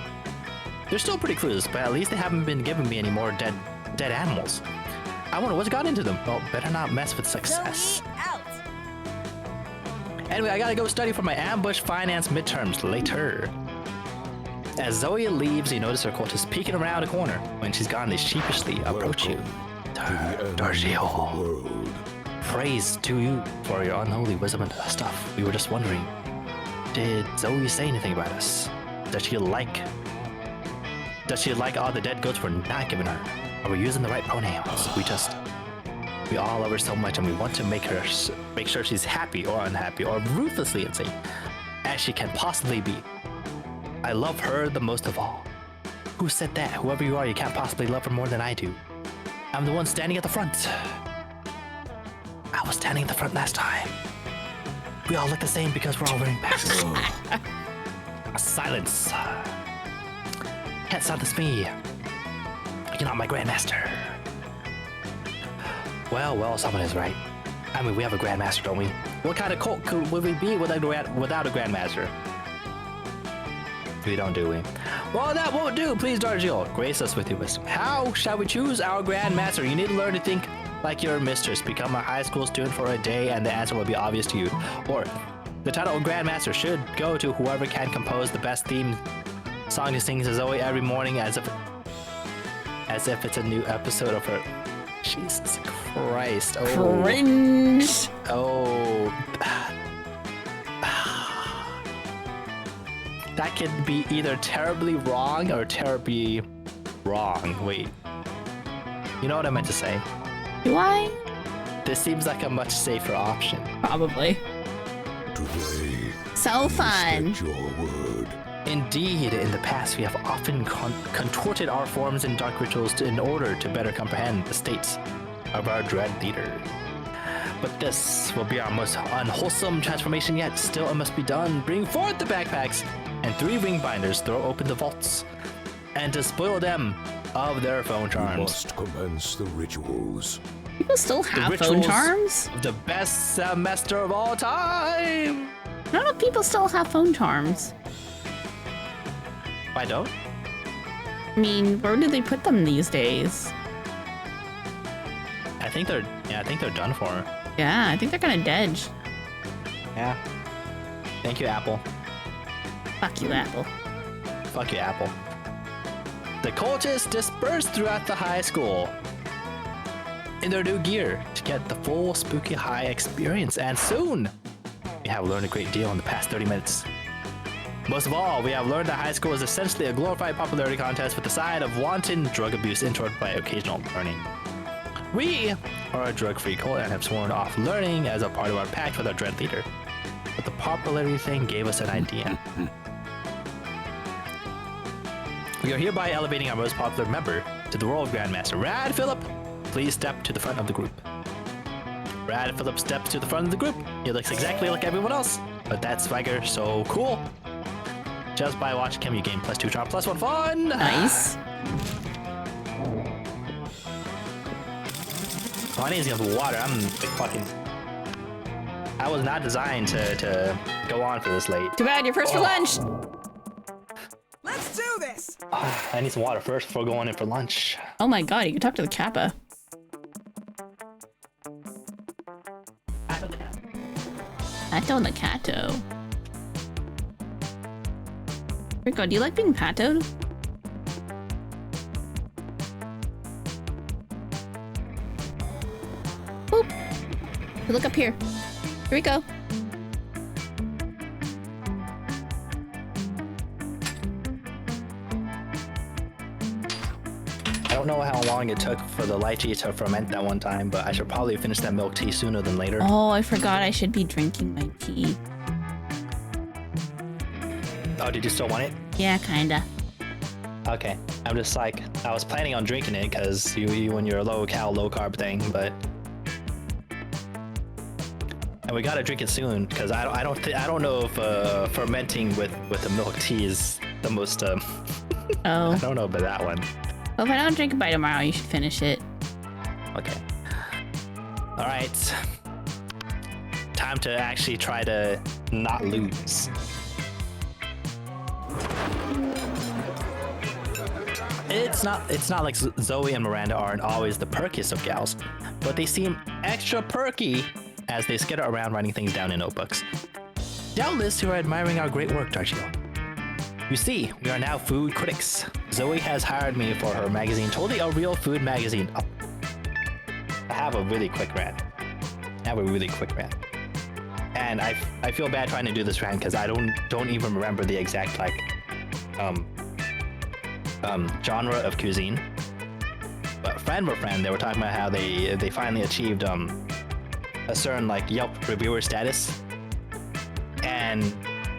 They're still pretty clueless, but at least they haven't been giving me any more dead animals. I wonder what's got into them. Well, better not mess with success. Out. Anyway, I gotta go study for my ambush finance midterms later. As Zoe leaves, you notice her cultist peeking around a corner. When she's gone, they sheepishly approach you. Darshil. World. Praise to you for your unholy wisdom and stuff. We were just wondering, did Zoe say anything about us? Does she like all the dead goats we're not giving her? Are we using the right pronouns? We all love her so much and we want to make sure she's happy or unhappy or ruthlessly insane as she can possibly be. I love her the most of all. Who said that? Whoever you are, you can't possibly love her more than I do. I'm the one standing at the front. I was standing at the front last time. We all look the same because we're all wearing masks. Silence. Can't silence me. You're not my grandmaster. Well, someone is right. I mean, we have a grandmaster, don't we? What kind of cult would we be without a grandmaster? We don't, do we? Well, that won't do. Please, Darshil, grace us with your wisdom. How shall we choose our grandmaster? You need to learn to think like your mistress. Become a high school student for a day, and the answer will be obvious to you. Or, the title of grandmaster should go to whoever can compose the best theme song to sing to Zoe every morning, as if it's a new episode of her. Jesus Christ! Oh. Cringe! Oh. That could be either terribly wrong or terribly wrong. Wait. You know what I meant to say? Do I? This seems like a much safer option. Probably. Today, So fun. respect your word. Indeed, in the past we have often contorted our forms in dark rituals in order to better comprehend the states of our dread leader. But this will be our most unwholesome transformation yet. Still, it must be done. Bring forth the backpacks and 3 ring binders. Throw open the vaults and despoil them of their phone We charms. must commence the rituals. People still The have phone rituals charms? of the best semester of all time. I don't know if people still have phone charms. I don't. I mean, where do they put them these days? I think they're done for. Yeah, I think they're kind of dead. Yeah. Thank you, Apple. Fuck you, Apple. Fuck you, Apple. The cultists dispersed throughout the high school in their new gear to get the full spooky high experience, and soon we have learned a great deal in the past 30 minutes. Most of all, we have learned that high school is essentially a glorified popularity contest with the side of wanton drug abuse interrupted by occasional learning. We are a drug-free cult and have sworn off learning as a part of our pact with our dread leader. But the popularity thing gave us an idea. We are hereby elevating our most popular member to the role of Grandmaster. Rad Phillip, please step to the front of the group. Rad Phillip steps to the front of the group. He looks exactly like everyone else, but that swagger so cool. Just by watching him, you gain +2 charm, +1 fun. Nice. Oh, I need to get some water. I'm like fucking. I was not designed to go on for this late. Too bad, you're first for lunch. Let's do this. I need some water first before going in for lunch. Oh my god, you can talk to the Kappa. Pato and the Cato. Rico, do you like being patoed? Boop. Hey, look up here. Here we go. I don't know how long it took for the lychee to ferment that one time, but I should probably finish that milk tea sooner than later. Oh, I forgot I should be drinking my tea. Oh, did you still want it? Yeah, kinda. Okay. I'm just like, I was planning on drinking it because you and your low cal, low carb thing, but. And we gotta drink it soon because I don't know if fermenting with the milk tea is the most. Oh. I don't know about that one. Well, if I don't drink it by tomorrow, you should finish it. Okay. All right. Time to actually try to not lose. It's not like Zoe and Miranda aren't always the perkiest of gals, but they seem extra perky as they skitter around writing things down in notebooks. Doubtless you are admiring our great work, aren't you? You see, we are now food critics. Zoe has hired me for her magazine, Totally a Real Food Magazine. Oh. I have a really quick rant. And I feel bad trying to do this rant because I don't even remember the exact genre of cuisine. But friend, they were talking about how they finally achieved a certain like Yelp reviewer status. And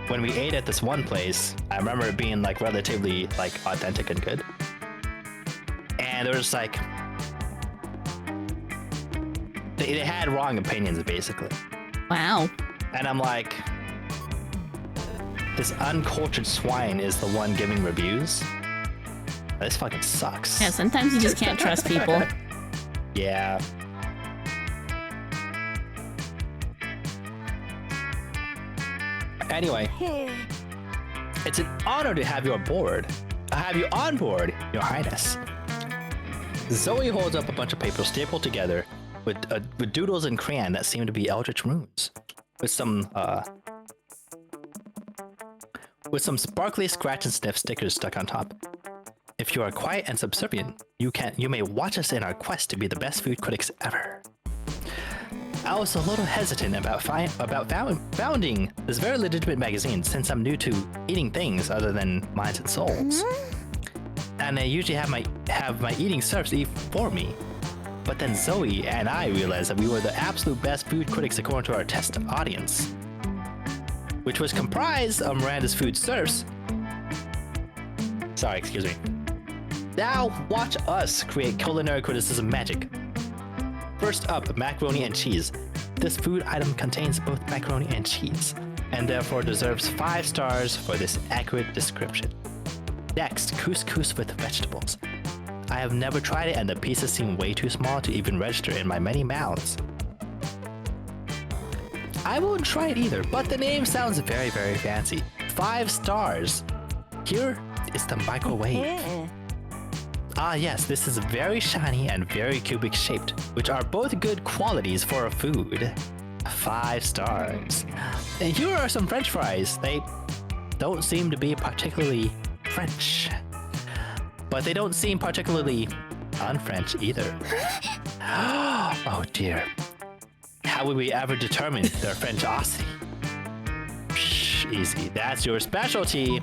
when we ate at this one place, I remember it being like relatively like authentic and good. And there was like they had wrong opinions basically. Wow. And I'm like, this uncultured swine is the one giving reviews. This fucking sucks. Yeah, sometimes you just can't trust people. Yeah. Anyway, it's an honor to have you on board. Your Highness. Zoe holds up a bunch of papers stapled together with doodles and crayon that seem to be eldritch runes, with some sparkly scratch and sniff stickers stuck on top. If you are quiet and subservient, you may watch us in our quest to be the best food critics ever. I was a little hesitant about founding this very legitimate magazine since I'm new to eating things other than minds and souls. And I usually have my eating serfs eat for me. But then Zoe and I realized that we were the absolute best food critics according to our test audience, which was comprised of Miranda's food serfs Sorry, excuse me. Now, watch us create culinary criticism magic. First up, macaroni and cheese. This food item contains both macaroni and cheese, and therefore deserves 5 stars for this accurate description. Next, couscous with vegetables. I have never tried it and the pieces seem way too small to even register in my many mouths. I won't try it either, but the name sounds very, very fancy. 5 stars. Here is the microwave. Ah yes, this is very shiny and very cubic shaped, which are both good qualities for a food. 5 stars. And here are some French fries. They don't seem to be particularly French, but they don't seem particularly un-French either. Oh dear. How will we ever determine their Frenchosity? Psh, easy, that's your specialty.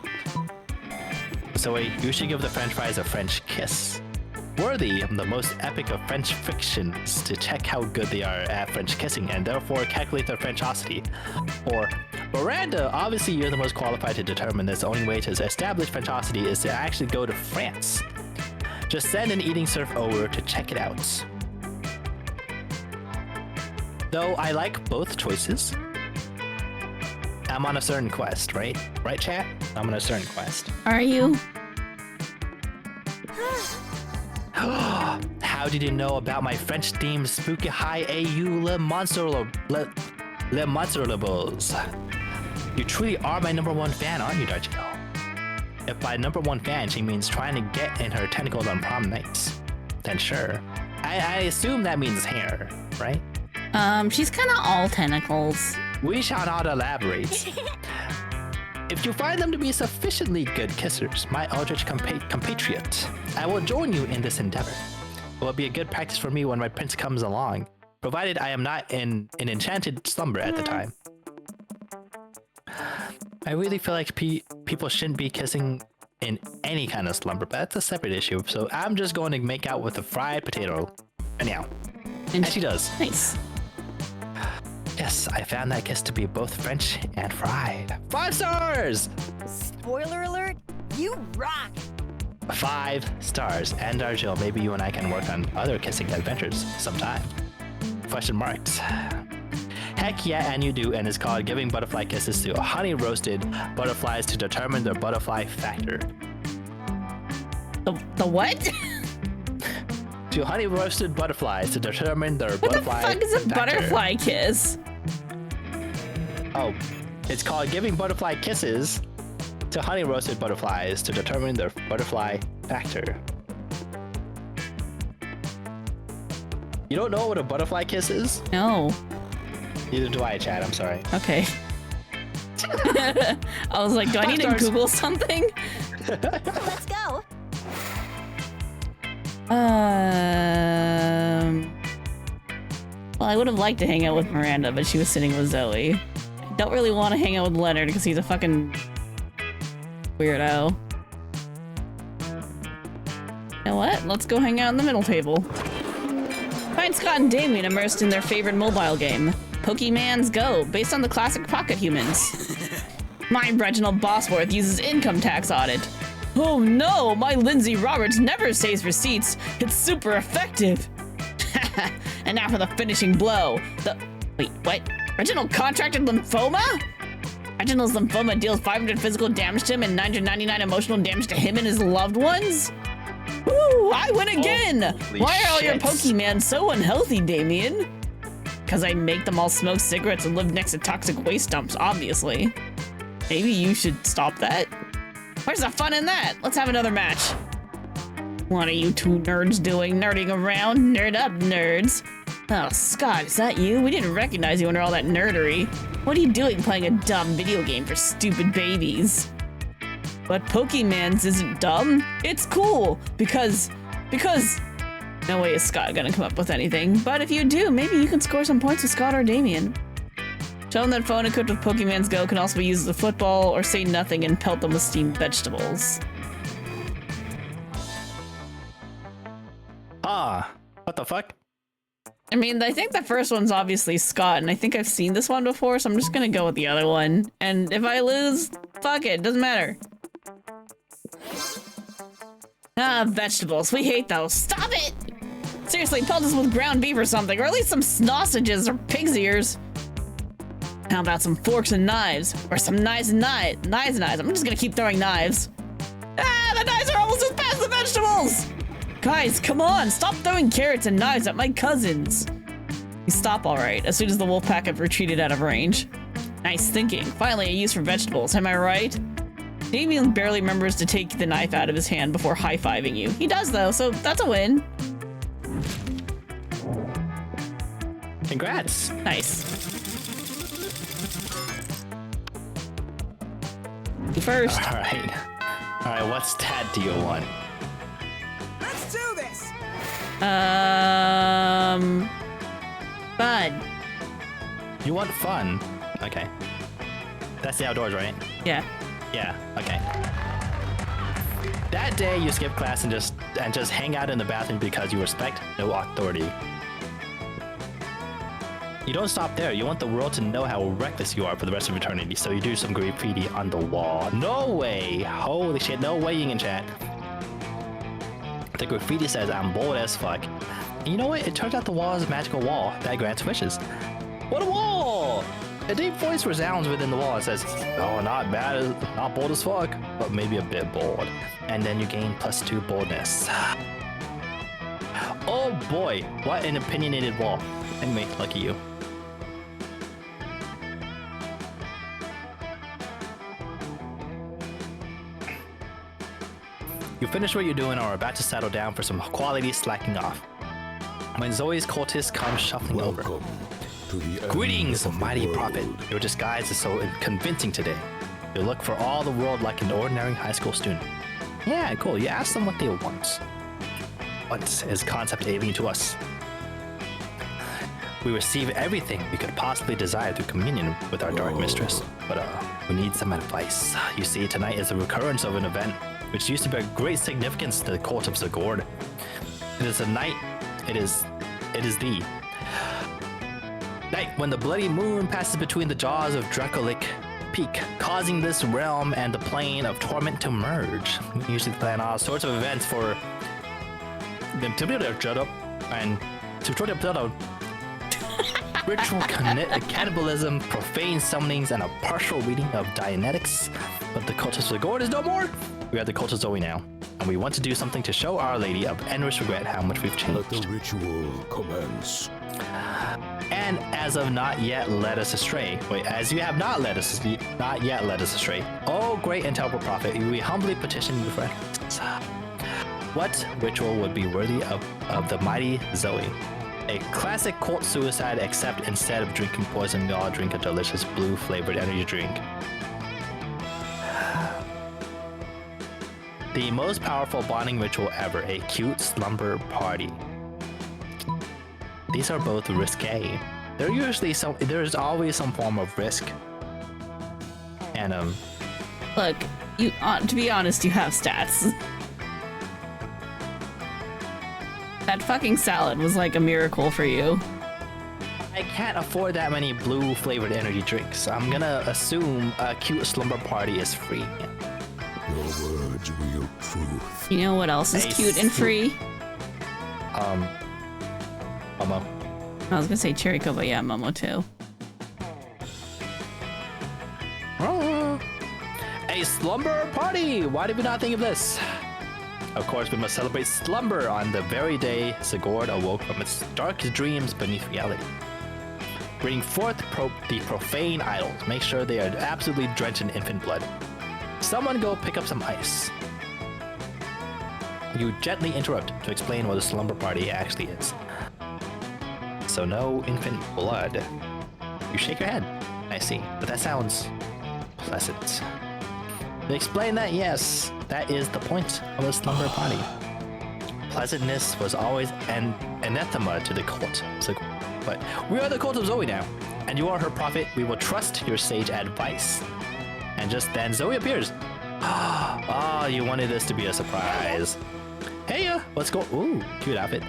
So wait, you should give the French fries a French kiss. Worthy of the most epic of French fictions to check how good they are at French kissing and therefore calculate their Frenchosity. Or, Miranda, obviously you're the most qualified to determine this. The only way to establish Frenchosity is to actually go to France. Just send an eating surf over to check it out. Though I like both choices, I'm on a certain quest, right? Right, chat? I'm on a certain quest. Are you? How did you know about my French-themed spooky high AU Le Monsterables? You truly are my #1 fan, aren't you, Darchino? If by #1 fan she means trying to get in her tentacles on prom nights, then sure. I assume that means hair, right? She's kind of all tentacles. We shall not elaborate. If you find them to be sufficiently good kissers, my eldritch compatriot, I will join you in this endeavor. It will be a good practice for me when my prince comes along, provided I am not in an enchanted slumber at the time. I really feel like people shouldn't be kissing in any kind of slumber, but that's a separate issue, so I'm just going to make out with a fried potato. Anyhow. And she does. Nice. Yes, I found that kiss to be both French and fried. 5 stars! Spoiler alert, you rock! 5 stars. And Argil, maybe you and I can work on other kissing adventures sometime. Question marks. Heck yeah, and you do, and it's called giving butterfly kisses to honey roasted butterflies to determine their butterfly factor. The what? To honey roasted butterflies to determine their butterfly factor. What the fuck is a butterfly kiss? Oh, it's called giving butterfly kisses to honey roasted butterflies to determine their butterfly factor. You don't know what a butterfly kiss is? No. Neither do I, Chad. I'm sorry. Okay. I was like, do I need to Google something? Let's go. Well, I would have liked to hang out with Miranda, but she was sitting with Zoe. I don't really want to hang out with Leonard because he's a fucking weirdo. You know what? Let's go hang out in the middle table. Find Scott and Damien immersed in their favorite mobile game, Pokemans Go, based on the classic Pocket Humans. My Reginald Bosworth uses income tax audit. Oh no, my Lindsay Roberts never saves receipts. It's super effective. And now for the finishing blow. Wait, what? Reginald contracted lymphoma? Reginald's lymphoma deals 500 physical damage to him and 999 emotional damage to him and his loved ones? Woo, I win again! Holy Why are all your shit. Pokemon so unhealthy, Damien? Because I make them all smoke cigarettes and live next to toxic waste dumps, obviously. Maybe you should stop that. Where's the fun in that? Let's have another match. What are you two nerds doing? Nerding around? Nerd up, nerds. Oh, Scott, is that you? We didn't recognize you under all that nerdery. What are you doing playing a dumb video game for stupid babies? But Pokemans isn't dumb. It's cool. Because... No way is Scott gonna come up with anything. But if you do, maybe you can score some points with Scott or Damien. Show them that phone equipped with Pokemans Go can also be used as a football, or say nothing and pelt them with steamed vegetables. Ah, what the fuck? I mean, I think the first one's obviously Scott, and I think I've seen this one before, so I'm just gonna go with the other one. And if I lose, fuck it, doesn't matter. Ah, vegetables. We hate those. Stop it! Seriously, pelt us with ground beef or something, or at least some sausages or pig's ears. How about some forks and knives? Or some knives and knives. I'm just gonna keep throwing knives. Ah, the knives are almost as bad as the vegetables! Guys, come on, stop throwing carrots and knives at my cousins. You stop alright, as soon as the wolf pack have retreated out of range. Nice thinking. Finally, a use for vegetables, am I right? Damien barely remembers to take the knife out of his hand before high-fiving you. He does, though, so that's a win. Congrats. Nice. You first. All right, what stat do you want? Let's do this. Bud. You want fun? Okay. That's the outdoors, right? Yeah. Yeah, okay. That day you skip class and just hang out in the bathroom because you respect no authority. You don't stop there. You want the world to know how reckless you are for the rest of eternity, so you do some graffiti on the wall. No way! Holy shit, no weighing in chat. The graffiti says, I'm bold as fuck. And you know what? It turns out the wall is a magical wall that grants wishes. What a wall! A deep voice resounds within the wall and says, oh, not bad, not bold as fuck, but maybe a bit bold. And then you gain +2 boldness. Oh boy, what an opinionated wall. Anyway, lucky you. You finish what you're doing and are about to settle down for some quality slacking off, when Zoe's cultists come shuffling over. Welcome to the end Greetings, of the mighty world. prophet. Your disguise is so convincing today. You look for all the world like an ordinary high school student. Yeah, cool. You ask them what they want. What is concept alien to us? We receive everything we could possibly desire through communion with our dark mistress, but we need some advice. You see, tonight is the recurrence of an event which used to bear great significance to the cult of Zagord. It is a night. It is the night when the bloody moon passes between the jaws of Dracolic Peak, causing this realm and the plane of torment to merge. We usually plan all sorts of events for them to be there, shut up, and to try to ritual cannibalism, profane summonings, and a partial reading of Dianetics. But the cult of Zagord is no more. We are the cult of Zoe now, and we want to do something to show Our Lady of endless regret how much we've Let changed. the ritual commence. And as of not yet led us astray. Wait, as you have not yet led us astray. Oh, great and terrible prophet, we humbly petition you for what ritual would be worthy of the mighty Zoe? A classic cult suicide, except instead of drinking poison, we all drink a delicious blue flavored energy drink. The most powerful bonding ritual ever, a cute slumber party. These are both risque. There's always some form of risk. And Look, you to be honest, you have stats. That fucking salad was like a miracle for you. I can't afford that many blue flavored energy drinks. I'm gonna assume a cute slumber party is free. Your words, real truth. You know what else is Hey, cute and free? Momo. I was gonna say Cheriko, but yeah, Momo too. A slumber party! Why did we not think of this? Of course, we must celebrate slumber on the very day Zagord awoke from its darkest dreams beneath reality. Bring forth the profane idols. Make sure they are absolutely drenched in infant blood. Someone go pick up some ice. You gently interrupt to explain what a slumber party actually is. So no infant blood. You shake your head. I see, but that sounds pleasant. They explain that, yes, that is the point of a slumber party. Pleasantness was always an anathema to the cult. So, but we are the cult of Zoe now, and you are her prophet. We will trust your sage advice. And just then, Zoe appears. Oh, you wanted this to be a surprise. Hey, what's going? Ooh, cute outfit.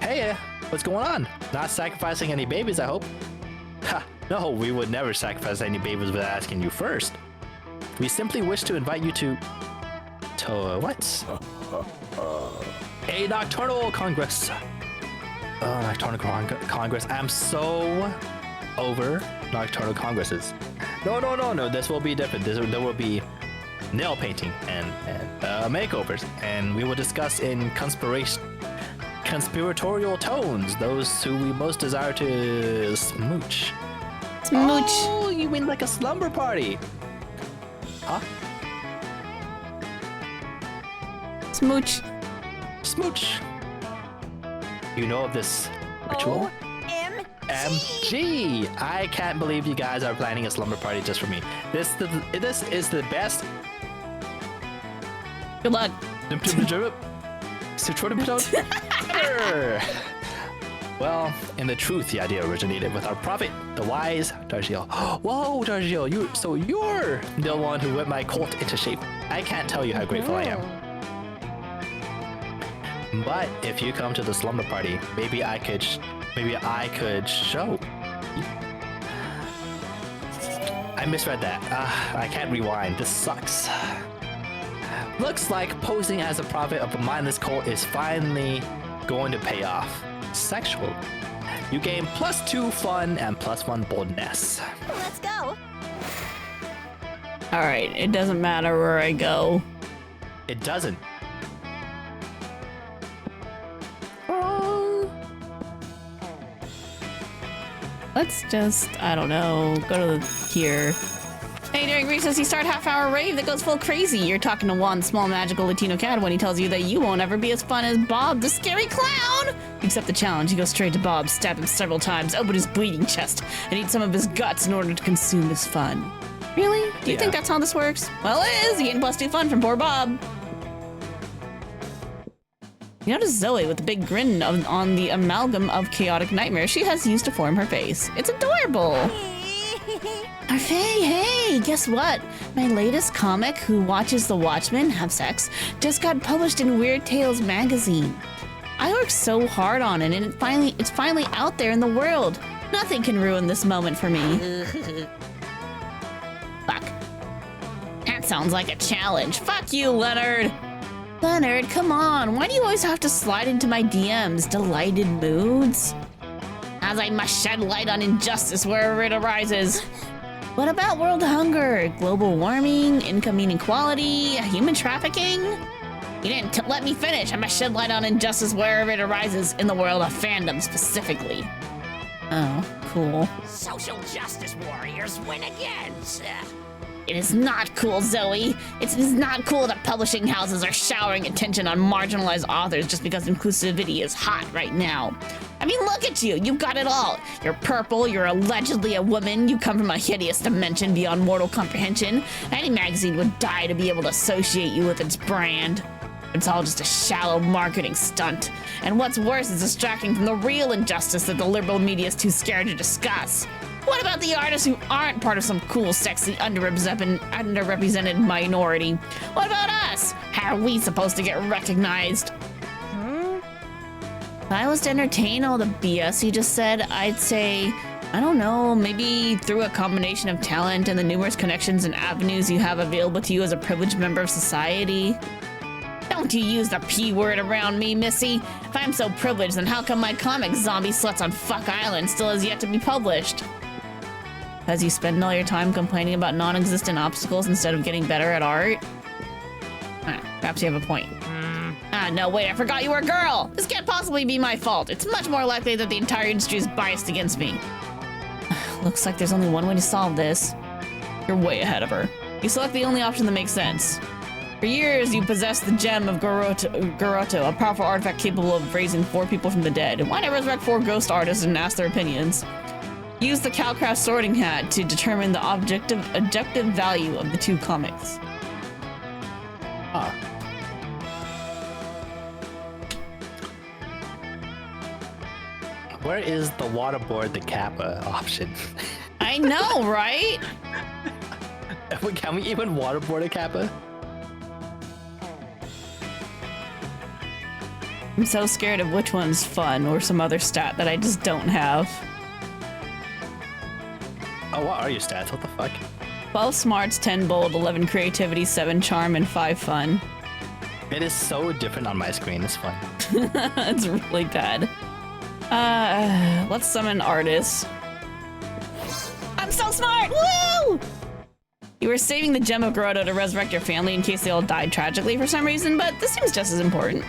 Hey, what's going on? Not sacrificing any babies, I hope. Ha! No, we would never sacrifice any babies without asking you first. We simply wish to invite you to what? A nocturnal congress. Nocturnal congress. I'm so over nocturnal congresses. No. This will be different. There will be nail painting and makeovers, and we will discuss in conspiratorial tones those who we most desire to smooch. Smooch. Oh, you mean like a slumber party? Huh? Smooch. Smooch. You know of this ritual? MG! I can't believe you guys are planning a slumber party just for me. This is the best. Good luck. Well, in the truth, the idea originated with our prophet, the wise Dargiel. Whoa, Dargiel, you're the one who whipped my cult into shape. I can't tell you how grateful I am. But if you come to the slumber party, maybe I could show. I misread that. I can't rewind. This sucks. Looks like posing as a prophet of a mindless cult is finally going to pay off. Sexual. You gain +2 fun and +1 boldness. Let's go. All right, it doesn't matter where I go. It doesn't. Let's just, I don't know, go to here. Hey, during recess, you start half-hour rave that goes full crazy. You're talking to one small magical Latino cat when he tells you that you won't ever be as fun as Bob, the scary clown. You accept the challenge. You go straight to Bob, stab him several times, open his bleeding chest, and eat some of his guts in order to consume his fun. Really? Do you think that's how this works? Well, it is. You gain +2 fun from poor Bob. You notice Zoe with the big grin on the amalgam of chaotic nightmares she has used to form her face. It's adorable. Hey, guess what? My latest comic, Who Watches the Watchmen Have Sex, just got published in Weird Tales magazine. I worked so hard on it, and it's finally out there in the world. Nothing can ruin this moment for me. Fuck. That sounds like a challenge. Fuck you, Leonard. Leonard, come on. Why do you always have to slide into my DMs? Delighted moods? As I must shed light on injustice wherever it arises. What about world hunger, global warming, income inequality, human trafficking? You didn't let me finish. I must shed light on injustice wherever it arises in the world of fandom specifically. Oh, cool. Social justice warriors win again, sir. It is not cool, Zoe. It is not cool that publishing houses are showering attention on marginalized authors just because inclusivity is hot right now. I mean, look at you. You've got it all. You're purple. You're allegedly a woman. You come from a hideous dimension beyond mortal comprehension. Any magazine would die to be able to associate you with its brand. It's all just a shallow marketing stunt. And what's worse is distracting from the real injustice that the liberal media is too scared to discuss. What about the artists who aren't part of some cool, sexy, underrepresented minority? What about us? How are we supposed to get recognized? If I was to entertain all the BS you just said, I'd say, I don't know, maybe through a combination of talent and the numerous connections and avenues you have available to you as a privileged member of society. Don't you use the P word around me, Missy. If I'm so privileged, then how come my comic Zombie Sluts on Fuck Island still has yet to be published? Because you spend all your time complaining about non-existent obstacles instead of getting better at art? Perhaps you have a point. No, wait, I forgot you were a girl! This can't possibly be my fault. It's much more likely that the entire industry is biased against me. Looks like there's only one way to solve this. You're way ahead of her. You select the only option that makes sense. For years, you possessed the gem of Garoto, a powerful artifact capable of raising 4 people from the dead. Why not resurrect 4 ghost artists and ask their opinions? Use the Calcraft sorting hat to determine the objective value of the 2 comics. Huh. Where is the waterboard the Kappa option? I know, right? Can we even waterboard a Kappa? I'm so scared of which one's fun or some other stat that I just don't have. Oh, what are your stats? What the fuck? 12 smarts, 10 bold, 11 creativity, 7 charm, and 5 fun. It is so different on my screen. It's fun. It's really bad. Let's summon artists. I'm so smart! Woo! You were saving the gem of Grotto to resurrect your family in case they all died tragically for some reason, but this seems just as important.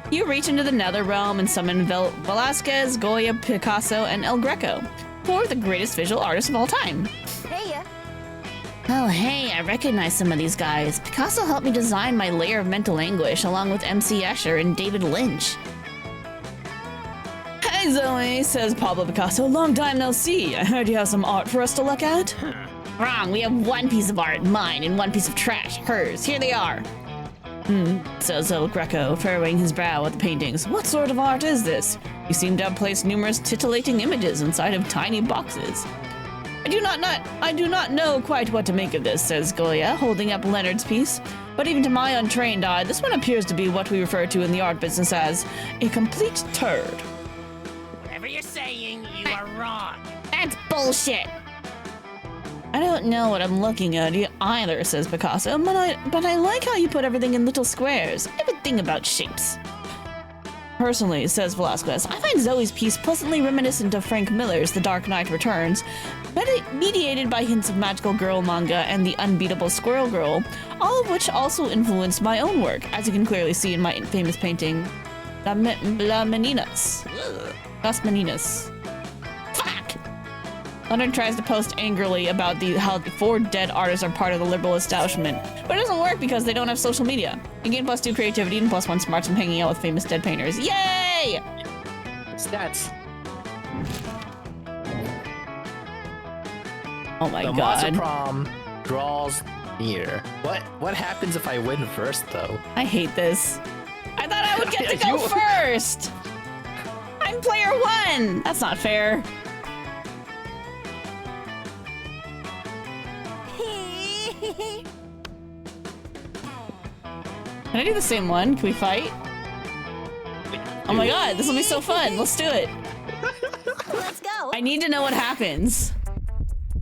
You reach into the nether realm and summon Velasquez, Goya, Picasso, and El Greco, four of the greatest visual artists of all time. Hey, Oh, hey, I recognize some of these guys. Picasso helped me design my layer of mental anguish along with MC Escher and David Lynch. Hey Zoe, says Pablo Picasso, long time no see. I heard you have some art for us to look at. Wrong, we have one piece of art, mine, and one piece of trash, hers. Here they are. Says El Greco, furrowing his brow at the paintings. What sort of art is this? You seem to have placed numerous titillating images inside of tiny boxes. I do not know quite what to make of this, says Goya, holding up Leonard's piece. But even to my untrained eye, this one appears to be what we refer to in the art business as a complete turd. Whatever you're saying, you are wrong. That's bullshit. I don't know what I'm looking at either, says Picasso, but I like how you put everything in little squares. I have a thing about shapes. Personally, says Velasquez, I find Zoe's piece pleasantly reminiscent of Frank Miller's The Dark Knight Returns, mediated by hints of magical girl manga and the unbeatable Squirrel Girl, all of which also influenced my own work, as you can clearly see in my famous painting, La Meninas. Las Meninas. Fuck! Leonard tries to post angrily about how the four dead artists are part of the liberal establishment, but it doesn't work because they don't have social media. You gain +2 creativity and +1 smarts from hanging out with famous dead painters. Yay! Stats. Oh my The god. Monster Prom draws near. What happens if I win first, though? I hate this. I thought I would get to go You- first! I'm player one! That's not fair. Can I do the same one? Can we fight? Oh my god, this will be so fun. Let's do it. let's go. I need to know what happens.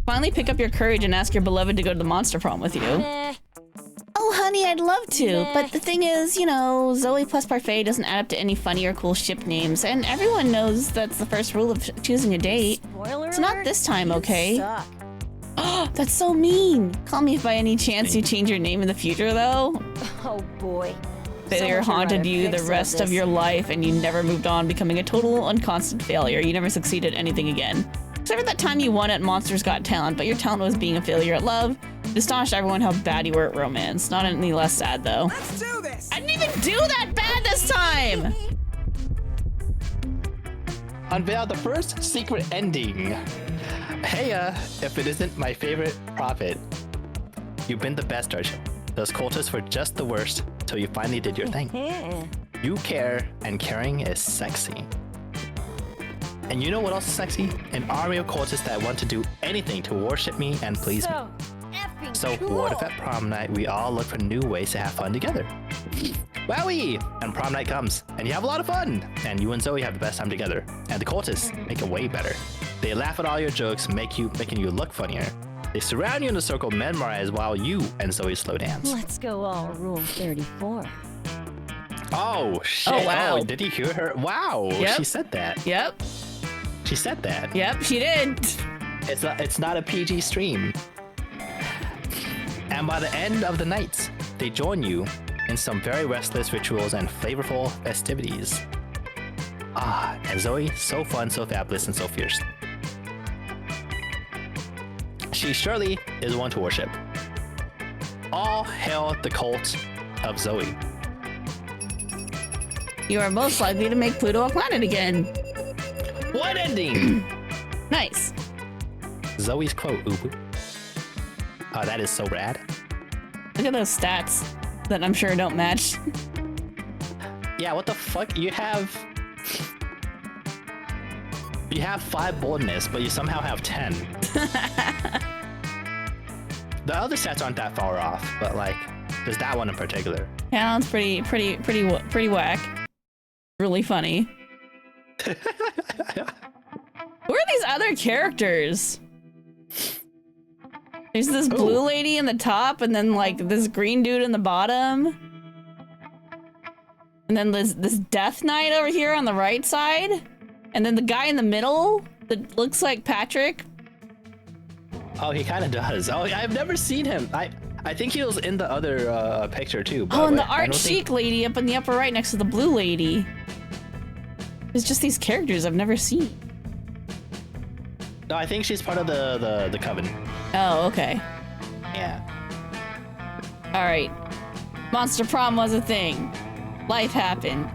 Finally pick up your courage and ask your beloved to go to the monster prom with you. Oh, honey, I'd love to, but the thing is, you know, Zoe plus Parfait doesn't add up to any funny or cool ship names, and everyone knows that's the first rule of choosing a date. Spoiler It's not alert, this time, you okay? suck. That's so mean. Call me if by any chance you change your name in the future, though. Oh boy. Failure Someone should haunted write a you the fix of rest of this. your life, and you never moved on, becoming a total unconstant failure. You never succeeded at anything again. Except for that time you won at Monsters Got Talent, but your talent was being a failure at love. It astonished everyone how bad you were at romance. Not any less sad, though. Let's do this! I didn't even do that bad this time! Unveil the first secret ending. Hey, if it isn't my favorite prophet, you've been the best, Archie. Those cultists were just the worst till you finally did your thing. Yeah. You care, and caring is sexy. And you know what else is sexy? An army of cultists that want to do anything to worship me and please me. So effing So cool. what if at prom night we all look for new ways to have fun together? Wowie! And prom night comes, and you have a lot of fun! And you and Zoe have the best time together. And the cultists make it way better. They laugh at all your jokes, making you look funnier. They surround you in a circle, memorize while you and Zoe slow dance. Let's go all Rule 34. Oh shit! Oh, wow. Did you hear her? Wow! Yep. She said that. Yep, She said that. yep, she did. It's not a PG stream. And by the end of the night, they join you in some very restless rituals and flavorful festivities. Ah, and Zoe, so fun, so fabulous, and so fierce. She surely is one to worship. All hail the cult of Zoe. You are most likely to make Pluto a planet again. What ending? Nice. Zoe's quote, Ubu. Oh, that is so rad. Look at those stats that I'm sure don't match. Yeah, what the fuck? You have 5 boldness, but you somehow have 10. The other sets aren't that far off, but like, there's that one in particular. Yeah, that's pretty whack. Really funny. Who are these other characters? There's this blue lady in the top, and then like this green dude in the bottom. And then there's this Death Knight over here on the right side. And then the guy in the middle that looks like Patrick. Oh, he kind of does. Oh, I've never seen him. I think he was in the other picture too. Oh, and the I art don't think- chic lady up in the upper right next to the blue lady. There's just these characters I've never seen. No, I think she's part of the coven. Oh, okay. Yeah. All right. Monster Prom was a thing. Life happened.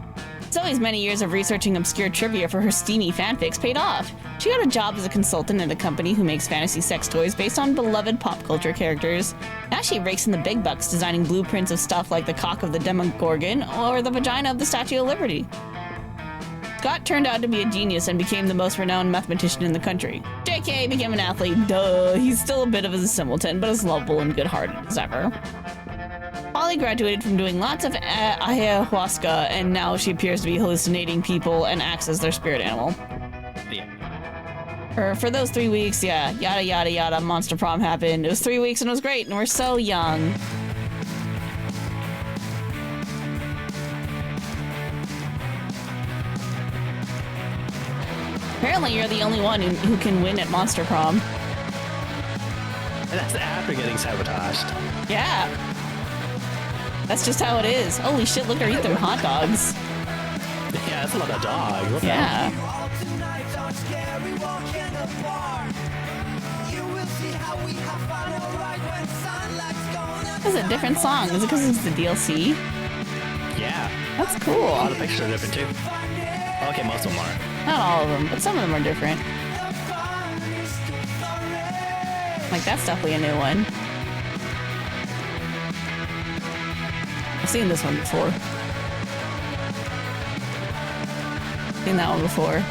Zoe's many years of researching obscure trivia for her steamy fanfics paid off. She got a job as a consultant at a company who makes fantasy sex toys based on beloved pop culture characters. Now she rakes in the big bucks designing blueprints of stuff like the cock of the Demogorgon or the vagina of the Statue of Liberty. Scott turned out to be a genius and became the most renowned mathematician in the country. JK became an athlete, duh. He's still a bit of a simpleton, but as lovable and good-hearted as ever. Molly graduated from doing lots of ayahuasca, and now she appears to be hallucinating people and acts as their spirit animal. Yeah. For those 3 weeks, yeah, yada yada yada, Monster Prom happened. It was 3 weeks and it was great, and we're so young. Apparently you're the only one who can win at Monster Prom. And that's after getting sabotaged. Yeah. That's just how it is. Holy shit, look at her eat them hot dogs. Yeah, that's a lot of dogs. What the hell? Yeah. This is a different song. Is it because it's the DLC? Yeah. That's A cool. lot of pictures are different too. Okay, most of them are. Not all of them, but some of them are different. Like, that's definitely a new one. I've seen this one before. Seen that one before.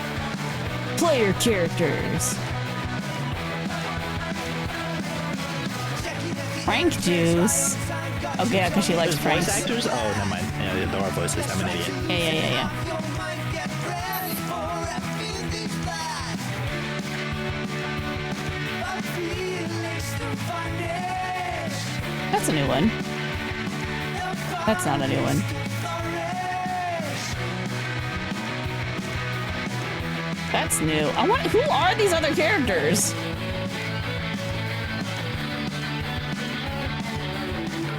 Player characters. Frank Juice. Oh yeah, because she likes There's pranks. voice actors? Oh, never mind. Yeah, there are voices. I'm an idiot. Yeah. That's a new one. That's not a new one. That's new. I want. Who are these other characters?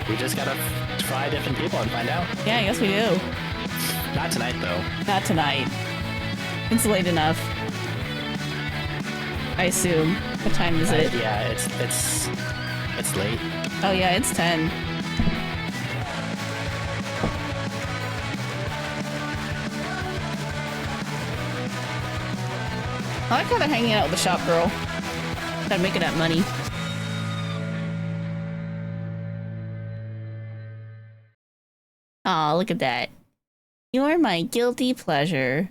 We just gotta try different people and find out. Yeah, I guess we do. Not tonight though. Not tonight. It's late enough. I assume. What time is it? Yeah, it's late. Oh yeah, it's 10. I like how they're hanging out with the shop girl. Gotta make that money. Aw, look at that. You're my guilty pleasure.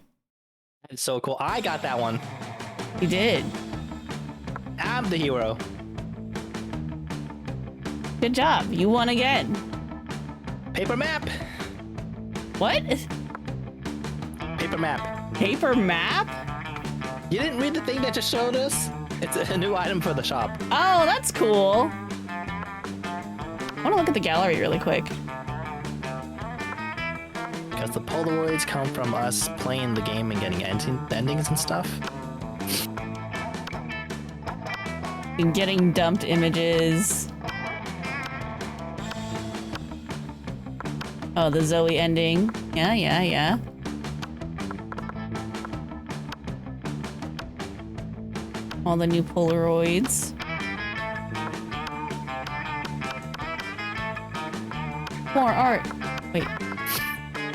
It's so cool. I got that one. You did. I'm the hero. Good job. You won again. Paper map. What? Paper map. Paper map? You didn't read the thing that just showed us? It's a new item for the shop. Oh, that's cool. I want to look at the gallery really quick. Because the Polaroids come from us playing the game and getting endings and stuff. And getting dumped images. Oh, the Zoe ending. Yeah. All the new Polaroids. More art. Wait.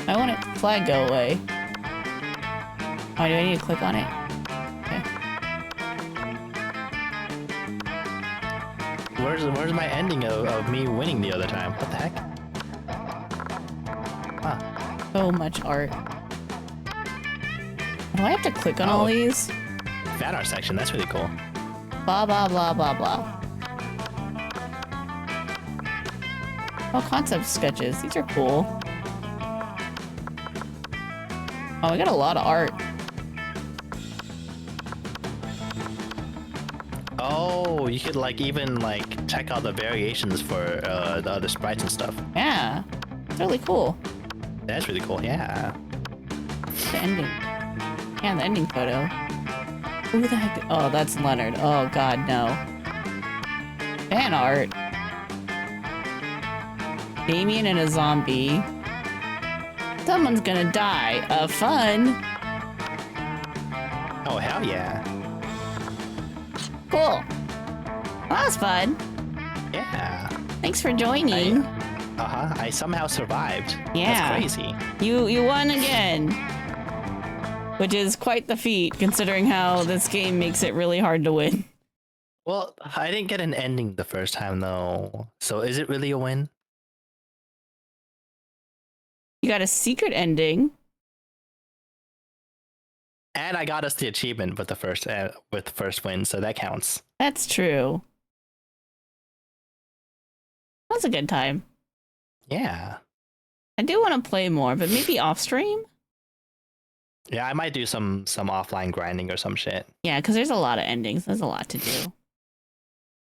I want it flag go away. Why do I need to click on it? Okay. Where's my ending of me winning the other time? What the heck? Huh. So much art. Do I have to click on all these? Fan art section, that's really cool. Blah, blah, blah, blah, blah. Oh, concept sketches. These are cool. Oh, we got a lot of art. Oh, you could like even like check out the variations for the other sprites and stuff. Yeah. It's really cool. That's really cool. Yeah. The ending. Yeah, the ending photo. Who the heck? Oh, that's Leonard. Oh God, no. Fan art. Damien and a zombie. Someone's gonna die. Fun. Oh hell yeah. Cool. Well, that was fun. Yeah. Thanks for joining. I somehow survived. Yeah. That's crazy. You won again. Which is quite the feat, considering how this game makes it really hard to win. Well, I didn't get an ending the first time though. So is it really a win? You got a secret ending. And I got us the achievement with the first win, so that counts. That's true. That was a good time. Yeah. I do want to play more, but maybe off stream? Yeah, I might do some offline grinding or some shit. Yeah, because there's a lot of endings. There's a lot to do.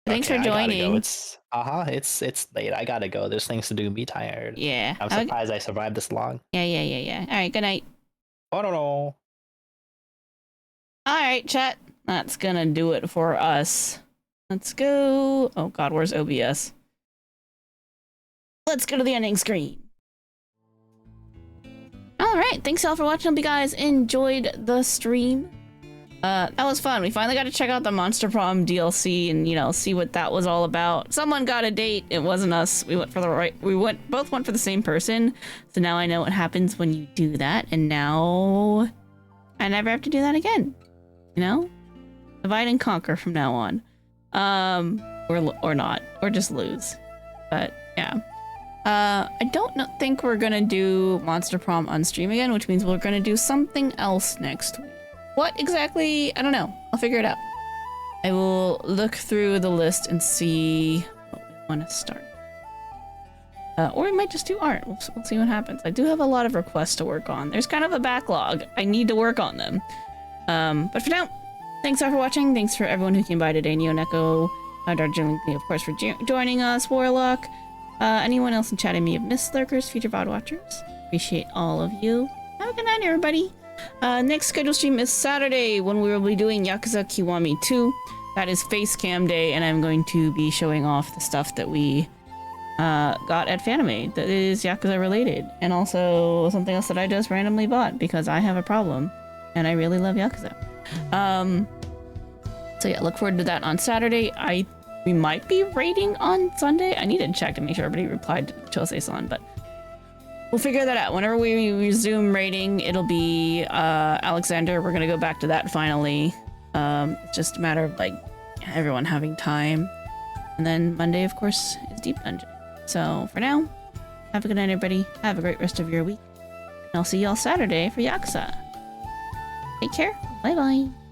Thanks Okay, for I gotta joining. go. It's late. I gotta go. There's things to do. Be tired. Yeah. I'm surprised I survived this long. Yeah. All right, good night. I don't know. All right, chat. That's gonna do it for us. Let's go. Oh God, where's OBS? Let's go to the ending screen. All right, thanks all for watching. Hope you guys enjoyed the stream. That was fun. We finally got to check out the Monster Prom DLC and, you know, see what that was all about. Someone got a date. It wasn't us. We went for the right. Both went for the same person. So now I know what happens when you do that. And now I never have to do that again. You know, divide and conquer from now on. Or not, or just lose. But yeah. I don't think we're gonna do Monster Prom on stream again, which means we're gonna do something else next week. What exactly? I don't know. I'll figure it out. I will look through the list and see what we want to start. Or we might just do art. We'll see what happens. I do have a lot of requests to work on. There's kind of a backlog. I need to work on them. But for now, thanks all for watching. Thanks for everyone who came by today. Neo Neko, Darjeeling, of course, for joining us. Warlock. Anyone else in chat I may have missed, lurkers, future VoD watchers. Appreciate all of you. Have a good night, everybody. Next scheduled stream is Saturday when we will be doing Yakuza Kiwami 2. That is face cam day, and I'm going to be showing off the stuff that we got at Fanime that is Yakuza related, and also something else that I just randomly bought because I have a problem and I really love Yakuza. So yeah, look forward to that on Saturday. We might be raiding on Sunday. I need to check to make sure everybody replied to Chose-san, but we'll figure that out. Whenever we resume raiding, it'll be Alexander. We're gonna go back to that finally. It's just a matter of like everyone having time. And then Monday, of course, is Deep Dungeon. So for now, have a good night, everybody. Have a great rest of your week. And I'll see y'all Saturday for Yakuza. Take care. Bye-bye.